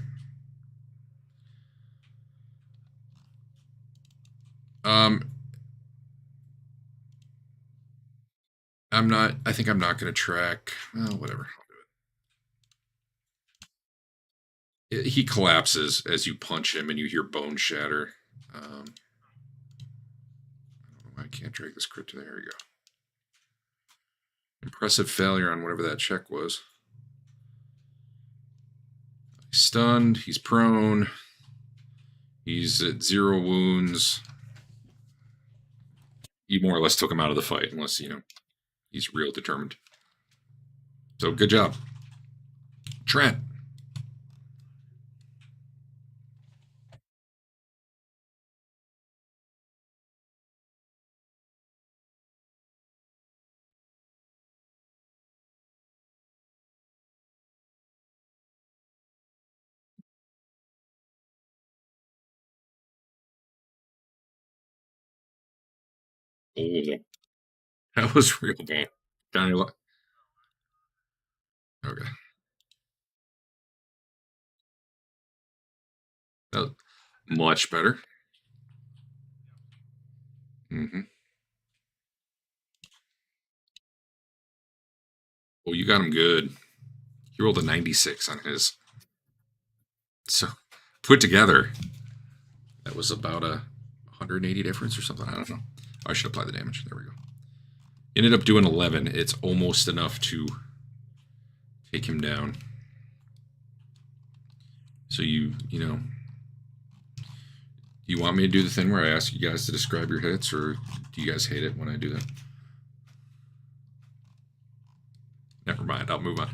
I'm not. I think I'm not going to track. Well, whatever. He collapses as you punch him, and you hear bone shatter. I don't know why I can't drag this crit to there. There we go. Impressive failure on whatever that check was. He's stunned. He's prone. He's at 0 wounds. You more or less took him out of the fight, unless, you know, he's real determined. So good job. Trent. Oh, that was real bad. Johnny, okay. That was much better. Mm-hmm. Well, you got him good. He rolled a 96 on his. So, put together, that was about a 180 difference or something. I don't know. I should apply the damage. There we go. Ended up doing 11. It's almost enough to take him down. So you know, you want me to do the thing where I ask you guys to describe your hits, or do you guys hate it when I do that? Never mind. I'll move on.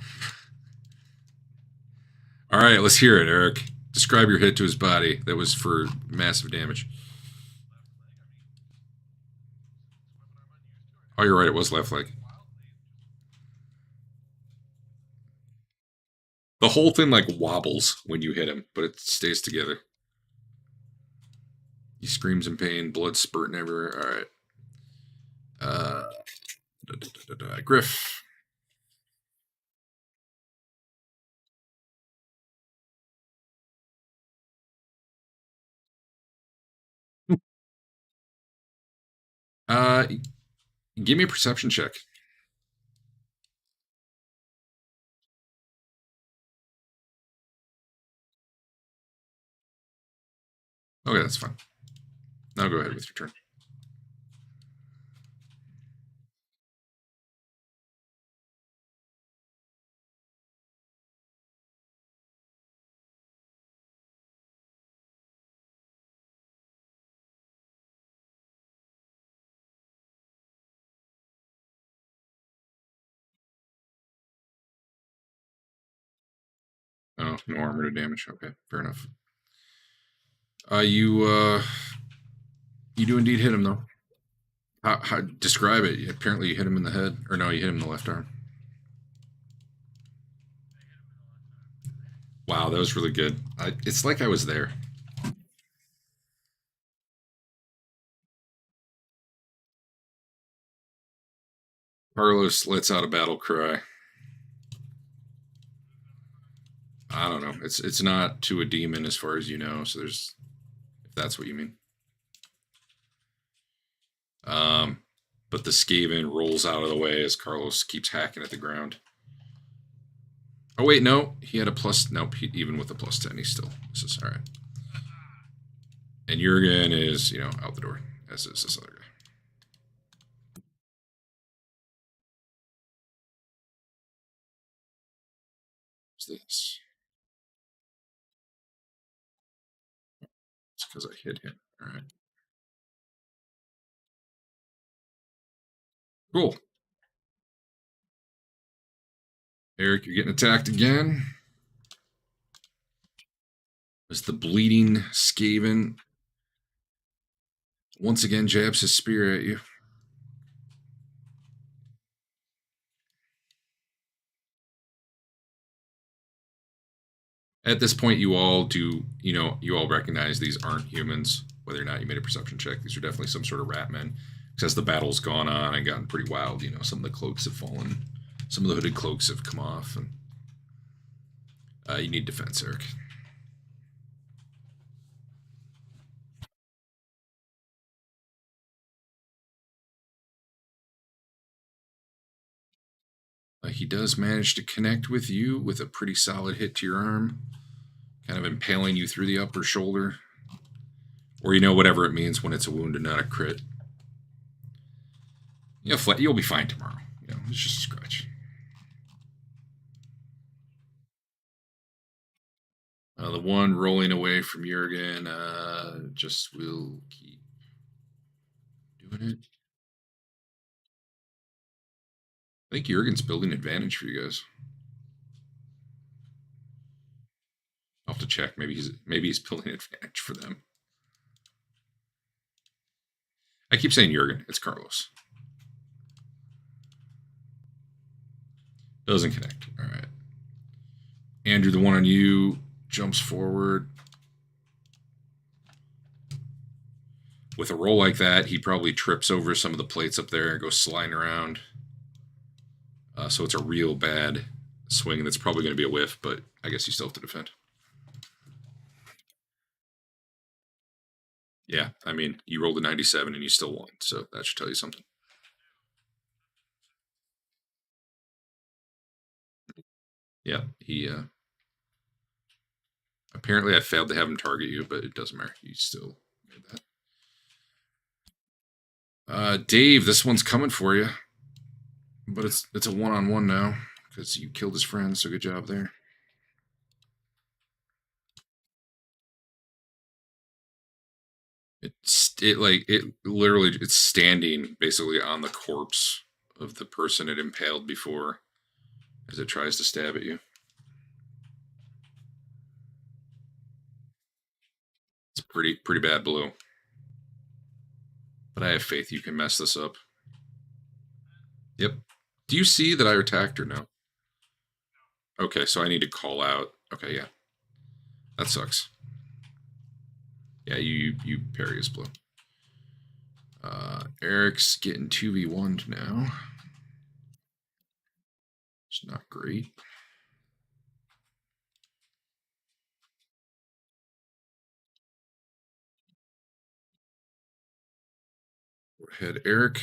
All right, let's hear it, Eric. Describe your hit to his body. That was for massive damage. Oh, you're right. It was left leg. The whole thing like wobbles when you hit him, but it stays together. He screams in pain, blood spurting everywhere. All right. Griff. Uh, Give me a perception check. Okay, that's fine. Now go ahead with your turn. Oh, no armor to damage. Okay, fair enough. You You do indeed hit him, though. How describe it? Apparently, you hit him in the head, or no, you hit him in the left arm. Wow, that was really good. It's like I was there. Carlos lets out a battle cry. I don't know. It's not to a demon as far as you know. So there's, if that's what you mean. But the Skaven rolls out of the way as Carlos keeps hacking at the ground. Oh wait, no, he had a plus. Nope, even with a +10, he's still. This is all right. And Jurgen is, out the door, as is this other guy. What's this? It's because I hit him. All right. Cool. Eric, you're getting attacked again. As the bleeding Skaven once again jabs his spear at you. At this point, you all do, you all recognize these aren't humans, whether or not you made a perception check. These are definitely some sort of rat men. Because as the battle's gone on and gotten pretty wild, some of the cloaks have fallen. Some of the hooded cloaks have come off. And you need defense, Eric. He does manage to connect with you with a pretty solid hit to your arm, kind of impaling you through the upper shoulder. Or whatever it means when it's a wound and not a crit. You'll be fine tomorrow. It's just a scratch. The one rolling away from Jurgen just will keep doing it. I think Jurgen's building advantage for you guys. I'll have to check. Maybe he's building advantage for them. I keep saying Jurgen. It's Carlos. Doesn't connect. All right. Andrew, the one on you jumps forward. With a roll like that, he probably trips over some of the plates up there and goes sliding around. So it's a real bad swing that's probably going to be a whiff, but I guess you still have to defend. Yeah, I mean, you rolled a 97 and you still won, so that should tell you something. Yeah, he apparently I failed to have him target you, but it doesn't matter. You still made that. Dave, this one's coming for you, but it's a one-on-one now because you killed his friend. So good job there. It's standing basically on the corpse of the person it impaled before as it tries to stab at you. It's pretty bad blow. But I have faith you can mess this up. Yep. Do you see that I attacked or no? Okay, so I need to call out. Okay, yeah. That sucks. Yeah, you parry his blow. Eric's getting 2v1'd now. It's not great. Go ahead, Eric.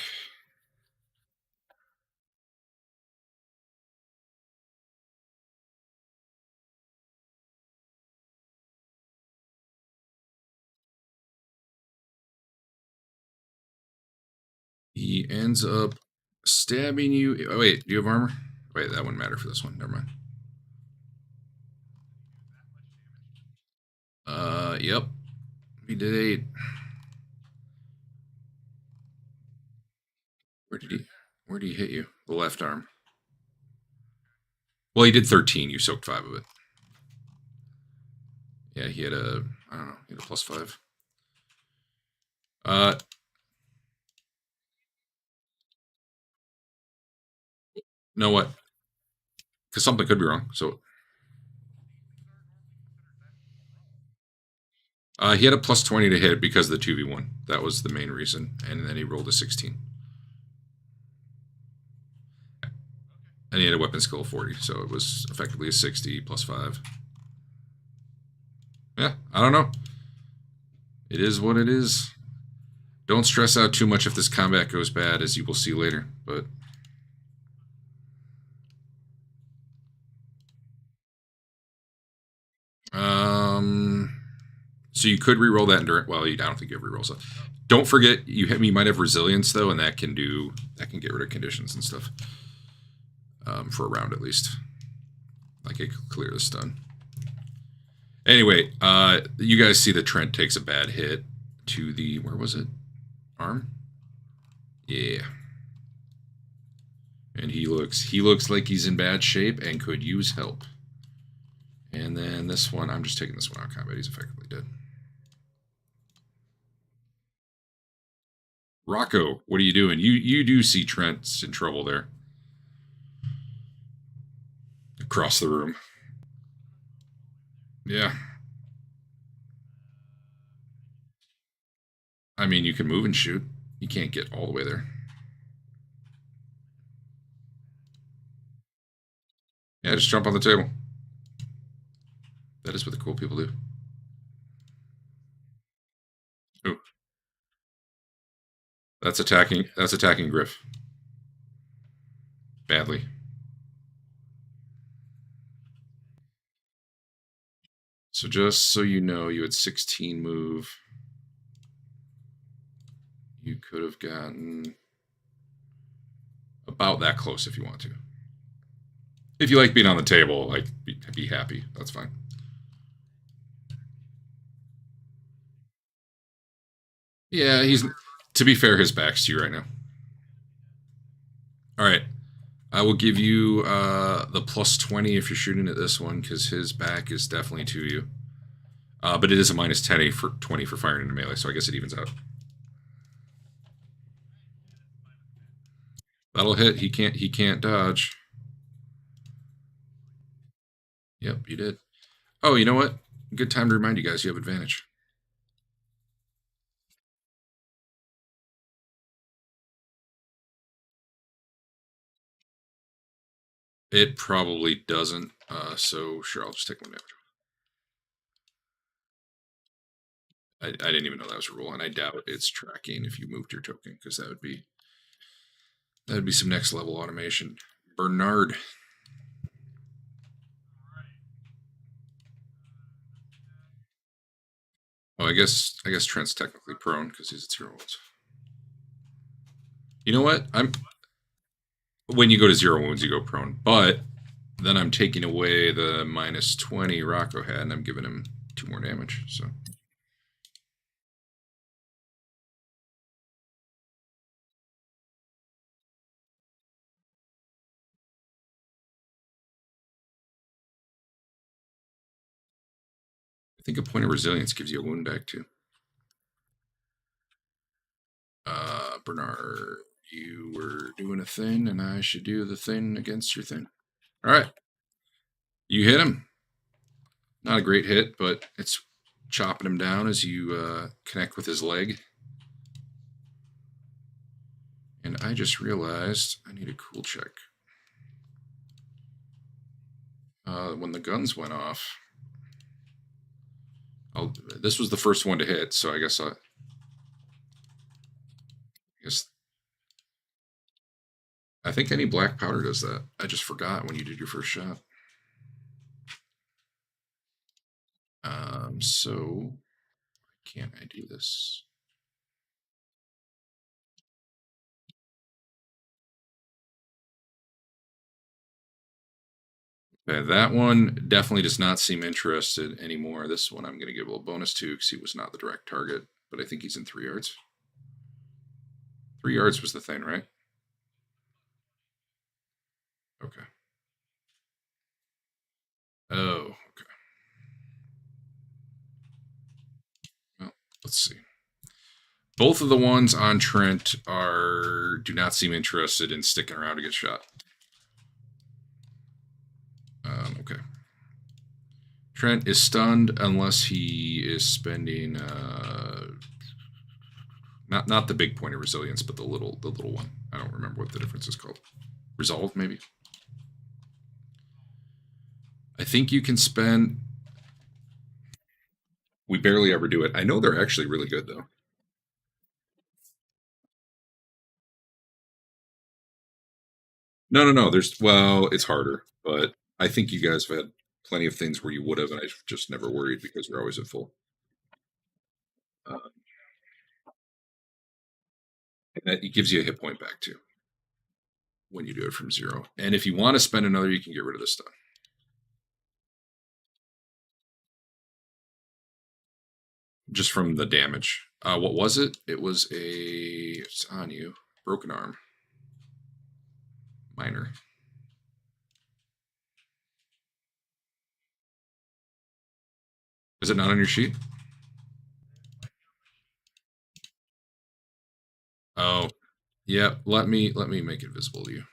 He ends up stabbing you. Oh, wait, do you have armor? Wait, that wouldn't matter for this one. Never mind. Yep. He did 8. Where did he hit you? The left arm. Well, he did 13. You soaked 5 of it. Yeah, he had a, I don't know, he had a +5. Know what? Because something could be wrong. So he had a plus 20 to hit because of the 2v1. That was the main reason. And then he rolled a 16. And he had a weapon skill of 40, so it was effectively a 60 plus 5. Yeah, I don't know. It is what it is. Don't stress out too much if this combat goes bad, as you will see later. But so you could reroll that during. Well, I don't think you have rerolls. So don't forget you might have resilience though, and that can get rid of conditions and stuff. For a round at least. Like it could clear the stun. Anyway, you guys see that Trent takes a bad hit to the, where was it? Arm? Yeah. And he looks like he's in bad shape and could use help. And then this one, I'm just taking this one out of combat. He's effectively dead. Rocco, what are you doing? You do see Trent's in trouble there. Across the room. Yeah. I mean, you can move and shoot. You can't get all the way there. Yeah, just jump on the table. That is what the cool people do. Ooh. That's attacking Griff. Badly. So just so you know, you had 16 move. You could have gotten about that close if you want to. If you like being on the table, like be happy. That's fine. Yeah, to be fair, his back's to you right now. All right. I will give you the plus 20 if you're shooting at this one, because his back is definitely to you. But it is a minus 10 for 20 for firing into melee, so I guess it evens out. That'll hit. He can't dodge. Yep, you did. Oh, you know what? Good time to remind you guys you have advantage. It probably doesn't. So sure, I'll just take one damage. I didn't even know that was a rule, and I doubt it's tracking if you moved your token, because that would be some next level automation. Bernard. Oh, I guess Trent's technically prone because he's at 0 wounds. You know what? When you go to 0 wounds, you go prone, but then I'm taking away the minus 20 Rocco had, and I'm giving him 2 more damage. So. I think a point of resilience gives you a wound back too. Bernard, you were doing a thing, and I should do the thing against your thing. All right. You hit him. Not a great hit, but it's chopping him down as you connect with his leg. And I just realized I need a cool check. When the guns went off, this was the first one to hit, so I guess I think any black powder does that. I just forgot when you did your first shot. So can't I do this? Okay, that one definitely does not seem interested anymore. This one I'm going to give a little bonus to because he was not the direct target, but I think he's in 3 yards. 3 yards was the thing, right? Okay. Oh, okay. Well, let's see. Both of the ones on Trent do not seem interested in sticking around to get shot. Okay. Trent is stunned unless he is spending not the big point of resilience, but the little one. I don't remember what the difference is called. Resolve, maybe. I think you can spend. We barely ever do it. I know they're actually really good though. No. It's harder, but I think you guys have had plenty of things where you would have, and I've just never worried because you're always at full. And it gives you a hit point back too when you do it from 0. And if you want to spend another, you can get rid of the stun. Just from the damage. What was it? It was it's on you. Broken arm. Minor. Is it not on your sheet? Oh, yeah. Let me make it visible to you.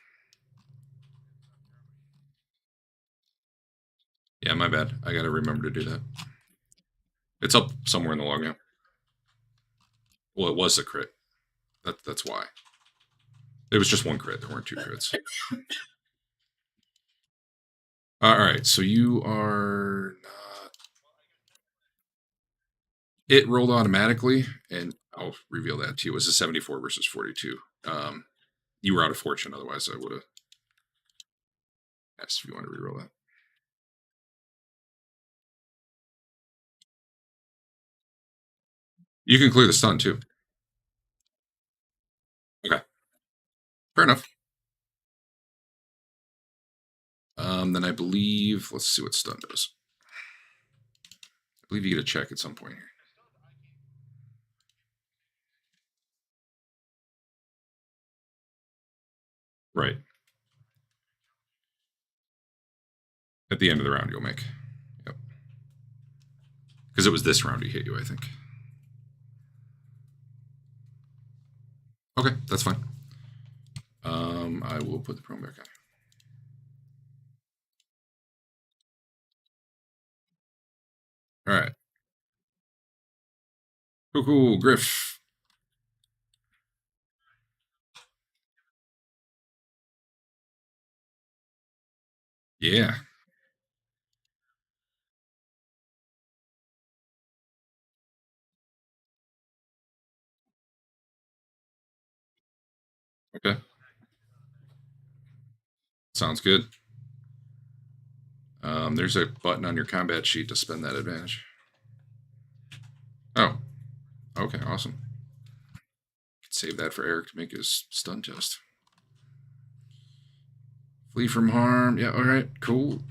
Yeah, my bad. I gotta remember to do that. It's up somewhere in the log now. Well, it was a crit. That's why. It was just one crit. There weren't 2 crits. All right, so you are not. It rolled automatically, and I'll reveal that to you. It was a 74 versus 42. You were out of fortune, otherwise I would have asked if you want to reroll that. You can clear the stun too. Okay. Fair enough. Then I believe, let's see what stun does. I believe you get a check at some point here. Right. At the end of the round, you'll make. Yep. Because it was this round he hit you, I think. Okay, that's fine. I will put the prone back on. All right. Cool, Griff. Yeah. Okay. Sounds good. There's a button on your combat sheet to spend that advantage. Oh. Okay, awesome. Save that for Eric to make his stun test. Flee from harm. Yeah, alright, cool.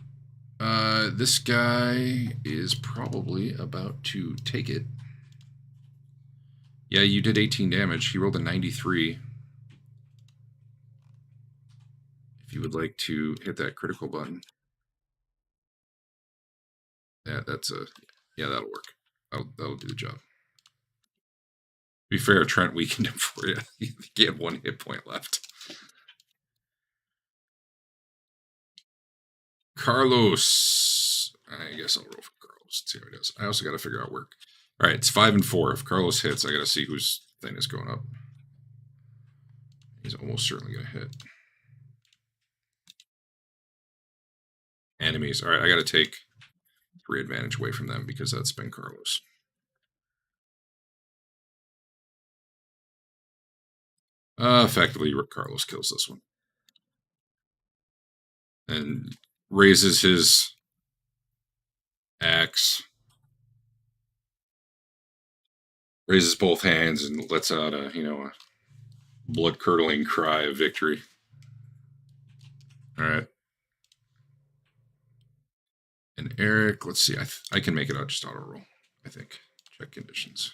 This guy is probably about to take it. Yeah, you did 18 damage. He rolled a 93. If you would like to hit that critical button. Yeah, that'll work. That'll do the job. To be fair, Trent weakened him for you. He had 1 hit point left. Carlos. I guess I'll roll for Carlos. Let's see how he does. I also got to figure out work. All right, it's 5 and 4. If Carlos hits, I got to see whose thing is going up. He's almost certainly going to hit. Enemies. All right, I got to take 3 advantage away from them because that's been Carlos. Effectively, Carlos kills this one. And raises his axe. Raises both hands and lets out a blood-curdling cry of victory. All right. And Eric, let's see. I can make it out just auto roll, I think. Check conditions.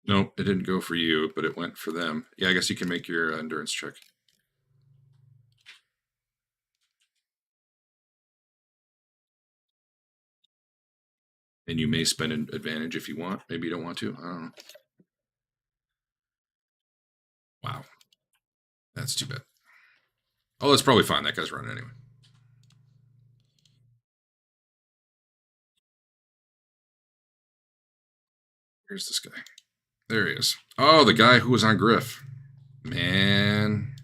Nope, it didn't go for you, but it went for them. Yeah, I guess you can make your endurance check. And you may spend an advantage if you want. Maybe you don't want to. I don't know. Wow. That's too bad. Oh, that's probably fine. That guy's running anyway. Here's this guy. There he is. Oh, the guy who was on Griff. Man.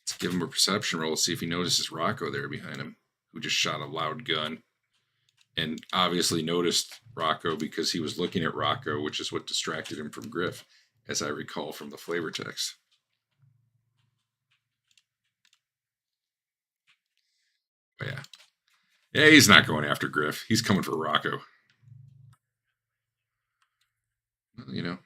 Let's give him a perception roll. See if he notices Rocco there behind him, who just shot a loud gun. And obviously noticed Rocco because he was looking at Rocco, which is what distracted him from Griff, as I recall from the flavor text. But yeah. Yeah, he's not going after Griff. He's coming for Rocco. You know.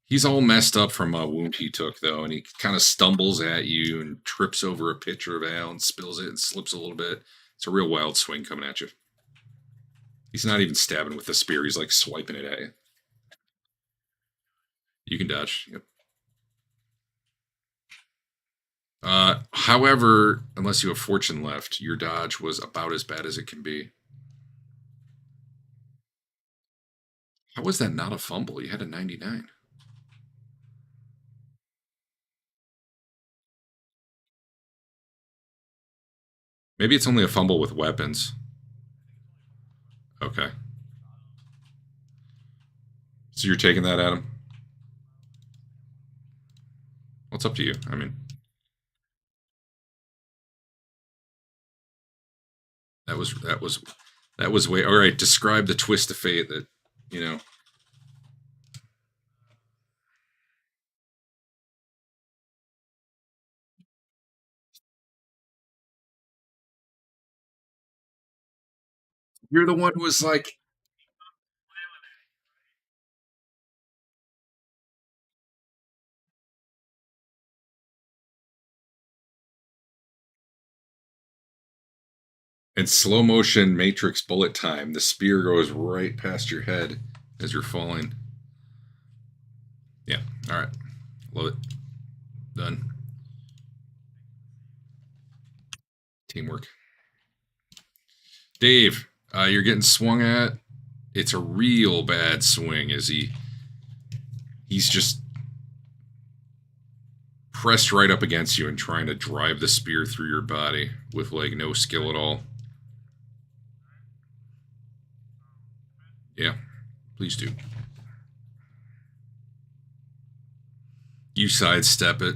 He's all messed up from a wound he took, though, and he kind of stumbles at you and trips over a pitcher of ale and spills it and slips a little bit. It's a real wild swing coming at you. He's not even stabbing with the spear. He's like swiping it at you. You can dodge. Yep. However, unless you have fortune left, your dodge was about as bad as it can be. How was that not a fumble? You had a 99. Maybe it's only a fumble with weapons. Okay. So you're taking that, Adam? Well, it's up to you. I mean, that was way. All right, describe the twist of fate that, you know. You're the one who was like, in slow motion Matrix bullet time, the spear goes right past your head as you're falling. Yeah. All right. Love it. Done. Teamwork. Dave, you're getting swung at. It's a real bad swing as he's just pressed right up against you and trying to drive the spear through your body with like no skill at all. Yeah, please do. You sidestep it.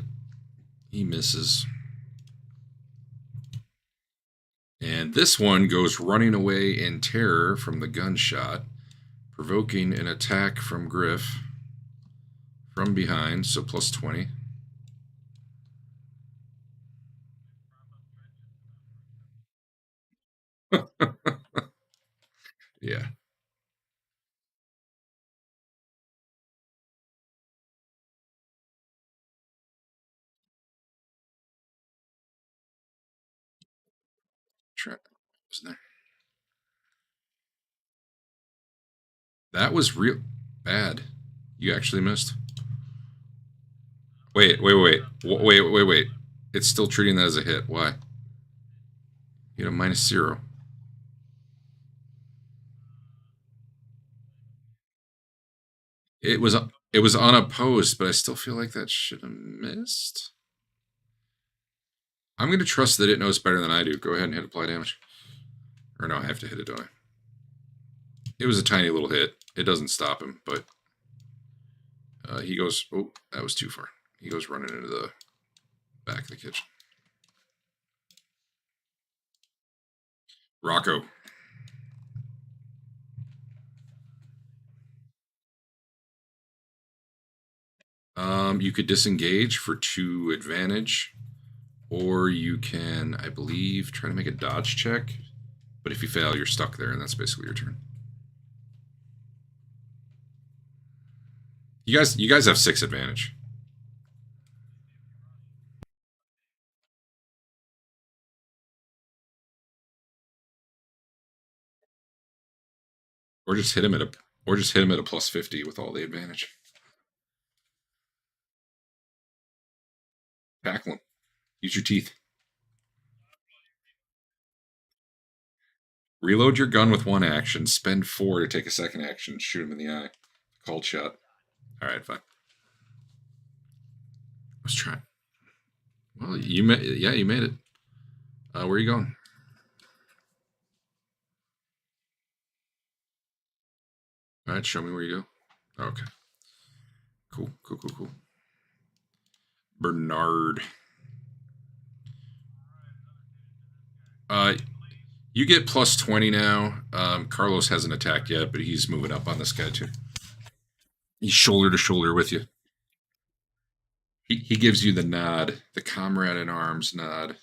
He misses. And this one goes running away in terror from the gunshot, provoking an attack from Griff from behind, so plus 20. Yeah. Wasn't there? That was real bad. You actually missed. Wait. It's still treating that as a hit. Why? You know, -0. It was unopposed, but I still feel like that should have missed. I'm going to trust that it knows better than I do. Go ahead and hit apply damage. Or no, I have to hit it, don't I? It was a tiny little hit. It doesn't stop him, but he goes, oh, that was too far. He goes running into the back of the kitchen. Rocco. You could disengage for 2 advantage, or you can, I believe, try to make a dodge check. But if you fail, you're stuck there, and that's basically your turn. You guys have 6 advantage. Or just hit him at a +50 with all the advantage. Tackle him. Use your teeth. Reload your gun with one action. Spend 4 to take a second action. Shoot him in the eye. Called shot. All right, fine. I was trying. Well, you made. Yeah, you made it. Where are you going? All right, show me where you go. Okay. Cool. Bernard. You get plus 20 now. Carlos hasn't attacked yet, but he's moving up on this guy too. He's shoulder to shoulder with you. He gives you the nod, the comrade in arms nod.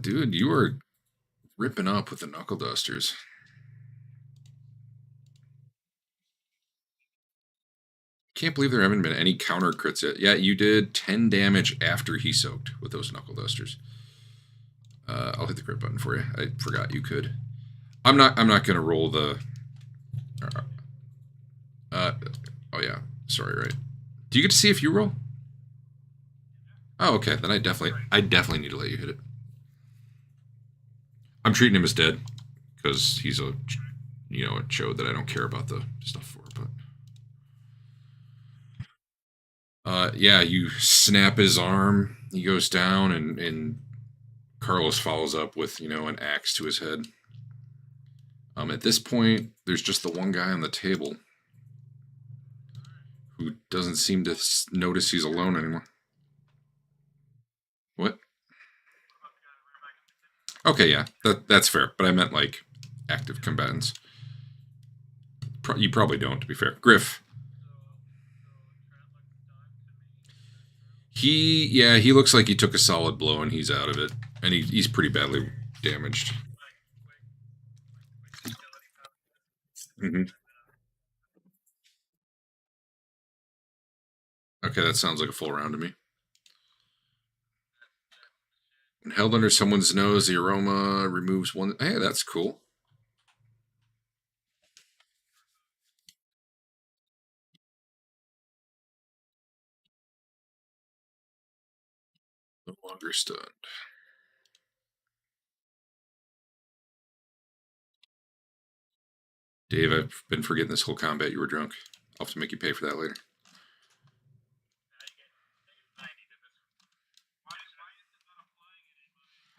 Dude, you are ripping up with the knuckle dusters. Can't believe there haven't been any counter crits yet. Yeah, you did 10 damage after he soaked with those knuckle dusters. I'll hit the crit button for you. I forgot you could. I'm not gonna roll the. Oh yeah, sorry, right. Do you get to see if you roll? Oh, okay. Then I definitely need to let you hit it. I'm treating him as dead because he's a chode that I don't care about the stuff for. But yeah, you snap his arm. He goes down, and Carlos follows up with an axe to his head. At this point, there's just the one guy on the table who doesn't seem to notice he's alone anymore. What? Okay, yeah, that's fair. But I meant like active combatants. You probably don't, to be fair. Griff. He looks like he took a solid blow and he's out of it, and he's pretty badly damaged. Mm-hmm. Okay, that sounds like a full round to me. When held under someone's nose, the aroma removes one. Hey, that's cool. No longer stunned. Dave, I've been forgetting this whole combat. You were drunk. I'll have to make you pay for that later.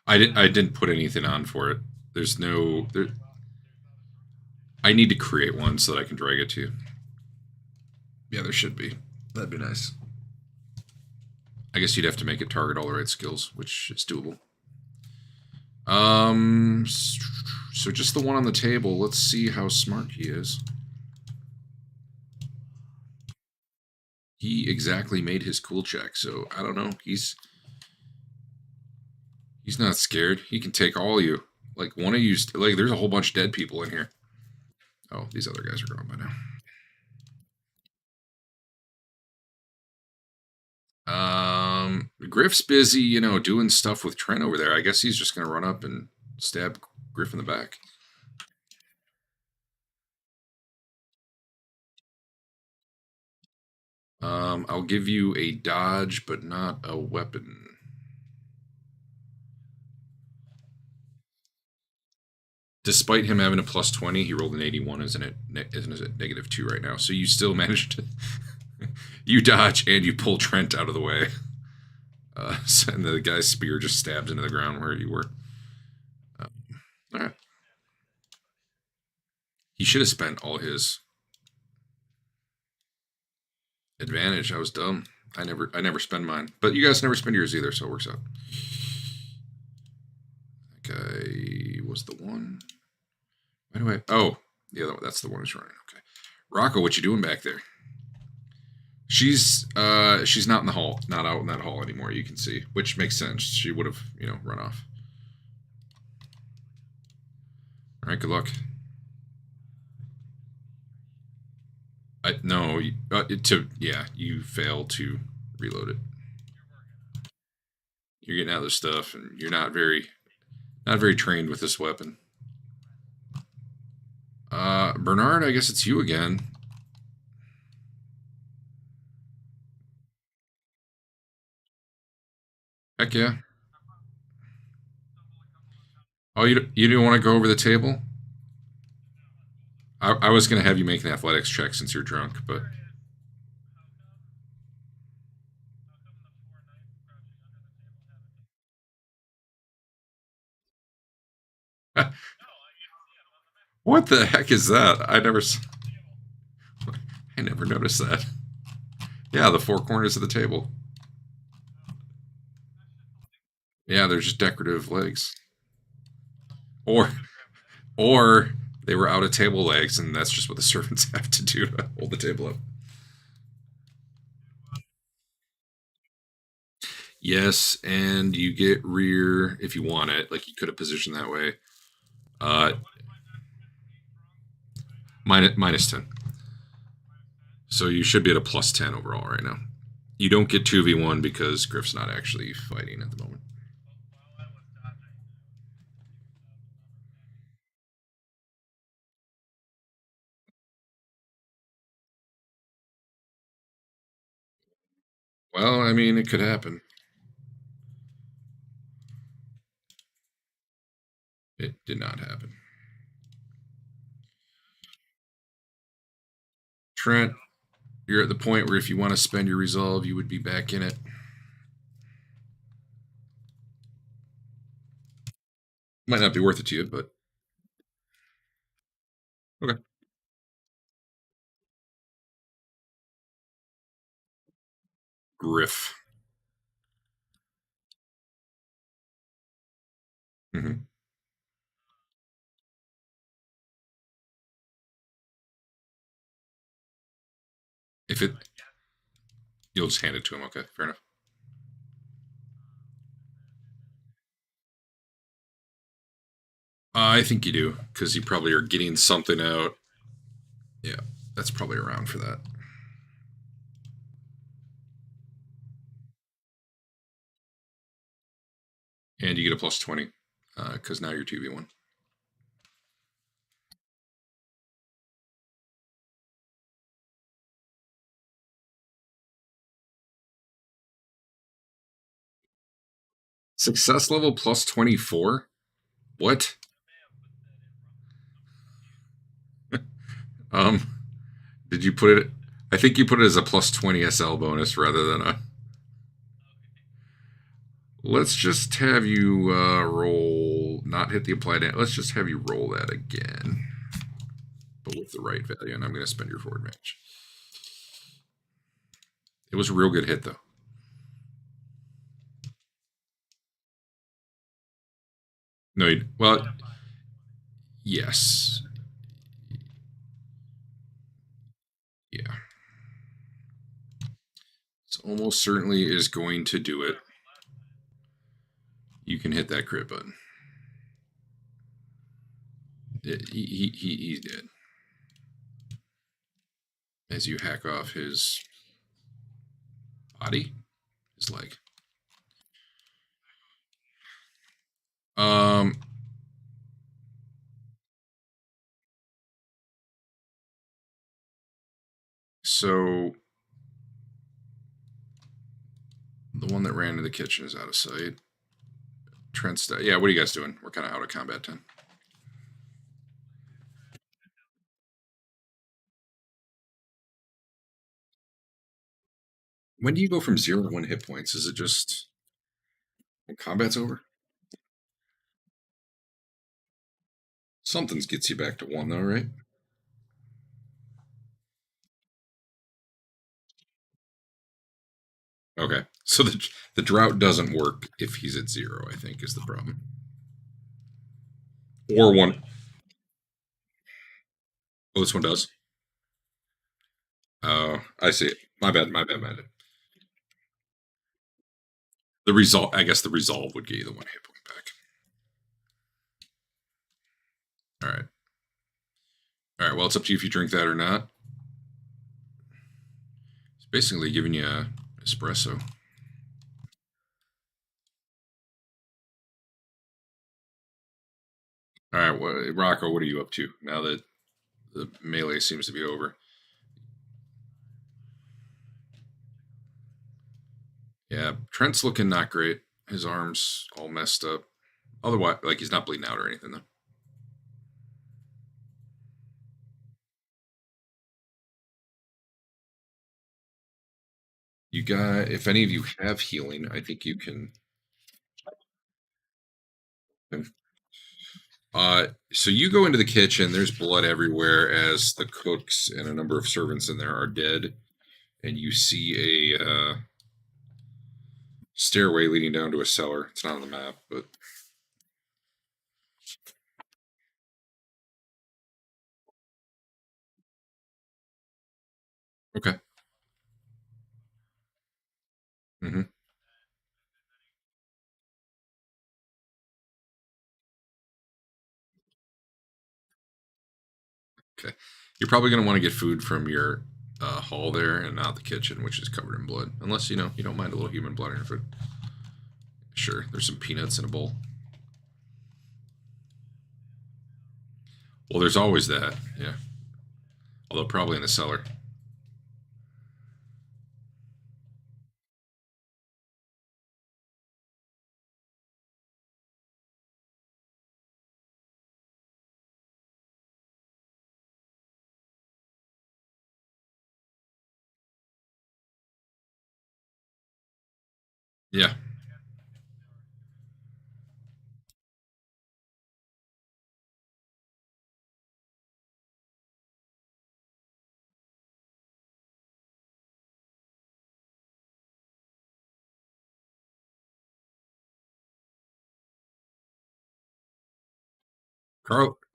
I didn't put anything on for it. There's no. I need to create one so that I can drag it to you. Yeah, there should be. That'd be nice. I guess you'd have to make it target all the right skills, which is doable. So just the one on the table. Let's see how smart he is. He exactly made his cool check, so I don't know. He's not scared. He can take all of you. Like one of you. Like there's a whole bunch of dead people in here. Oh, these other guys are gone by now. Griff's busy, doing stuff with Trent over there. I guess he's just gonna run up and stab Griff in the back. I'll give you a dodge, but not a weapon. Despite him having a plus 20, he rolled an 81, isn't it -2 right now? So you still managed to you dodge and you pull Trent out of the way. And the guy's spear just stabs into the ground where you were. All right. He should have spent all his advantage. I was dumb. I never spend mine. But you guys never spend yours either, so it works out. That guy was the one. Why do I? Oh, the other one. That's the one who's running. Okay. Rocco, what you doing back there? She's not in the hall, not out in that hall anymore. You can see, which makes sense. She would have run off. All right, good luck. No, you fail to reload it. You're getting out of the stuff, and you're not very trained with this weapon. Bernard, I guess it's you again. Heck yeah. Oh, you didn't want to go over the table? I was going to have you make an athletics check since you're drunk, but. What the heck is that? I never noticed that. Yeah, the four corners of the table. Yeah, they're just decorative legs. Or or they were out of table legs, and that's just what the servants have to do to hold the table up. Yes, and you get rear if you want it. Like you could have positioned that way. Uh, minus 10. So you should be at a plus 10 overall right now. You don't get 2v1 because Griff's not actually fighting at the moment. Well, I mean, it could happen. It did not happen. Trent, you're at the point where if you want to spend your resolve, you would be back in it. Might not be worth it to you, but okay. Griff. Mm-hmm. If it, you'll just hand it to him. Okay, fair enough. I think you do because you probably are getting something out. Yeah, that's probably around for that. And you get a plus 20 because now you're 2v1. Success level plus 24? What? um, did you put it? I think you put it as a plus 20 SL bonus rather than a. Let's just have you roll, not hit the applied. Let's just have you roll that again, but with the right value. And I'm going to spend your forward match. It was a real good hit, though. No, well, yes. Yeah. It almost certainly is going to do it. You can hit that crit button. He's dead. As you hack off his body, his leg. Um. So the one that ran into the kitchen is out of sight. Trent's. Yeah. What are you guys doing? We're kind of out of combat 10. When do you go from 0 to 1 hit points? Is it just when combat's over? Something gets you back to 1, though, right? Okay. So the drought doesn't work if he's at 0, I think, is the problem. Or 1. Oh, this one does? Oh, I see it. My bad. The result, I guess the resolve would get you the 1 hit point back. All right. All right. Well, it's up to you if you drink that or not. It's basically giving you a espresso. All right. Well, Rocco, what are you up to now that the melee seems to be over. Yeah, Trent's looking not great. His arm's all messed up. Otherwise, like, he's not bleeding out or anything, though. You got, if any of you have healing, I think you can. So you go into the kitchen. There's blood everywhere as the cooks and a number of servants in there are dead, and you see a stairway leading down to a cellar. It's not on the map, but okay. Mm-hmm. Okay. You're probably going to want to get food from your hall there and not the kitchen, which is covered in blood. Unless, you don't mind a little human blood in your food. Sure, there's some peanuts in a bowl. Well, there's always that, yeah. Although probably in the cellar. Yeah.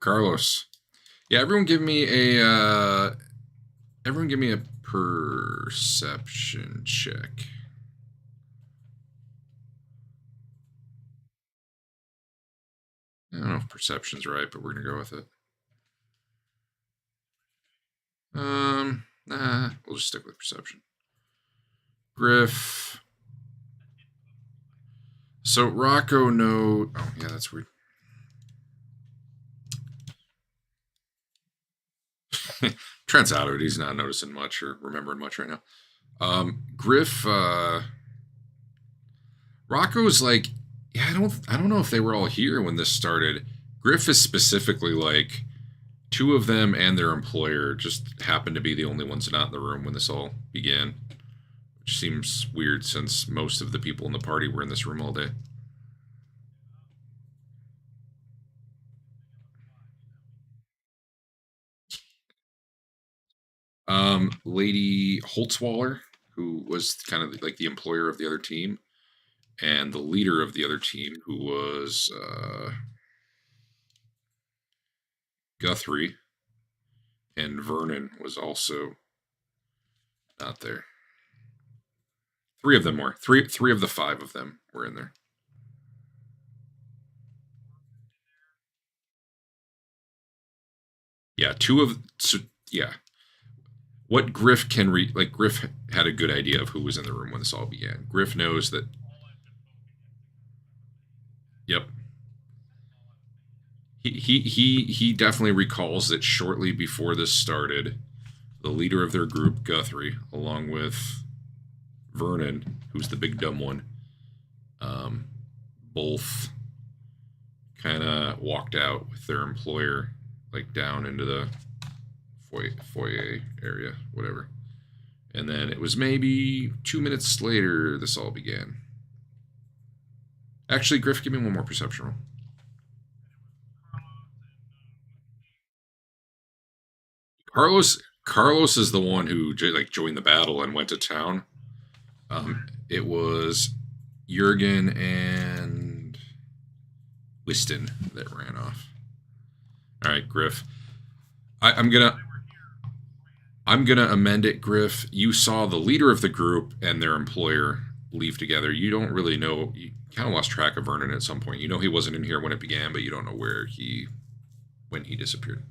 Carlos. Yeah, everyone give me a perception check. I don't know if perception's right, but we're gonna go with it. Nah, we'll just stick with perception. Griff. So Rocco no. Oh yeah, that's weird. Trent's out of it. He's not noticing much or remembering much right now. Griff. Rocco's like, yeah, I don't know if they were all here when this started. Griff is specifically like, two of them and their employer just happened to be the only ones not in the room when this all began, which seems weird since most of the people in the party were in this room all day. Lady Holtzwaller, who was kind of like the employer of the other team, and the leader of the other team, who was Guthrie, and Vernon was also not there. Three of them were. Three of the five of them were in there. Yeah, yeah. What Griff can read, like Griff had a good idea of who was in the room when this all began. Griff knows that. Yep. He definitely recalls that shortly before this started, the leader of their group, Guthrie, along with Vernon, who's the big dumb one, both kind of walked out with their employer, like down into the foyer area, whatever. And then it was maybe 2 minutes later this all began. Actually, Griff, give me one more perception roll. Carlos is the one who like joined the battle and went to town. It was Jurgen and Whiston that ran off. All right, Griff. I'm gonna amend it, Griff. You saw the leader of the group and their employer leave together. You don't really know. You kind of lost track of Vernon at some point. You know he wasn't in here when it began, but you don't know when he disappeared.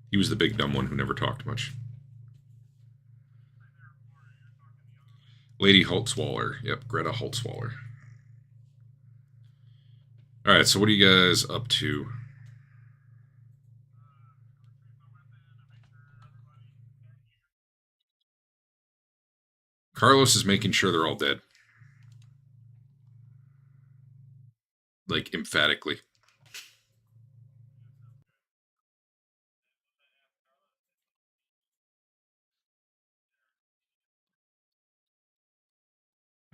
He was the big dumb one who never talked much. Lady Holtzwaller. Yep, Greta Holtzwaller. All right, so what are you guys up to? Carlos is making sure they're all dead. Like, emphatically.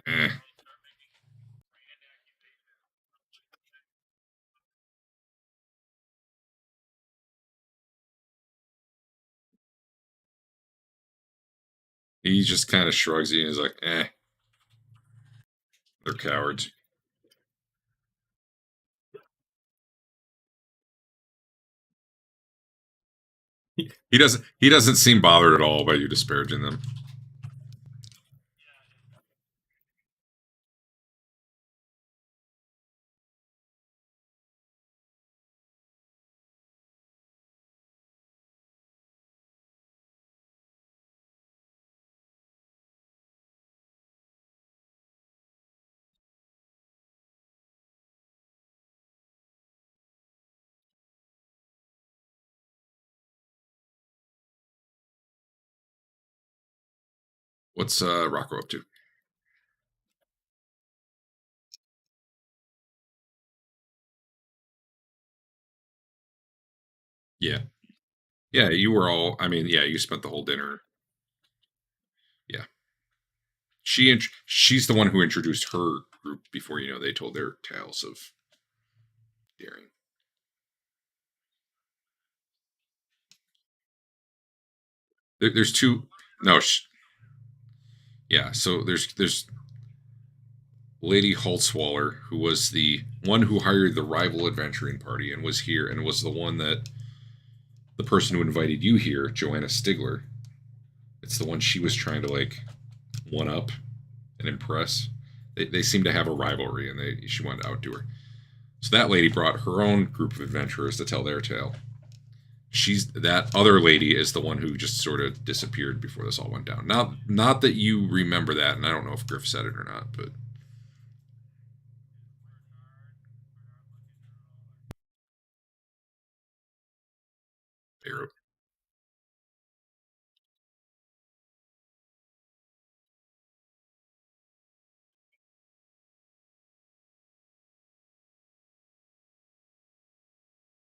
Eh. He just kind of shrugs you and is like, eh. They're cowards. He doesn't seem bothered at all by you disparaging them. What's Rocco up to? Yeah. Yeah, you were all, I mean, yeah, you spent the whole dinner. Yeah. She's the one who introduced her group before, they told their tales of daring. There's two. No, yeah. So there's Lady Holtzwaller, who was the one who hired the rival adventuring party and was here and was the one that the person who invited you here, Joanna Stigler. It's the one she was trying to like one up and impress. They seem to have a rivalry, and she wanted to outdo her. So that lady brought her own group of adventurers to tell their tale. That other lady is the one who just sort of disappeared before this all went down. Not that you remember that, and I don't know if Griff said it or not, but they wrote.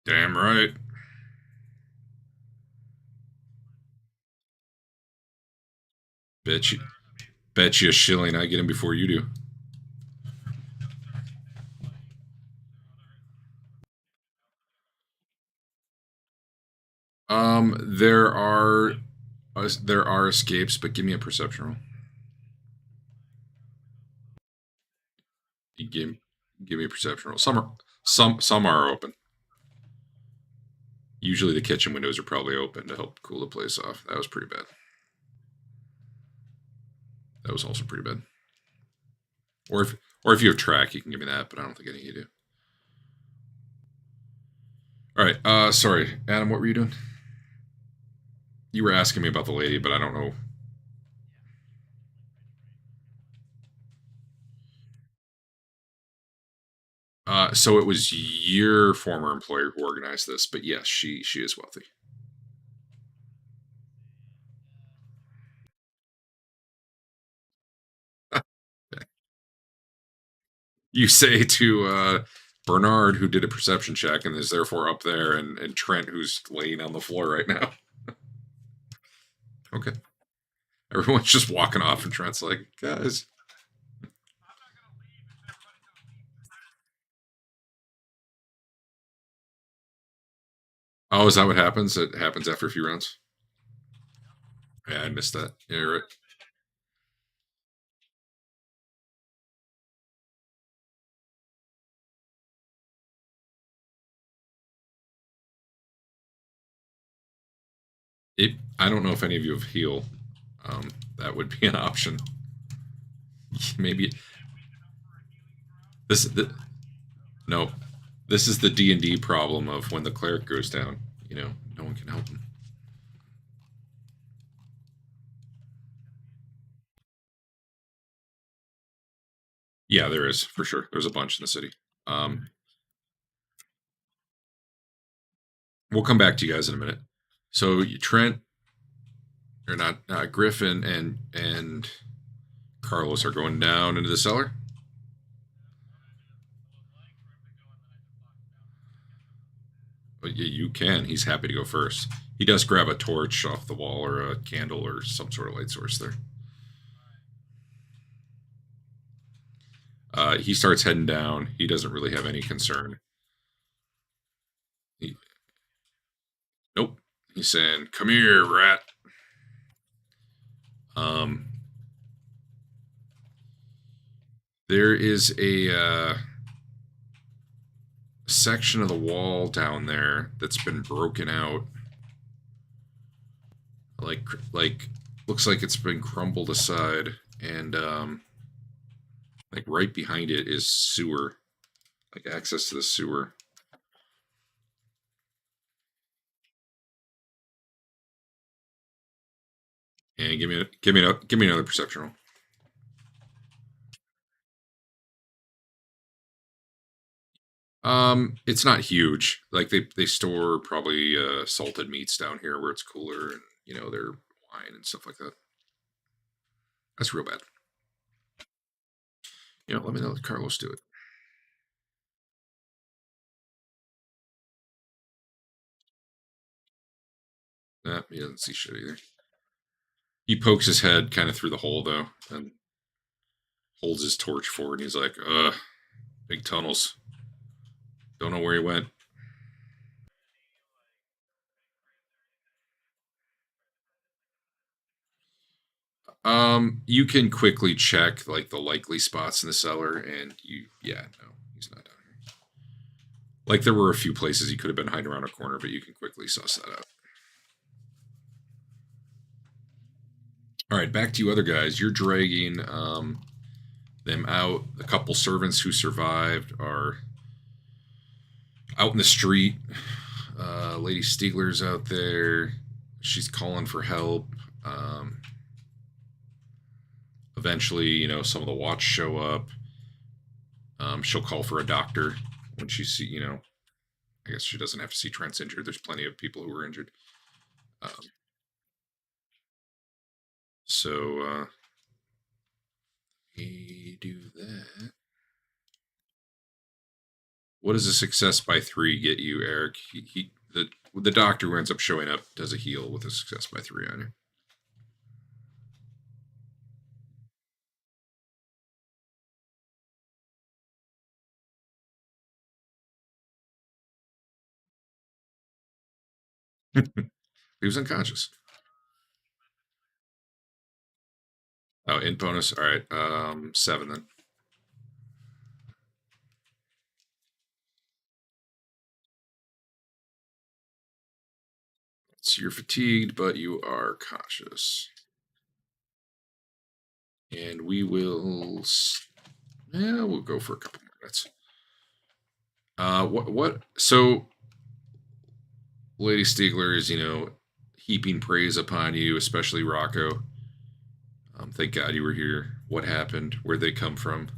Damn right. Bet you, bet you a shilling I get him before you do. There are escapes, but give me a perception roll. You give me a perception roll. Some are open. Usually the kitchen windows are probably open to help cool the place off. That was pretty bad. That was also pretty bad. Or if you have track, you can give me that, but I don't think any of you do. All right. Sorry, Adam. What were you doing? You were asking me about the lady, but I don't know. So it was your former employer who organized this, but yes, she is wealthy. You say to Bernard, who did a perception check and is therefore up there, and Trent, who's laying on the floor right now. Okay. Everyone's just walking off, and Trent's like, guys. Oh, is that what happens? It happens after a few rounds? Yeah, I missed that. Yeah, you're right. I don't know if any of you have heal. That would be an option. Maybe this the no. This is the D&D problem of when the cleric goes down. No one can help him. Yeah, there is for sure. There's a bunch in the city. We'll come back to you guys in a minute. So Trent, or not, Griffin and Carlos are going down into the cellar. But yeah, you can. He's happy to go first. He does grab a torch off the wall or a candle or some sort of light source there. He starts heading down. He doesn't really have any concern. Nope. He's saying, "Come here, rat." There is a section of the wall down there that's been broken out. Like looks like it's been crumbled aside, and like right behind it is sewer, like access to the sewer. And give me another perception roll. It's not huge. Like they store probably salted meats down here where it's cooler, and you know their wine and stuff like that. That's real bad. You know, let me let Carlos do it. Nah, he doesn't see shit either. He pokes his head kind of through the hole though, and holds his torch forward. And he's like, big tunnels. Don't know where he went." You can quickly check like the likely spots in the cellar, and no, he's not down here. Like there were a few places he could have been hiding around a corner, but you can quickly suss that out. All right, back to you other guys. You're dragging them out. A couple servants who survived are out in the street. Lady Stiegler's out there. She's calling for help. Eventually, you know, some of the watch show up. She'll call for a doctor when she see, you know, I guess she doesn't have to see Trent's injured. There's plenty of people who were injured. So we do that. What does a success by 3 get you, Eric? The doctor who ends up showing up does a heal with a success by 3 on you. He was unconscious. Oh, in bonus. All right. 7 then. So you're fatigued, but you are conscious. And we will. Yeah, we'll go for a couple more minutes. What? So, Lady Stiegler is, you know, heaping praise upon you, especially Rocco. Thank God you were here. What happened? Where'd they come from?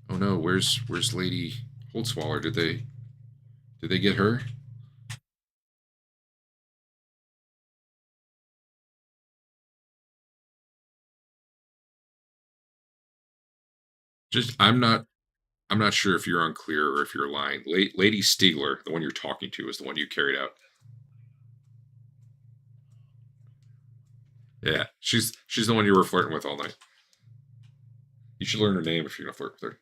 Oh no, where's Lady Holtzwaller? Did they get her? Just I'm not sure if you're unclear or if you're lying. Lady Stiegler, the one you're talking to, is the one you carried out. Yeah, she's the one you were flirting with all night. You should learn her name if you're gonna flirt with her.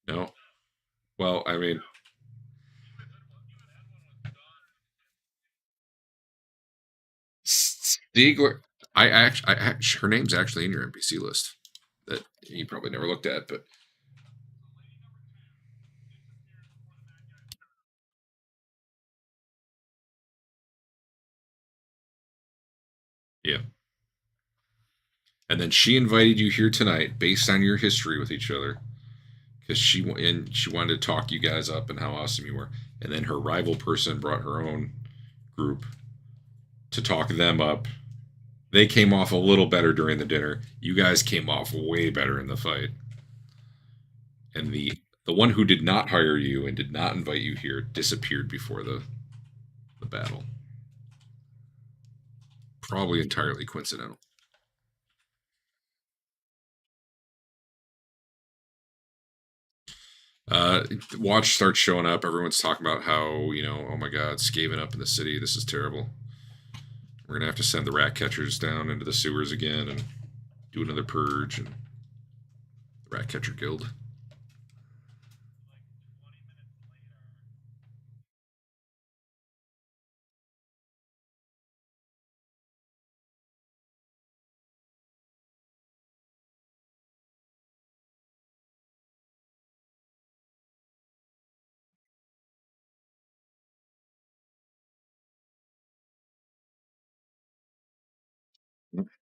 No. Well, I mean, Stiegler. Her name's actually in your NPC list that you probably never looked at, but yeah. And then she invited you here tonight based on your history with each other, because she wanted to talk you guys up and how awesome you were. And then her rival person brought her own group to talk them up. They came off a little better during the dinner. You guys came off way better in the fight. And the one who did not hire you and did not invite you here disappeared before the battle. probably entirely coincidental. Watch starts showing up. Everyone's talking about how, oh my god, Skaven up in the city. This is terrible. We're going to have to send the rat catchers down into the sewers again and do another purge and the rat catcher guild.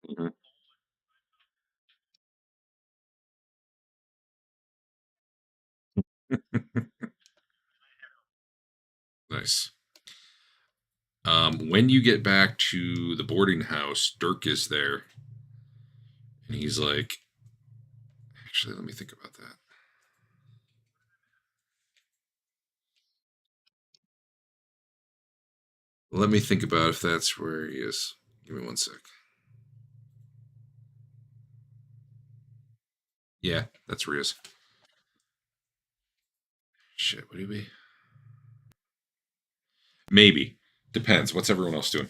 Mm-hmm. Nice. When you get back to the boarding house, Dirk is there. And he's like, actually, let me think about that. Let me think about if that's where he is. Give me one sec. Yeah, that's where he is. Shit, would he be? Maybe. Depends. What's everyone else doing?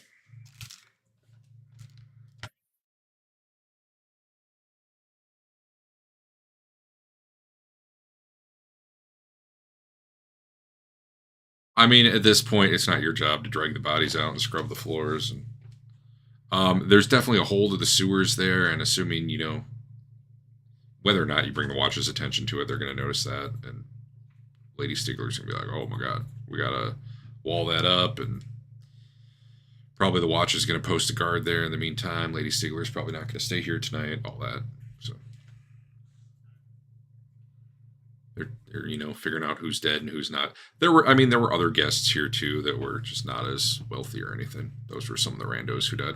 I mean, at this point, it's not your job to drag the bodies out and scrub the floors. And there's definitely a hole to the sewers there, and assuming whether or not you bring the watch's attention to it, they're going to notice that, and Lady Stiegler's going to be like, "Oh my god, we gotta wall that up," and probably the watch is going to post a guard there in the meantime. Lady Stiegler's probably not going to stay here tonight. All that, so they're figuring out who's dead and who's not. There were other guests here too that were just not as wealthy or anything. Those were some of the randos who died.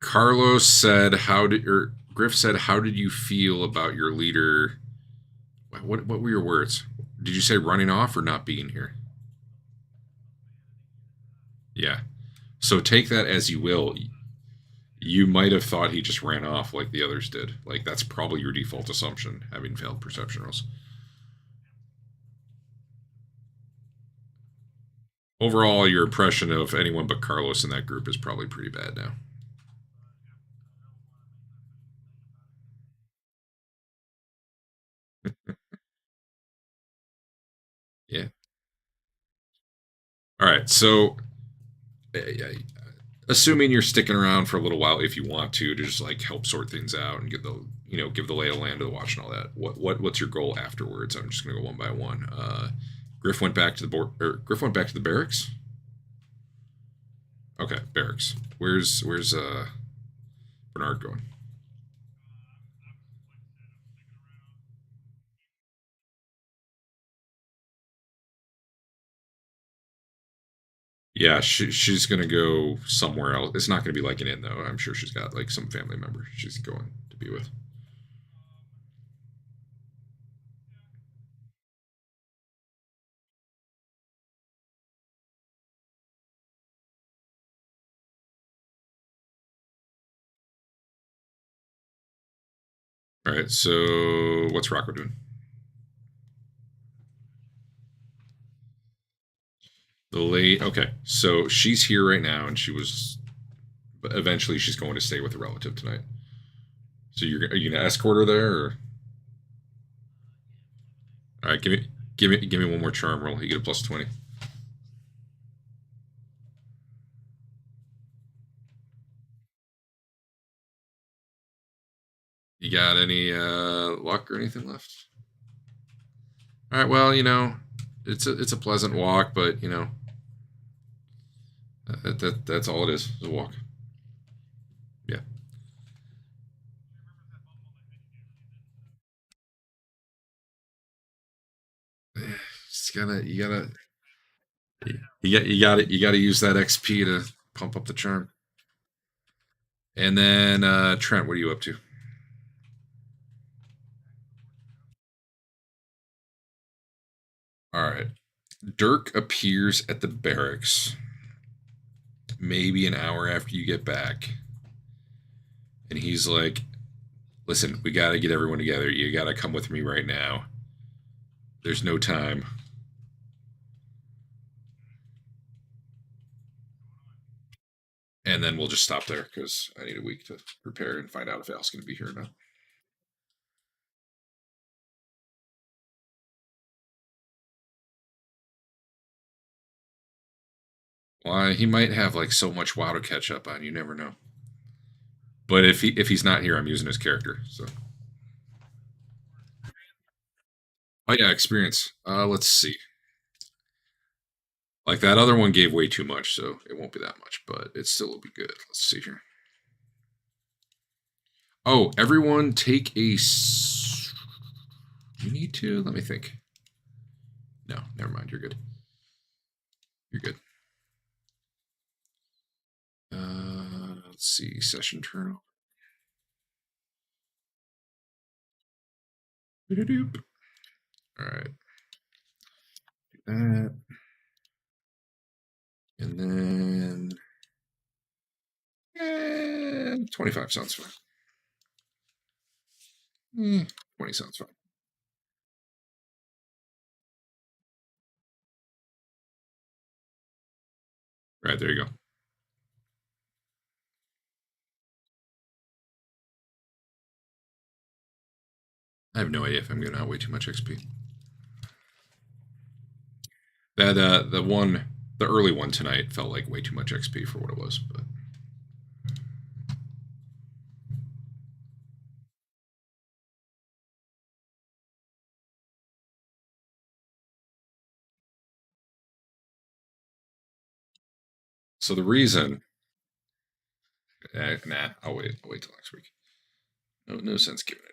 Carlos said, Griff said, how did you feel about your leader? What were your words? Did you say running off or not being here? Yeah. So take that as you will. You might have thought he just ran off like the others did. Like, that's probably your default assumption, having failed perception rolls. Overall, your impression of anyone but Carlos in that group is probably pretty bad now. Yeah. All right. So, assuming you're sticking around for a little while, if you want to just like help sort things out and get the give the lay of the land to the watch and all that. What's your goal afterwards? I'm just gonna go one by one. Griff went back to the board. Griff went back to the barracks. Okay, barracks. Where's Bernard going? Yeah, she's gonna go somewhere else. It's not gonna be like an inn though. I'm sure she's got like some family member she's going to be with. All right. So what's Rocco doing? The late. Okay. So she's here right now, and she was. But eventually, she's going to stay with a relative tonight. So are you gonna escort her there? Or? All right. Give me one more charm roll. You get a plus 20. You got any luck or anything left? All right. Well, it's a pleasant walk, but that's all it is. It's a walk. Yeah. Just you gotta use that XP to pump up the charm. And then Trent, what are you up to? All right. Dirk appears at the barracks maybe an hour after you get back. And he's like, listen, we got to get everyone together. You got to come with me right now. There's no time. And then we'll just stop there because I need a week to prepare and find out if Al's going to be here or not. Well, he might have like so much WoW to catch up on. You never know. But if he's not here, I'm using his character. So. Oh yeah, experience. Let's see. Like that other one gave way too much, so it won't be that much, but it still will be good. Let's see here. Oh, everyone take a. Do you need to? Let me think. No, never mind. You're good. You're good. Let's see. Session turn. All right. Do that. And then 25 sounds fine. 20 sounds fine. Right, there you go. I have no idea if I'm giving out way too much XP. That the early one tonight felt like way too much XP for what it was, but so the reason, nah, I'll wait till next week. No sense giving